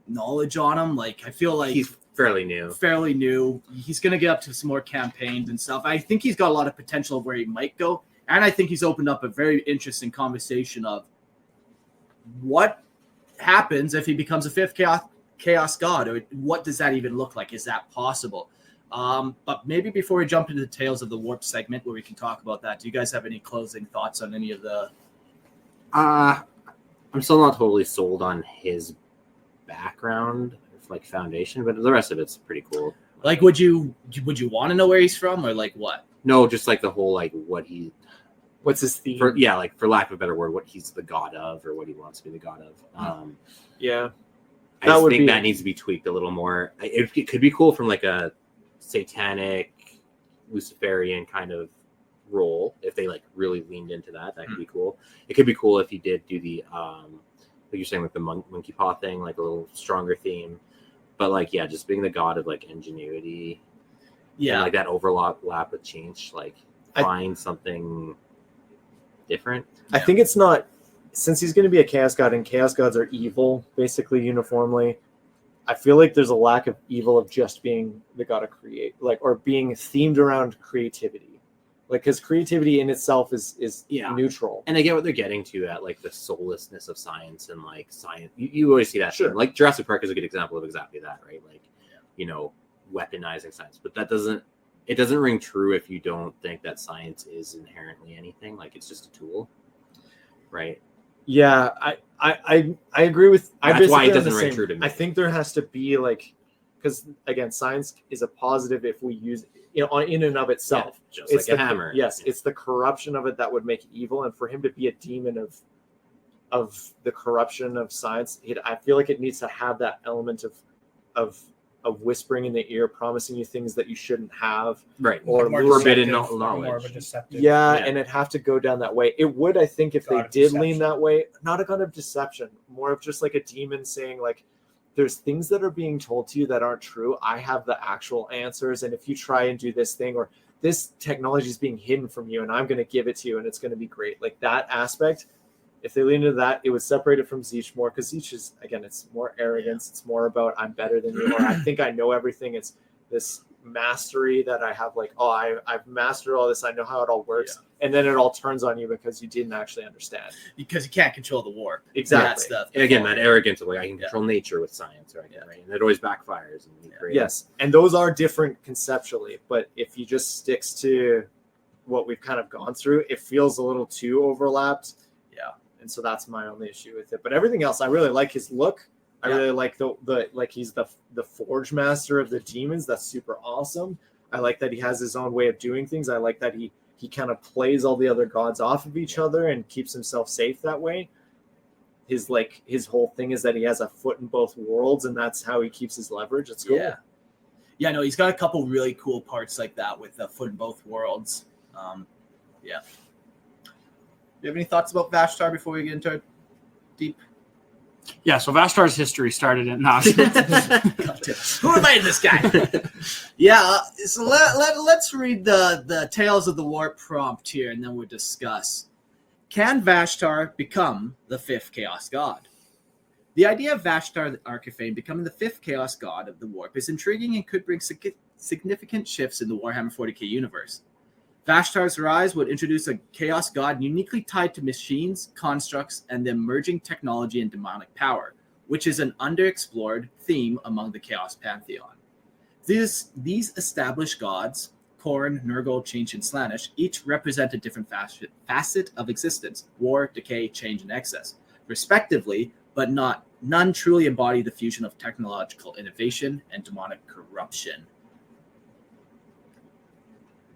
knowledge on him. I feel like he's fairly new. He's going to get up to some more campaigns and stuff. I think he's got a lot of potential of where he might go. And I think he's opened up a very interesting conversation of what happens if he becomes a 5th chaos god, or what does that even look like? Is that possible? But maybe before we jump into the Tales of the Warp segment where we can talk about that, do you guys have any closing thoughts on any of the... I'm still not totally sold on his background, foundation, but the rest of it's pretty cool. Would you want to know where he's from, or what? No, just the whole what's his theme? For lack of a better word, what he's the god of, or what he wants to be the god of. Yeah, I just think that needs to be tweaked a little more. It could be cool from a satanic Luciferian kind of role if they really leaned into that. That could be cool. It could be cool if he did do the like you're saying, the monkey paw thing, a little stronger theme. But just being the god of ingenuity, and, that overlap with change, find something different. I think it's not, since he's going to be a chaos god, and chaos gods are evil basically uniformly. I feel like there's a lack of evil of just being the god of create, or being themed around creativity. Because creativity in itself is neutral. And I get what they're getting to at the soullessness of science and science. You always see that. Sure. Jurassic Park is a good example of exactly that, right? Weaponizing science. But it doesn't ring true if you don't think that science is inherently anything. It's just a tool, right? Yeah, I agree with. That's why it doesn't ring true to me. I think there has to be because again, science is a positive if we use it. In and of itself, just it's like a hammer. Yes, it's the corruption of it that would make it evil, and for him to be a demon of the corruption of science, I feel like it needs to have that element of whispering in the ear, promising you things that you shouldn't have, right? Or forbidden knowledge. More of a deceptive. Yeah, and it'd have to go down that way. It would, I think, if they did lean that way. Not a god of deception, more of just a demon saying there's things that are being told to you that aren't true. I have the actual answers. And if you try and do this thing, or this technology is being hidden from you and I'm going to give it to you and it's going to be great. Like that aspect, if they lean into that, it would separate it from Zeech more, because Zeech is, again, it's more arrogance. It's more about I'm better than you, or I think I know everything. It's this mastery that I have, like, oh, I've mastered all this. I know how it all works. And then it all turns on you because you didn't actually understand. Because you can't control the warp. Exactly. That stuff. And again, that arrogance of like I can control nature with science, right? Right? And it always backfires. Yes, and those are different conceptually, but if he just sticks to what we've kind of gone through, it feels a little too overlapped. Yeah. And so that's my only issue with it. But everything else, I really like his look. I really like the like he's the forge master of the demons. That's super awesome. I like that he has his own way of doing things. I like that he kind of plays all the other gods off of each other and keeps himself safe that way. His whole thing is that he has a foot in both worlds, and that's how he keeps his leverage. It's cool. Yeah, no, he's got a couple really cool parts like that with the foot in both worlds. Yeah. You have any thoughts about Vashtar before we get into it deep? Yeah, so Vashtar's history started in Who invited this guy? So let's read the Tales of the Warp prompt here, and then we'll discuss. Can Vashtar become the fifth Chaos God? The idea of Vashtar the Arkifane becoming the fifth Chaos God of the Warp is intriguing and could bring significant shifts in the Warhammer 40k universe. Vashtar's rise would introduce a Chaos God uniquely tied to machines, constructs, and the emerging technology and demonic power, which is an underexplored theme among the Chaos Pantheon. These established gods, Khorne, Nurgle, Tzeentch, and Slaanesh, each represent a different facet of existence: war, decay, change, and excess, respectively, but none truly embody the fusion of technological innovation and demonic corruption.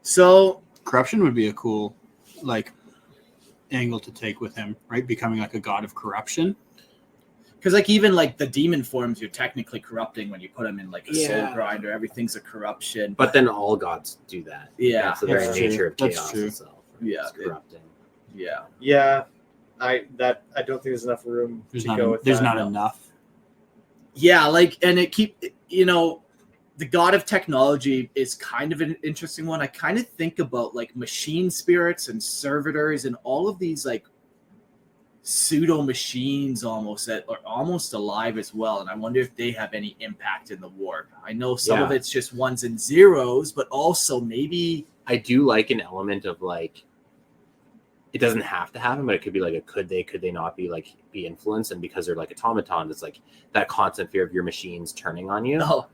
So corruption would be a cool angle to take with him, right? Becoming like a god of corruption. Because even the demon forms, you're technically corrupting when you put them in a soul grinder. Everything's a corruption. But then all gods do that. Yeah, that's the very nature of chaos true. itself. Right? It's corrupting. Yeah. I don't think there's enough room to go with that. There's not enough. Yeah, and it the god of technology is kind of an interesting one. I kind of think about machine spirits and servitors and all of these pseudo machines almost that are almost alive as well. And I wonder if they have any impact in the warp. I know some of it's just ones and zeros, but also maybe I do like an element of it doesn't have to happen, but it could be a could they not be be influenced, and because they're automatons, it's that constant fear of your machines turning on you. Oh.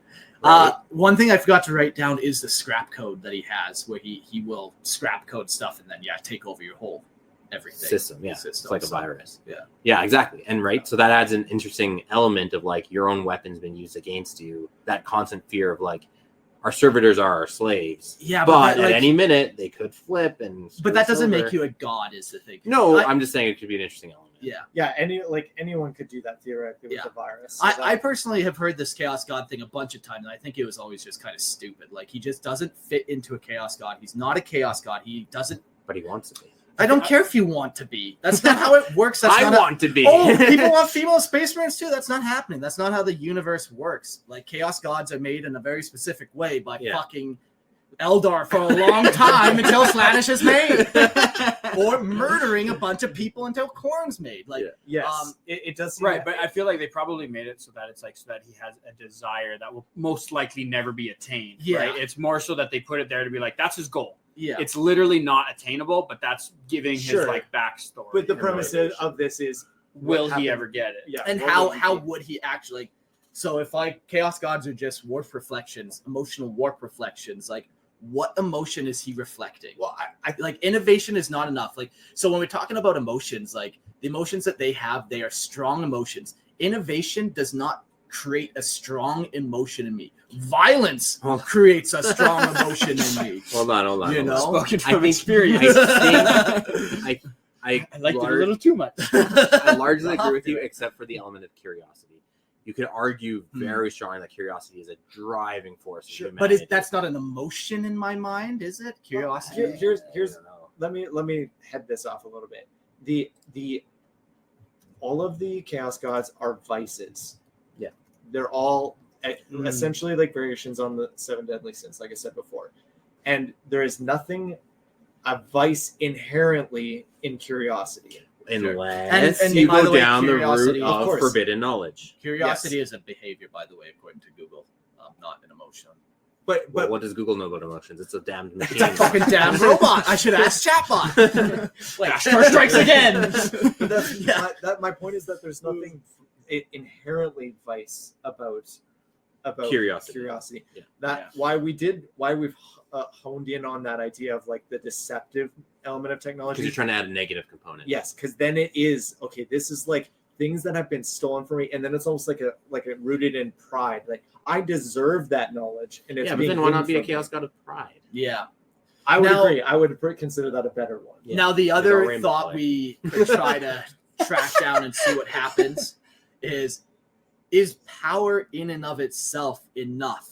Right? One thing I forgot to write down is the scrap code that he has, where he will scrap code stuff and then take over your whole everything system. Yeah, system. it's like a virus. Yeah, exactly. And so that adds an interesting element of your own weapons being used against you. That constant fear of our servitors are our slaves. Yeah, but at any minute they could flip and. But that doesn't make you a god, is the thing. No, I'm just saying it could be an interesting element. Yeah. Anyone could do that theoretically with a virus. So I personally have heard this chaos god thing a bunch of times, and I think it was always just kind of stupid. He just doesn't fit into a chaos god. He's not a chaos god. He doesn't. But he wants to be. I don't care if you want to be. That's not how it works. That's I want to be. Oh, people want female space marines too. That's not happening. That's not how the universe works. Chaos gods are made in a very specific way by fucking Eldar for a long time until Slaanesh is made, or murdering a bunch of people until Khorne's made. Yes, it does seem Right, but I feel they probably made it so that it's so that he has a desire that will most likely never be attained. Yeah. Right? It's more so that they put it there to be that's his goal. Yeah, It's literally not attainable, but that's giving his backstory. But the premise of this is, will he ever get it? Yeah, and how would he actually? So if chaos gods are just warp reflections, emotional warp reflections, what emotion is he reflecting? Well, I innovation is not enough. So when we're talking about emotions, the emotions that they have, they are strong emotions. Innovation does not create a strong emotion in me. Violence creates a strong emotion in me. Hold on. You know, Spoken from experience. I liked it a little too much. I largely agree with you, except for the element of curiosity. You could argue very strongly that curiosity is a driving force. Sure, but that's not an emotion in my mind, is it? Curiosity. Here's let me head this off a little bit. The all of the chaos gods are vices. Yeah, they're all essentially variations on the 7 deadly sins, like I said before. and there is nothing a vice inherently in curiosity. Unless And you by go the way, down the route curiosity- Of of course. forbidden knowledge. Curiosity is a behavior, by the way, according to Google, not an emotion. But Well, what does Google know about emotions? It's a damned machine. It's a fucking damn robot. I should ask chatbot. Vashtar strikes again. my point is that there's nothing inherently vice about Curiosity. Yeah. Why we've honed in on that idea of like the deceptive element of technology. Because you're trying to add a negative component. Yes, because then it is okay. This is like things that have been stolen from me, and then it's almost like a rooted in pride. Like I deserve that knowledge, and it's Yeah, but being then why not hidden be a from chaos me. god of pride? Yeah. I would Now- agree. I would consider that a better one. Yeah. Now, the There's other our rainbow thought play. we could try to track down and see what happens is power in and of itself enough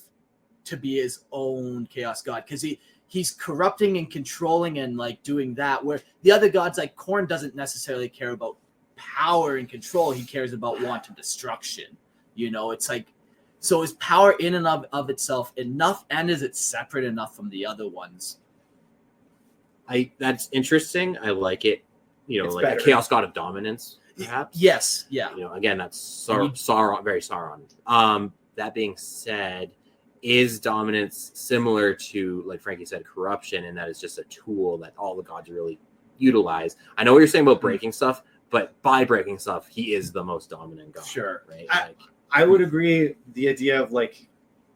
to be his own chaos god? Because he's corrupting and controlling and like doing that, where the other gods like Khorne doesn't necessarily care about power and control. He cares about wanton destruction. You know, it's like, so is power in and of itself enough, and is it separate enough from the other ones? That's interesting. I like it. You know, It's like better. a chaos god of dominance, perhaps. Yes. Yeah. You know, again, that's Sauron, very Sauron. That being said, is dominance similar to, like Frankie said, corruption, and that is just a tool that all the gods really utilize? I know what you're saying about breaking stuff, but by breaking stuff, he is the most dominant god. Sure. Right? I would agree. The idea of like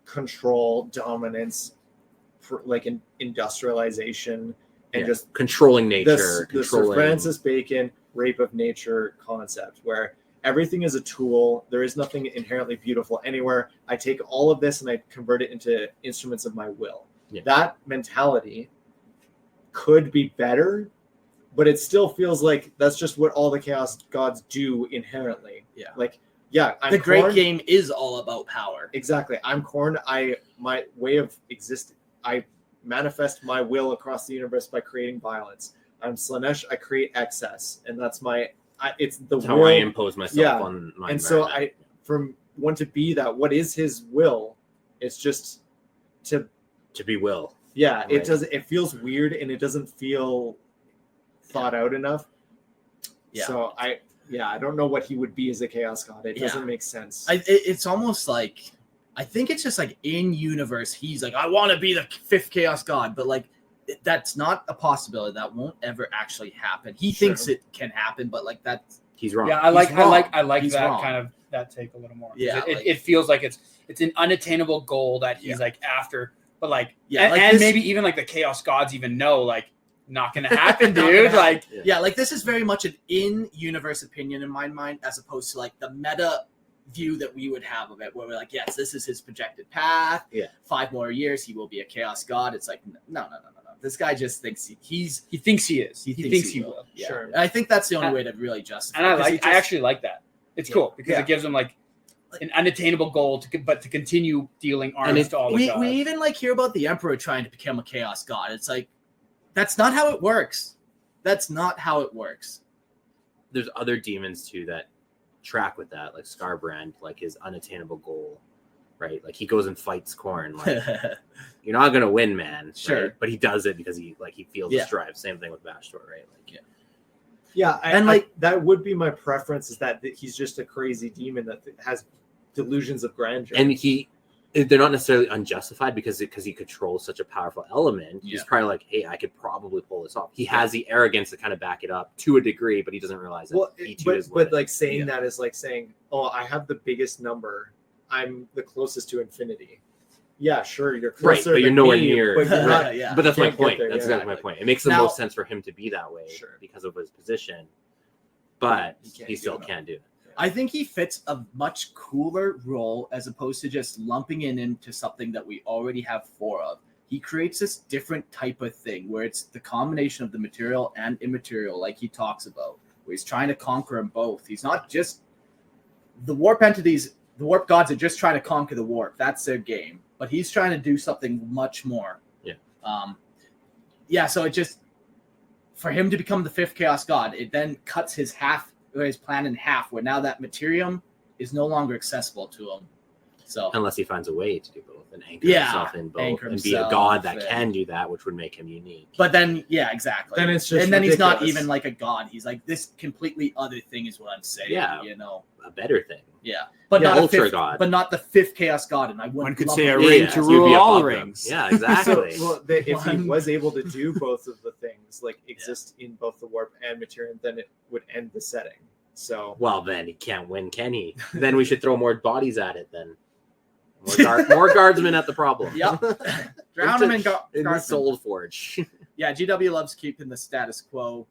control, dominance, for like an industrialization, and just controlling nature, the Sir controlling. Francis Bacon rape of nature concept, where everything is a tool. There is nothing inherently beautiful anywhere. I take all of this and I convert it into instruments of my will. Yeah. That mentality could be better, but it still feels like that's just what all the chaos gods do inherently. Yeah. Like, yeah, I'm The great Khorne. game is all about power. Exactly. I'm Khorne. My way of existing. I manifest my will across the universe by creating violence. I'm Slanesh. I create excess, and that's it's the That's will. how I impose myself Yeah. on my And so environment. from one to be that, what is his will? It's just to, to be will. yeah, Right. it feels weird, and it doesn't feel thought out enough. Yeah. So I don't know what he would be as a chaos god. It doesn't make sense. It's almost like, I think it's just like in universe, he's like, I want to be the fifth chaos god, but like that's not a possibility. That won't ever actually happen. He thinks it can happen, but like that's He's wrong. Yeah, I like wrong. He's He's that wrong. kind of that take a little more. Yeah, it, like- it feels like it's an unattainable goal that he's Yeah. like after, but like Yeah, and, like and this- maybe even like the chaos gods even know like not gonna happen, Not dude. gonna Like yeah, like this is very much an in-universe opinion in my mind, as opposed to like the meta view that we would have of it, where we're like, yes, this is his projected path. Yeah. 5 more years, he will be a chaos god. It's like, no. This guy just thinks he thinks he is. He thinks he will. Yeah. Sure. And I think that's the only way to really justify. And it, 'cause I actually like that. It's cool because Yeah. it gives him like an unattainable goal but to continue dealing arms to all the we gods. even like hear about the emperor trying to become a chaos god. It's like, that's not how it works. That's not how it works. There's other demons too that track with that, like Scarbrand, like his unattainable goal, right? Like he goes and fights Khorne. Like you're not gonna win, man. Sure. right? But he does it because he feels Yeah. this drive. Same thing with Vashtorr, right? Like Yeah, And, like- that would be my preference, is that he's just a crazy demon that has delusions of grandeur. and they're not necessarily unjustified because he controls such a powerful element. He's Yeah. probably like, hey, I could probably pull this off. He has the arrogance to kind of back it up to a degree, but he doesn't realize that. well, he too but is but limited. like saying Yeah. that is like saying, oh, I have the biggest number. I'm the closest to infinity. Yeah, sure, you're Right, closer, but you're than nowhere me, near. But you're not. Yeah. But that's my Can't get point. there, That's yeah. exactly my point. It makes the Now- most sense for him to be that way Sure. because of his position, but He can't he do still it. can't do it. I think he fits a much cooler role as opposed to just lumping it into something that we already have 4 of. He creates this different type of thing where it's the combination of the material and immaterial, like he talks about, where he's trying to conquer them both. He's not just the warp entities, the warp gods are just trying to conquer the warp. That's their game. But he's trying to do something much more. Yeah. So it just, for him to become the 5th chaos god, it then cuts his plan in half, where now that materium is no longer accessible to him. So Unless he finds a way to do both and anchor Yeah, himself in both anchor and be a himself god that and- can do that, which would make him unique. but then exactly. Then it's just and then he's not ridiculous. even like a god. He's like this completely other thing is what I'm saying. Yeah. You know. A better thing. Yeah. But Yeah, not a ultra fifth, god. but not the fifth chaos god. And I One wouldn't could love say a it. ring Yeah, to so you'd rule be all above them. rings. Yeah, So, exactly. well, if he One- was able to do both of the things, like exist in both the warp and material, then it would end the setting. So Well, then he can't win, can he? Then we should throw more bodies at it. Then more guardsmen at the problem. Yep. Drown him in in the guardsmen. Soul Forge. Yeah, GW loves keeping the status quo.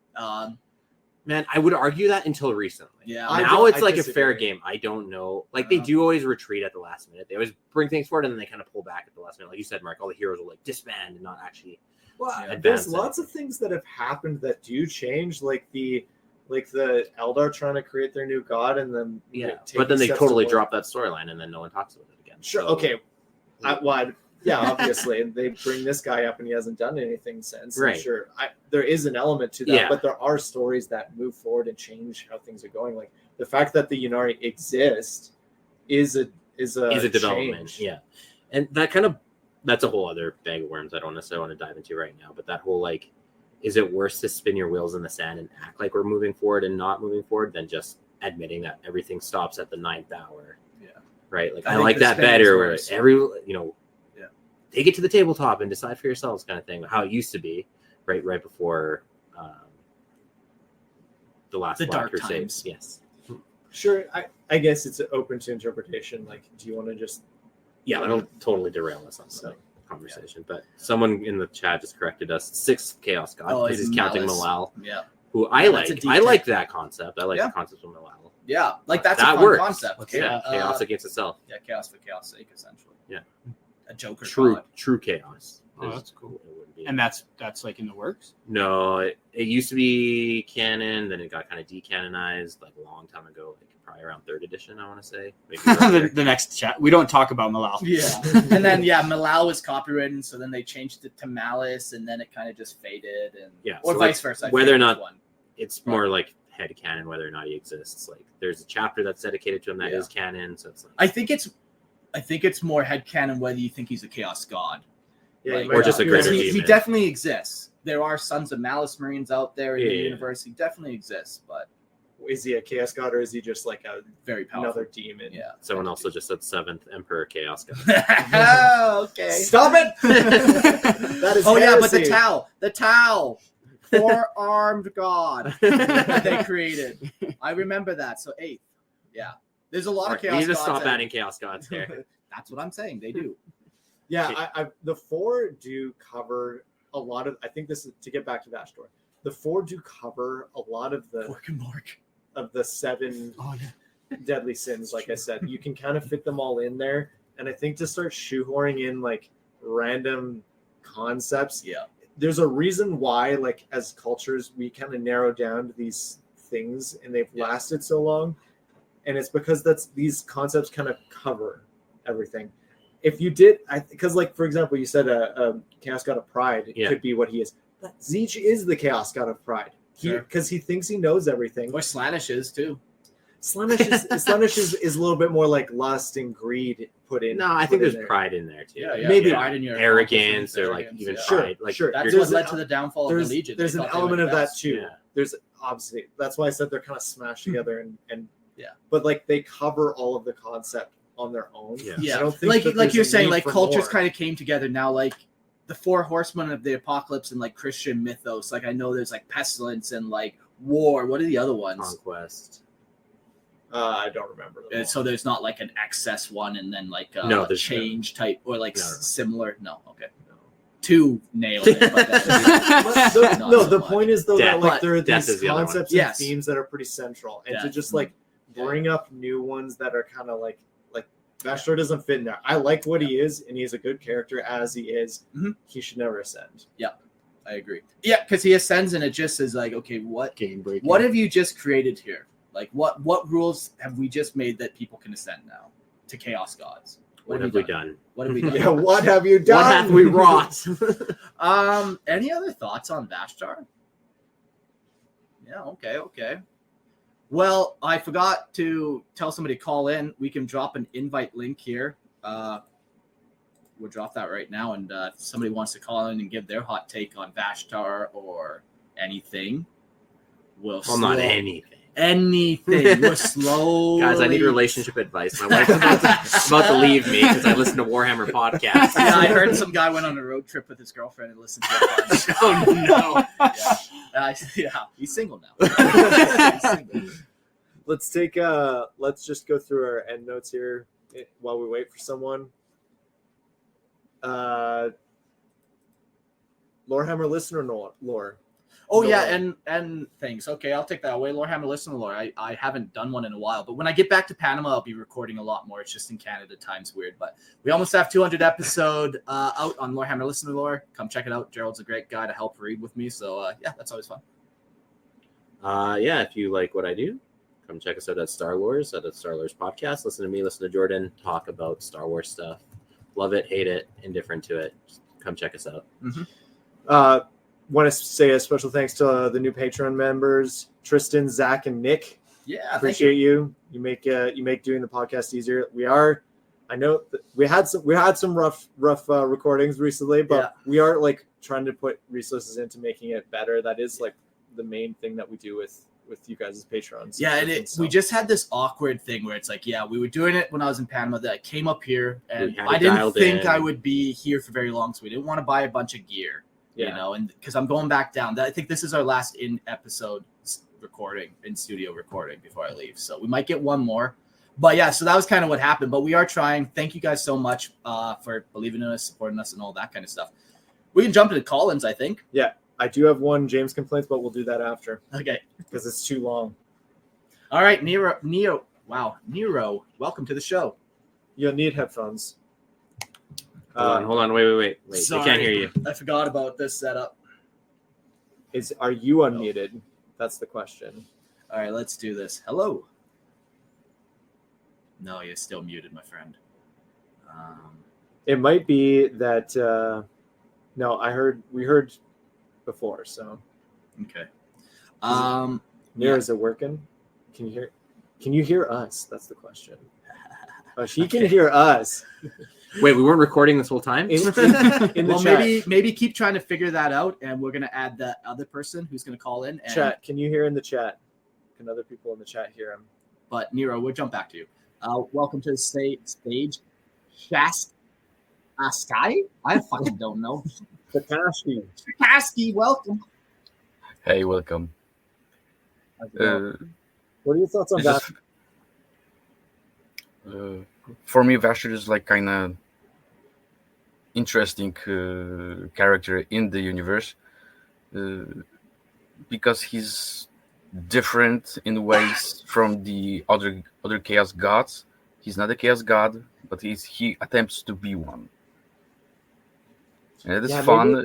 Man, I would argue that until recently. Yeah. Now it's I like a disagree. fair game. I don't know. Like they do always retreat at the last minute. They always bring things forward and then they kind of pull back at the last minute. Like you said, Mark, all the heroes will like disband and not actually. well, advance there's lots of anything. things that have happened that do change, like the Eldar trying to create their new god, and then Yeah, taking but then they steps totally toward- drop that storyline and then no one talks about it again. Sure, So- okay. Yeah, obviously, and they bring this guy up, and he hasn't done anything since. Right. Sure, there is an element to that, Yeah. but there are stories that move forward and change how things are going. Like the fact that the Yunari exist is a development. change. Yeah, and that's a whole other bag of worms I don't necessarily want to dive into right now. But that whole like, is it worse to spin your wheels in the sand and act like we're moving forward and not moving forward than just admitting that everything stops at the 9th hour? Yeah. Right. Like I I think like the that spin is better. Where worse. Yeah. Take it to the tabletop and decide for yourselves, kind of thing. How it used to be, right before the last The Black dark Crusades. times. Yes. Sure, I guess it's open to interpretation. Like, do you want to just Yeah, I don't totally derail us on the conversation, but someone in the chat just corrected us. 6th Chaos God, Oh, because he's he's counting Malice. Malal, Yeah. who I Yeah, like. that's a I deep like that concept. I like Yeah. the concept of Malal. Yeah. Like that's that a fun works. concept. Yeah, chaos against itself. Yeah, chaos for chaos sake, essentially. Yeah. A Joker True god. chaos. Oh, is that's cool. what it would be. And that's like in the works. No, it used to be canon, then it got kind of decanonized like a long time ago, like probably around 3rd edition, I want to say. Maybe earlier. the next chat. We don't talk about Malal. Yeah. And then Malal was copywritten, so then they changed it to Malice, and then it kind of just faded, and Yeah, or so, vice like, versa. I whether or forget not- which one. It's more like head canon whether or not he exists. Like there's a chapter that's dedicated to him that is canon, so it's like I think it's more headcanon whether you think he's a chaos god. Yeah, Like, or just a because greater he demon. definitely exists. There are Sons of Malice Marines out there in the Yeah. universe. He definitely exists, but is he a chaos god or is he just like very powerful. another demon? Yeah. Someone also just said 7th Emperor Chaos God. Oh, okay. Stop it! That is Oh yeah, but heresy. the Tau, 4-armed god that they created. I remember that. So 8th, yeah. There's a lot of We chaos need to gods. stop that- adding Chaos Gods here. That's what I'm saying. They do. Yeah, the 4 do cover a lot of. I think this is to get back to Vashtorr. The 4 do cover a lot of the 7 Oh yeah. deadly sins. Like I said, you can kind of fit them all in there, and I think to start shoehorning in like random concepts, Yeah. there's a reason why, like as cultures, we kind of narrow down to these things, and they've lasted so long, and it's because these concepts kind of cover everything. If you did, because like for example, you said a chaos god of pride could be what he is. But Zeech is the chaos god of pride. Because he thinks he knows everything. Or Slanish is too. Slanish is a little bit more like lust and greed put in. No, I think there's pride in there too. Maybe pride in your arrogance or like arrogance, even yeah. pride. Like Sure. That's you're- what led to the downfall of the Legion. There's They an thought they element were of the that best. too. Yeah. There's obviously that's why I said they're kind of smashed together and Yeah. But like they cover all of the concept on their own. Yeah. Yeah, I don't think like that you're there's a saying, need like for cultures more. kind of came together now, like the 4 horsemen of the apocalypse and like Christian mythos. Like I know there's like pestilence and like war. What are the other ones? Conquest. I don't remember. Them all. So there's not like an excess one and then like No, a there's change type or like No. similar. No, okay. 2 nailed it. But But that's the, not so the much. point is though that Death. like there are Death these is the other one. concepts Yes. and themes that are pretty central, and to Death. just like bring up new ones that are kind of like Vashtar doesn't fit in there. I like what he is, and he's a good character as he is. Mhm. He should never ascend. I agree. Yeah, because he ascends and it just is like, okay, what Game breaking. have you just created here? Like what rules have we just made that people can ascend now to chaos gods? What have we done? What have we done? Yeah, what have you done? What have we wrought? Any other thoughts on Vashtar? Yeah, okay. Well, I forgot to tell somebody to call in. We can drop an invite link here. we'll drop that right now. And if somebody wants to call in and give their hot take on Vashtar or anything, Well, not anything. Anything. We're slowly. Guys, I need relationship advice. My wife's about to leave me because I listen to Warhammer podcasts. Yeah, I heard some guy went on a road trip with his girlfriend and listened to a bunch. Oh, no. Yeah, he's single now. He's single. Let's just go through our end notes here while we wait for someone. Lorehammer listener lore. Oh No. yeah, and things. Okay, I'll take that away. Lorehammer listener lore. I haven't done one in a while, but when I get back to Panama, I'll be recording a lot more. It's just in Canada, time's weird. But we almost have 200 episode out on Lorehammer listener lore. Come check it out. Gerald's a great guy to help read with me. So yeah, that's always fun. Yeah, if you like what I do, come check us out at Star Wars podcast. Listen to me, listen to Jordan talk about Star Wars stuff. Love it, hate it, indifferent to it. Just come check us out. Mm-hmm. Want to say a special thanks to the new Patreon members, Tristan, Zach, and Nick. Yeah, Appreciate you. You make doing the podcast easier. I know that we had some rough recordings recently, but we are like trying to put resources into making it better. That is like the main thing that we do with you guys as patrons. Yeah, and we just had this awkward thing where it's like, we were doing it when I was in Panama. That I came up here, and I didn't think I would be here for very long, so we didn't want to buy a bunch of gear, you know. And because I'm going back down, I think this is our last in-episode recording, in-studio recording before I leave. So we might get one more. But yeah, so that was kind of what happened. But we are trying. Thank you guys so much for believing in us, supporting us, and all that kind of stuff. We can jump into call-ins, I think. Yeah. I do have one James complaints, but we'll do that after. Okay. Because it's too long. All right, Nero. Wow, Nero, welcome to the show. You'll need headphones. Hold on. Wait. Sorry, I can't hear you. I forgot about this setup. Are you unmuted? That's the question. All right, let's do this. Hello. No, you're still muted, my friend. It might be that. No, we heard before, so Okay. Is it working? Can you hear us? That's the question. Oh, she can hear us. Wait, we weren't recording this whole time? In the Well, chat. maybe keep trying to figure that out, and we're gonna add that other person who's gonna call in. And, Chat, can you hear in the chat? Can other people in the chat hear him? But Nero, we'll jump back to you. Welcome to the stage, Sky. I fucking don't know. Sakashi, welcome. Hey, welcome. What are your thoughts on that? For me, Vashtar is like kind of interesting character in the universe because he's different in ways from the other chaos gods. He's not a chaos god, but he attempts to be one. And it is fun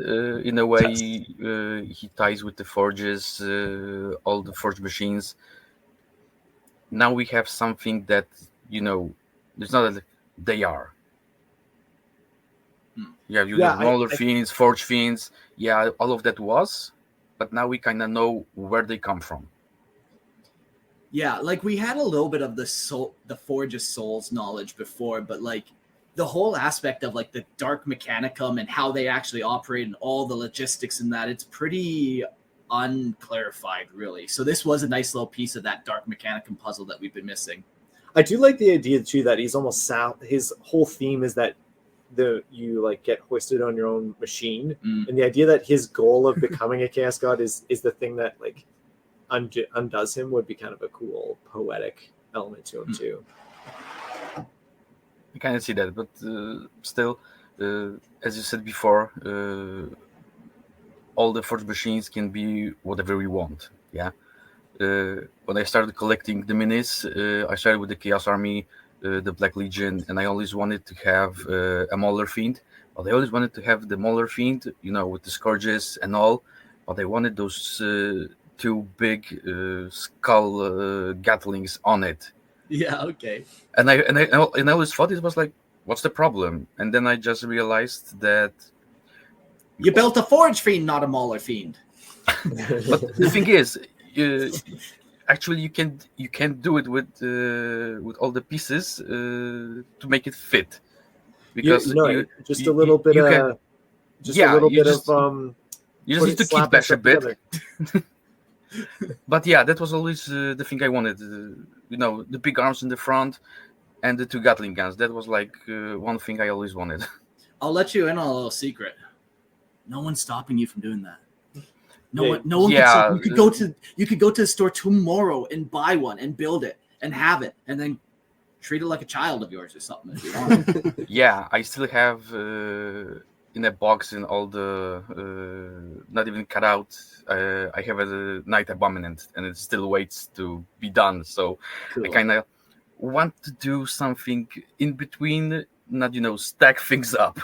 in a way. He ties with the forges, all the forge machines. Now we have something that, there's not a, they are. Yeah, you have roller fiends, forge fiends. Yeah, all of that was, but now we kind of know where they come from. Yeah, like we had a little bit of the Forge of Souls knowledge before, but like the whole aspect of like the dark mechanicum and how they actually operate and all the logistics in that, it's pretty unclarified, really. So this was a nice little piece of that dark mechanicum puzzle that we've been missing. I do like the idea too that he's almost his whole theme is that you like get hoisted on your own machine, and the idea that his goal of becoming a chaos god is the thing that like undoes him would be kind of a cool poetic element to him too. I kind of see that, but still, as you said before, all the forge machines can be whatever we want. Yeah. When I started collecting the minis, I started with the Chaos Army, the Black Legion, and I always wanted to have a Mauler Fiend. But I always wanted to have the Mauler Fiend, with the Scourges and all. But I wanted those two big skull gatlings on it. Yeah, okay. And I always thought it was like, what's the problem? And then I just realized that you built a Forge Fiend, not a Mauler Fiend. But the thing is, actually, you can do it with all the pieces to make it fit. because just a little bit you of can- just yeah, a little you bit just- of you just need to keep slapping bash a stuff bit. together. But yeah, that was always the thing I wanted. The big arms in the front and the 2 Gatling guns. That was like one thing I always wanted. I'll let you in on a little secret. No one's stopping you from doing that. No Yeah, one. No one. yeah, Can stop. You could go to the store tomorrow and buy one and build it and have it and then treat it like a child of yours or something. If you want. Yeah, I still have in a box in all the not even cut out. I have a Night Abominant, and it still waits to be done. So Cool. I kind of want to do something in between, not stack things up.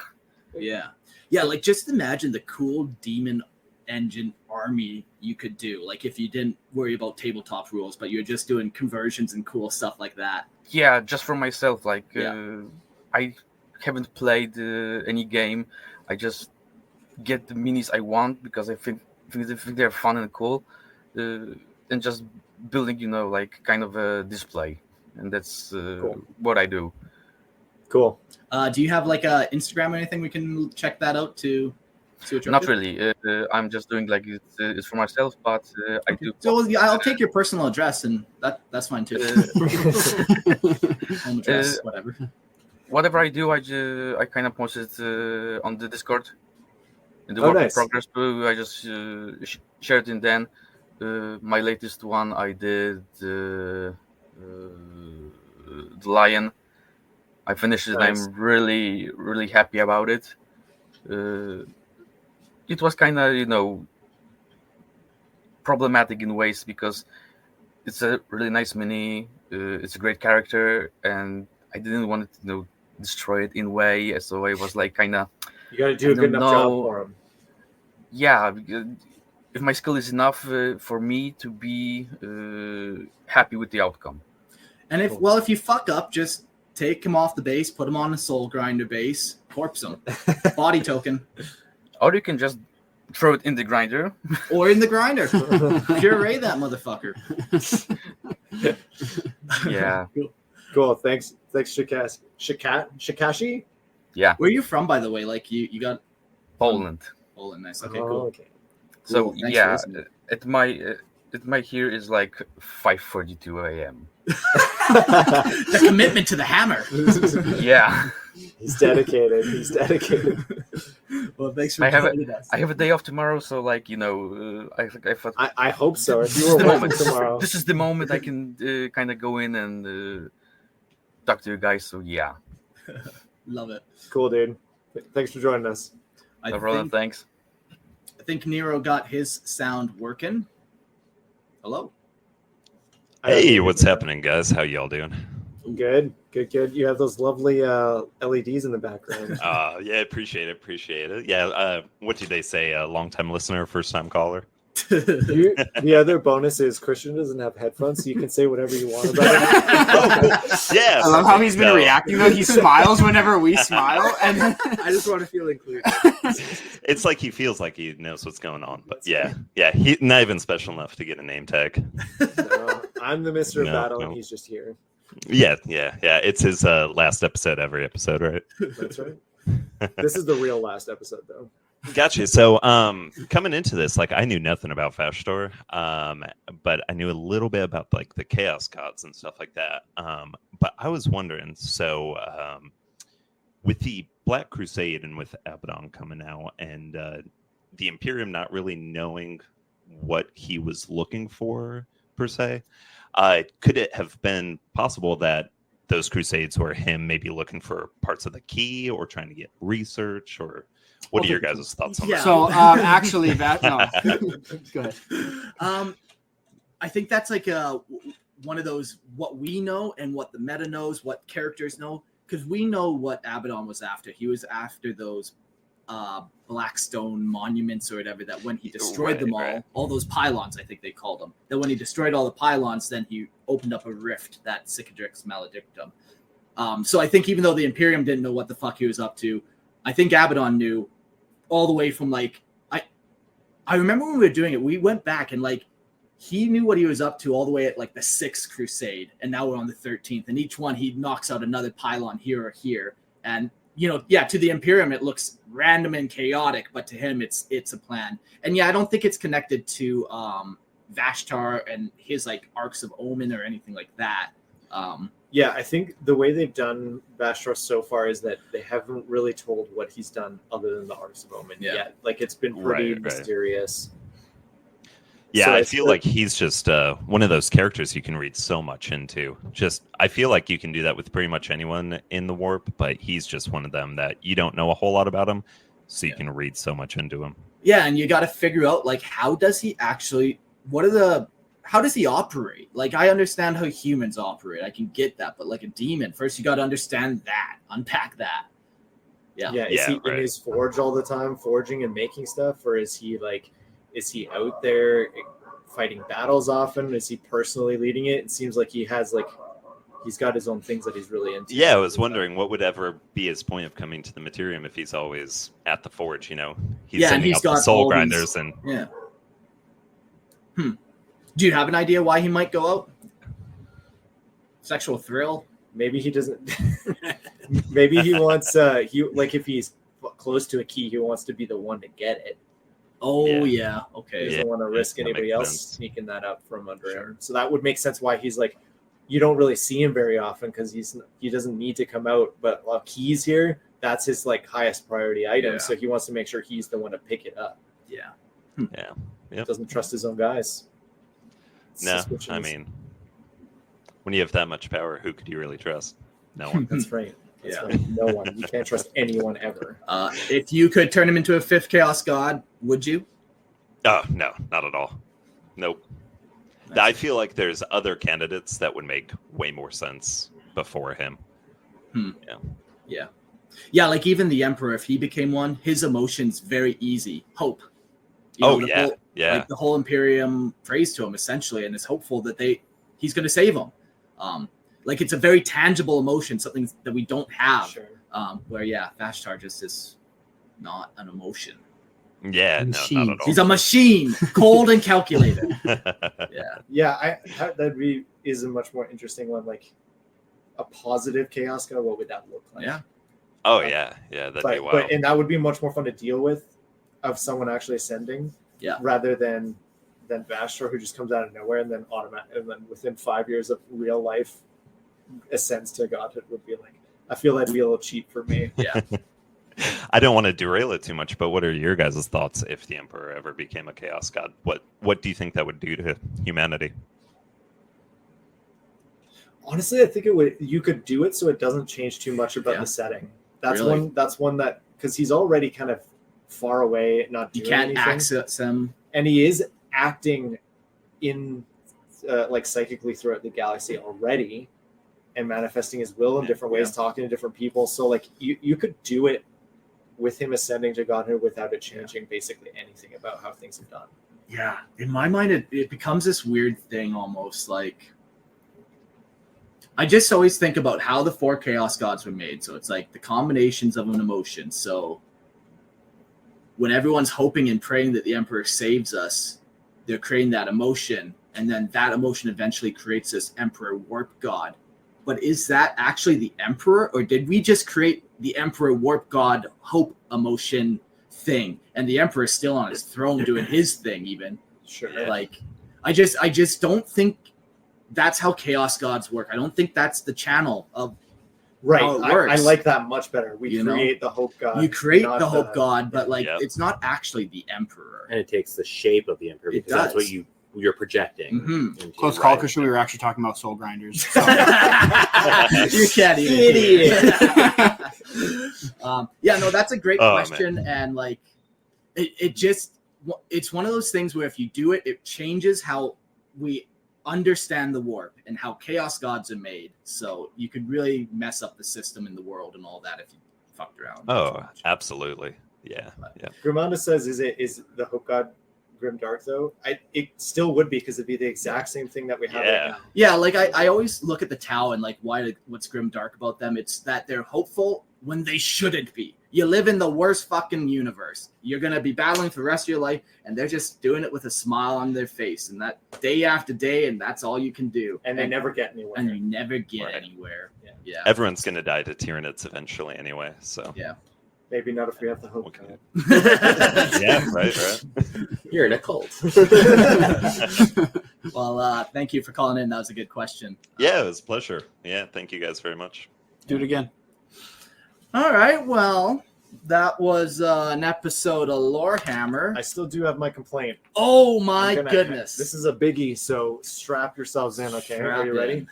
Yeah. Yeah, like just imagine the cool demon engine army you could do. Like if you didn't worry about tabletop rules, but you're just doing conversions and cool stuff like that. Yeah, just for myself. Like Yeah. I haven't played any game. I just get the minis I want because I think they're fun and cool, and just building, like kind of a display, and that's Cool. what I do. Cool. Do you have like a Instagram or anything we can check that out to see what you're up Not to? really. I'm just doing like it's for myself, but I do. So yeah, I'll take your personal address, and that's fine too. Home address, whatever. Whatever I do, I kind of post it on the Discord. In the Oh, work in nice. progress, I just share it in then. My latest one I did the Lion. I finished it. Nice. I'm really, really happy about it. It was kind of, problematic in ways because it's a really nice mini. It's a great character, and I didn't want to, destroy it in way. So I was like, kind of, You got to do a I good don't enough job know. for him. yeah. Because if my skill is enough for me to be happy with the outcome. And if you fuck up, just take him off the base, put him on a soul grinder base, corpse him, body token, Or you can just throw it in the grinder. or in the grinder, puree that motherfucker. Yeah. Cool. Thanks, Shikashi. Yeah. Where are you from, by the way? Like you got Poland. Poland, nice. Okay, Oh, cool. okay. So Cool. Thanks for yeah, listening. at my here is like 5:42 a.m. The commitment to the hammer. Yeah. He's dedicated. He's dedicated. Well, thanks for I have joining us. I have a day off tomorrow, so like I thought I hope so. If this you is were the working moment. tomorrow, This is the moment I can kind of go in and talk to you guys. So yeah, Love it. cool, dude. Thanks for joining us. no problem. Thanks. I think Nero got his sound working. Hello. Hey, what's happening, guys? How y'all doing? Good. You have those lovely LEDs in the background. Yeah, appreciate it. Yeah, what did they say? Long time listener, first time caller. The other bonus is Christian doesn't have headphones, so you can say whatever you want about it. Oh, cool. Yeah, I love how he's been so- reacting though. He smiles whenever we smile, and I just want to feel included. It's like he feels like he knows what's going on, but yeah, he's not even special enough to get a name tag. No, I'm the Mr. No, Battle, no. and he's just here. Yeah. It's his last episode, every episode, right? That's right. This is the real last episode, though. Gotcha. So, coming into this, like, I knew nothing about Vashtorr, but I knew a little bit about like the chaos gods and stuff like that. But I was wondering, so with the Black Crusade and with Abaddon coming out, and the Imperium not really knowing what he was looking for per se, could it have been possible that those crusades were him maybe looking for parts of the key or trying to get research, or what are your guys' thoughts on Yeah. that? so actually, that no. Go ahead. I think that's like one of those what we know and what the meta knows, what characters know, because we know what Abaddon was after. He was after those Blackstone monuments or whatever, that when he destroyed them all those pylons, I think they called them, that when he destroyed all the pylons, then he opened up a rift, that Cicadrix Maledictum. So I think even though the Imperium didn't know what the fuck he was up to, I think Abaddon knew all the way from like, I remember when we were doing it, we went back and like, he knew what he was up to all the way at like the 6th crusade, and now we're on the 13th, and each one he knocks out another pylon here or here, and to the Imperium it looks random and chaotic, but to him it's a plan. And yeah, I don't think it's connected to Vashtar and his like arcs of omen or anything like that. Yeah, I think the way they've done Vashtorr so far is that they haven't really told what he's done other than the Arcs of Omen yet. Like, it's been pretty mysterious. Yeah, So I feel like he's just one of those characters you can read so much into. I feel like you can do that with pretty much anyone in the warp, but he's just one of them that you don't know a whole lot about him, so you can read so much into him. Yeah, and you got to figure out, like, how does he operate? Like, I understand how humans operate. I can get that. But like a demon, first you got to understand that, unpack that. Yeah. Is he in his forge all the time, forging and making stuff? Or is he out there fighting battles often? Is he personally leading it? It seems like he's got his own things that he's really into. Yeah, I was wondering what would ever be his point of coming to the Materium if he's always at the forge, He's sending out the soul grinders and... Yeah. Do you have an idea why he might go out? Sexual thrill? Maybe he doesn't. Maybe he wants. If he's close to a key, he wants to be the one to get it. Oh yeah. Okay. He doesn't want to risk anybody else sneaking that up from under him. So that would make sense why he's like. You don't really see him very often because he doesn't need to come out. But while Key's here, that's his like highest priority item. Yeah. So he wants to make sure he's the one to pick it up. Yeah. Yeah. Yep. Doesn't trust his own guys. No, I mean, when you have that much power, who could you really trust? No one. That's right. Right. No one. You can't trust anyone ever. If you could turn him into a 5th Chaos God, would you? Oh, no, not at all. Nope. Nice. I feel like there's other candidates that would make way more sense before him. Yeah, like even the Emperor, if he became one, his emotions very easy. Hope. Yeah. Like the whole Imperium prays to him essentially, and is hopeful that he's going to save him. Like it's a very tangible emotion, something that we don't have. Sure. Where Vashtar just is not an emotion. Yeah, no, not at all. He's a machine, cold and calculated. That is a much more interesting one. Like a positive Chaos God, what would that look like? Yeah. Oh yeah, that'd be wild. And that would be much more fun to deal with, of someone actually ascending. Yeah. Rather than Vashtor, who just comes out of nowhere and then within 5 years of real life ascends to godhood, would be like, I feel that'd be a little cheap for me. Yeah. I don't want to derail it too much, but what are your guys' thoughts if the Emperor ever became a Chaos God? What do you think that would do to humanity? Honestly, I think you could do it so it doesn't change too much about the setting. That's really? That's one that, because he's already kind of far away, not doing anything. You can't access him. And he is acting in psychically throughout the galaxy already and manifesting his will in different ways, talking to different people. So like you could do it with him ascending to godhood without it changing basically anything about how things are done. Yeah. In my mind, it becomes this weird thing almost like, I just always think about how the 4 Chaos Gods were made. So it's like the combinations of an emotion. So when everyone's hoping and praying that the Emperor saves us, they're creating that emotion. And then that emotion eventually creates this Emperor Warp God. But is that actually the Emperor? Or did we just create the Emperor Warp God hope emotion thing? And the Emperor is still on his throne doing his thing even. Sure. Like, I just don't think that's how Chaos Gods work. I don't think that's the channel of how it works. I like that much better. We create the Hope God. You create the Hope God, but it's not actually the Emperor. And it takes the shape of the Emperor because that's what you're projecting. Mm-hmm. Close call, Christian. We were actually talking about soul grinders. So. You can't even idiot. That's a great question, man. And like it's one of those things where if you do it, it changes how we understand the warp and how Chaos Gods are made. So you could really mess up the system in the world and all that if you fucked around. Oh, absolutely. Yeah. Grimanda says, is the Hope God grimdark though? It still would be, because it'd be the exact same thing that we have right now. Yeah, like I always look at the Tau and like what's grimdark about them. It's that they're hopeful when they shouldn't be. You live in the worst fucking universe. You're going to be battling for the rest of your life, and they're just doing it with a smile on their face, and that day after day, and that's all you can do. And they never get anywhere. And you never get Right. anywhere. Yeah. Everyone's going to die to Tyranids eventually anyway. So Yeah. Maybe not if we have the hope. Okay. God. yeah, right. You're in a cult. Well, thank you for calling in. That was a good question. Yeah, it was a pleasure. Yeah, thank you guys very much. Do it again. All right. Well, that was an episode of Lorehammer. I still do have my complaint. Oh my I'm gonna- goodness. This is a biggie, so strap yourselves in, okay? Strap Are you ready? in.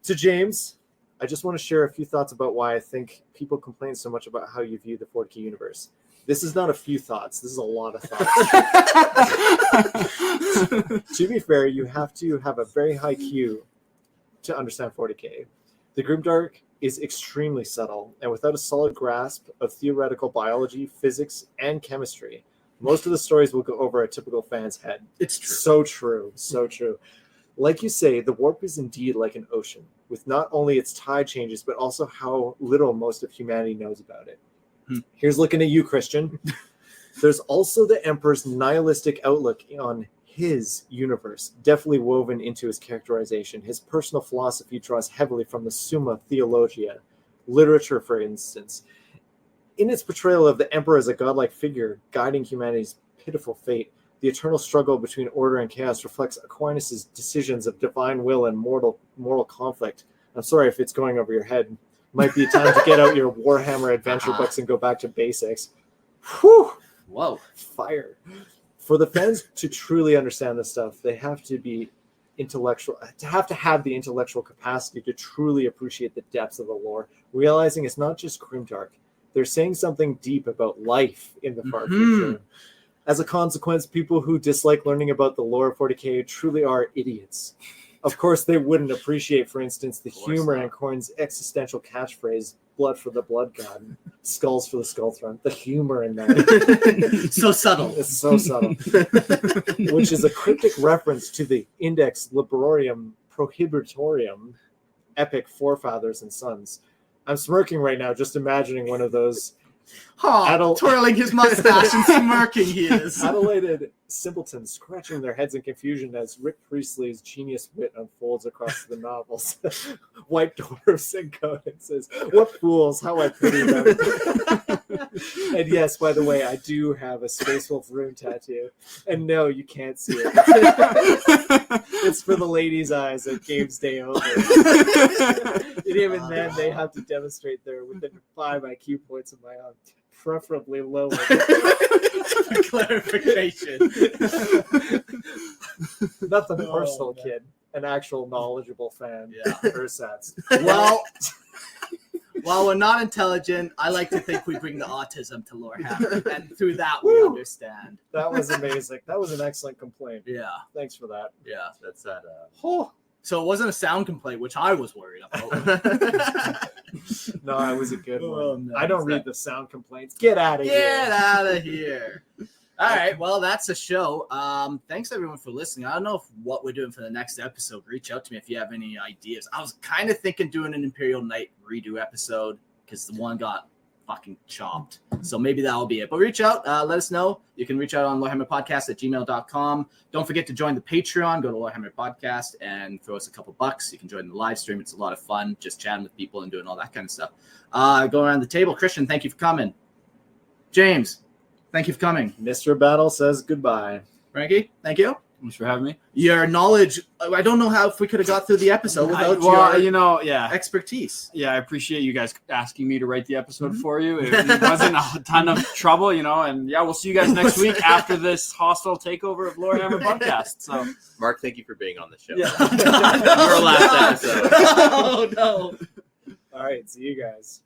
To James, I just want to share a few thoughts about why I think people complain so much about how you view the 40K universe. This is not a few thoughts. This is a lot of thoughts. To be fair, you have to have a very high Q to understand 40K. The Grimdark is extremely subtle, and without a solid grasp of theoretical biology, physics, and chemistry, most of the stories will go over a typical fan's head. It's true. So true. So true. Like you say, the warp is indeed like an ocean, with not only its tide changes, but also how little most of humanity knows about it. Here's looking at you, Christian. There's also the Emperor's nihilistic outlook on his universe, definitely woven into his characterization. His personal philosophy draws heavily from the Summa Theologia, literature, for instance. In its portrayal of the Emperor as a godlike figure guiding humanity's pitiful fate, the eternal struggle between order and chaos reflects Aquinas' decisions of divine will and moral conflict. I'm sorry if it's going over your head. Might be time to get out your Warhammer adventure books and go back to basics. Whew! Whoa. Fire. For the fans to truly understand this stuff, they have to be intellectual, to have the intellectual capacity to truly appreciate the depths of the lore, realizing it's not just grimdark. They're saying something deep about life in the far future. As a consequence, people who dislike learning about the lore of 40K truly are idiots. Of course, they wouldn't appreciate, for instance, the humor in Korn's existential catchphrase, blood for the blood god, skulls for the skull throne. The humor in that. So subtle. It's so subtle. Which is a cryptic reference to the Index Librorum Prohibitorium, epic Forefathers and Sons. I'm smirking right now, just imagining one of those twirling his mustache and smirking he is. Adelaide simpletons scratching their heads in confusion as Rick Priestley's genius wit unfolds across the novels. White dwarfs and says, "What fools, how I pity them." And yes, by the way, I do have a Space Wolf rune tattoo. And no, you can't see it. It's for the ladies' eyes at Games Day only. And even then, they have to demonstrate they're within 5 IQ points of my own, preferably lower. Clarification. Nothing personal, kid. An actual knowledgeable fan. Yeah. Ursats. Well, while we're not intelligent, I like to think we bring the autism to Lorehammer, and through that we understand. That was amazing. That was an excellent complaint. Yeah, Thanks for that. yeah. That's that. So it wasn't a sound complaint, which I was worried about. No, it was a good one. Oh, no, I don't read the sound complaints. Get out of here. Get out of here. All right, well, that's a show. Thanks, everyone, for listening. I don't know if what we're doing for the next episode. Reach out to me if you have any ideas. I was kind of thinking doing an Imperial Knight redo episode because the one got fucking chopped. So maybe that'll be it. But reach out. Let us know. You can reach out on lorehammerpodcast@gmail.com. Don't forget to join the Patreon. Go to Lorehammer Podcast and throw us a couple bucks. You can join the live stream. It's a lot of fun just chatting with people and doing all that kind of stuff. Go around the table. Christian, thank you for coming. James, thank you for coming. Mr. Battle says goodbye. Frankie, thank you. Thanks for having me. Your knowledge, I don't know how if we could have got through the episode without your yeah. expertise. Yeah, I appreciate you guys asking me to write the episode for you. It wasn't a ton of trouble, and yeah, we'll see you guys next week after this hostile takeover of Lorehammer Podcast. So, Mark, thank you for being on the show. yeah. Your last episode. Oh, no. All right. See you guys.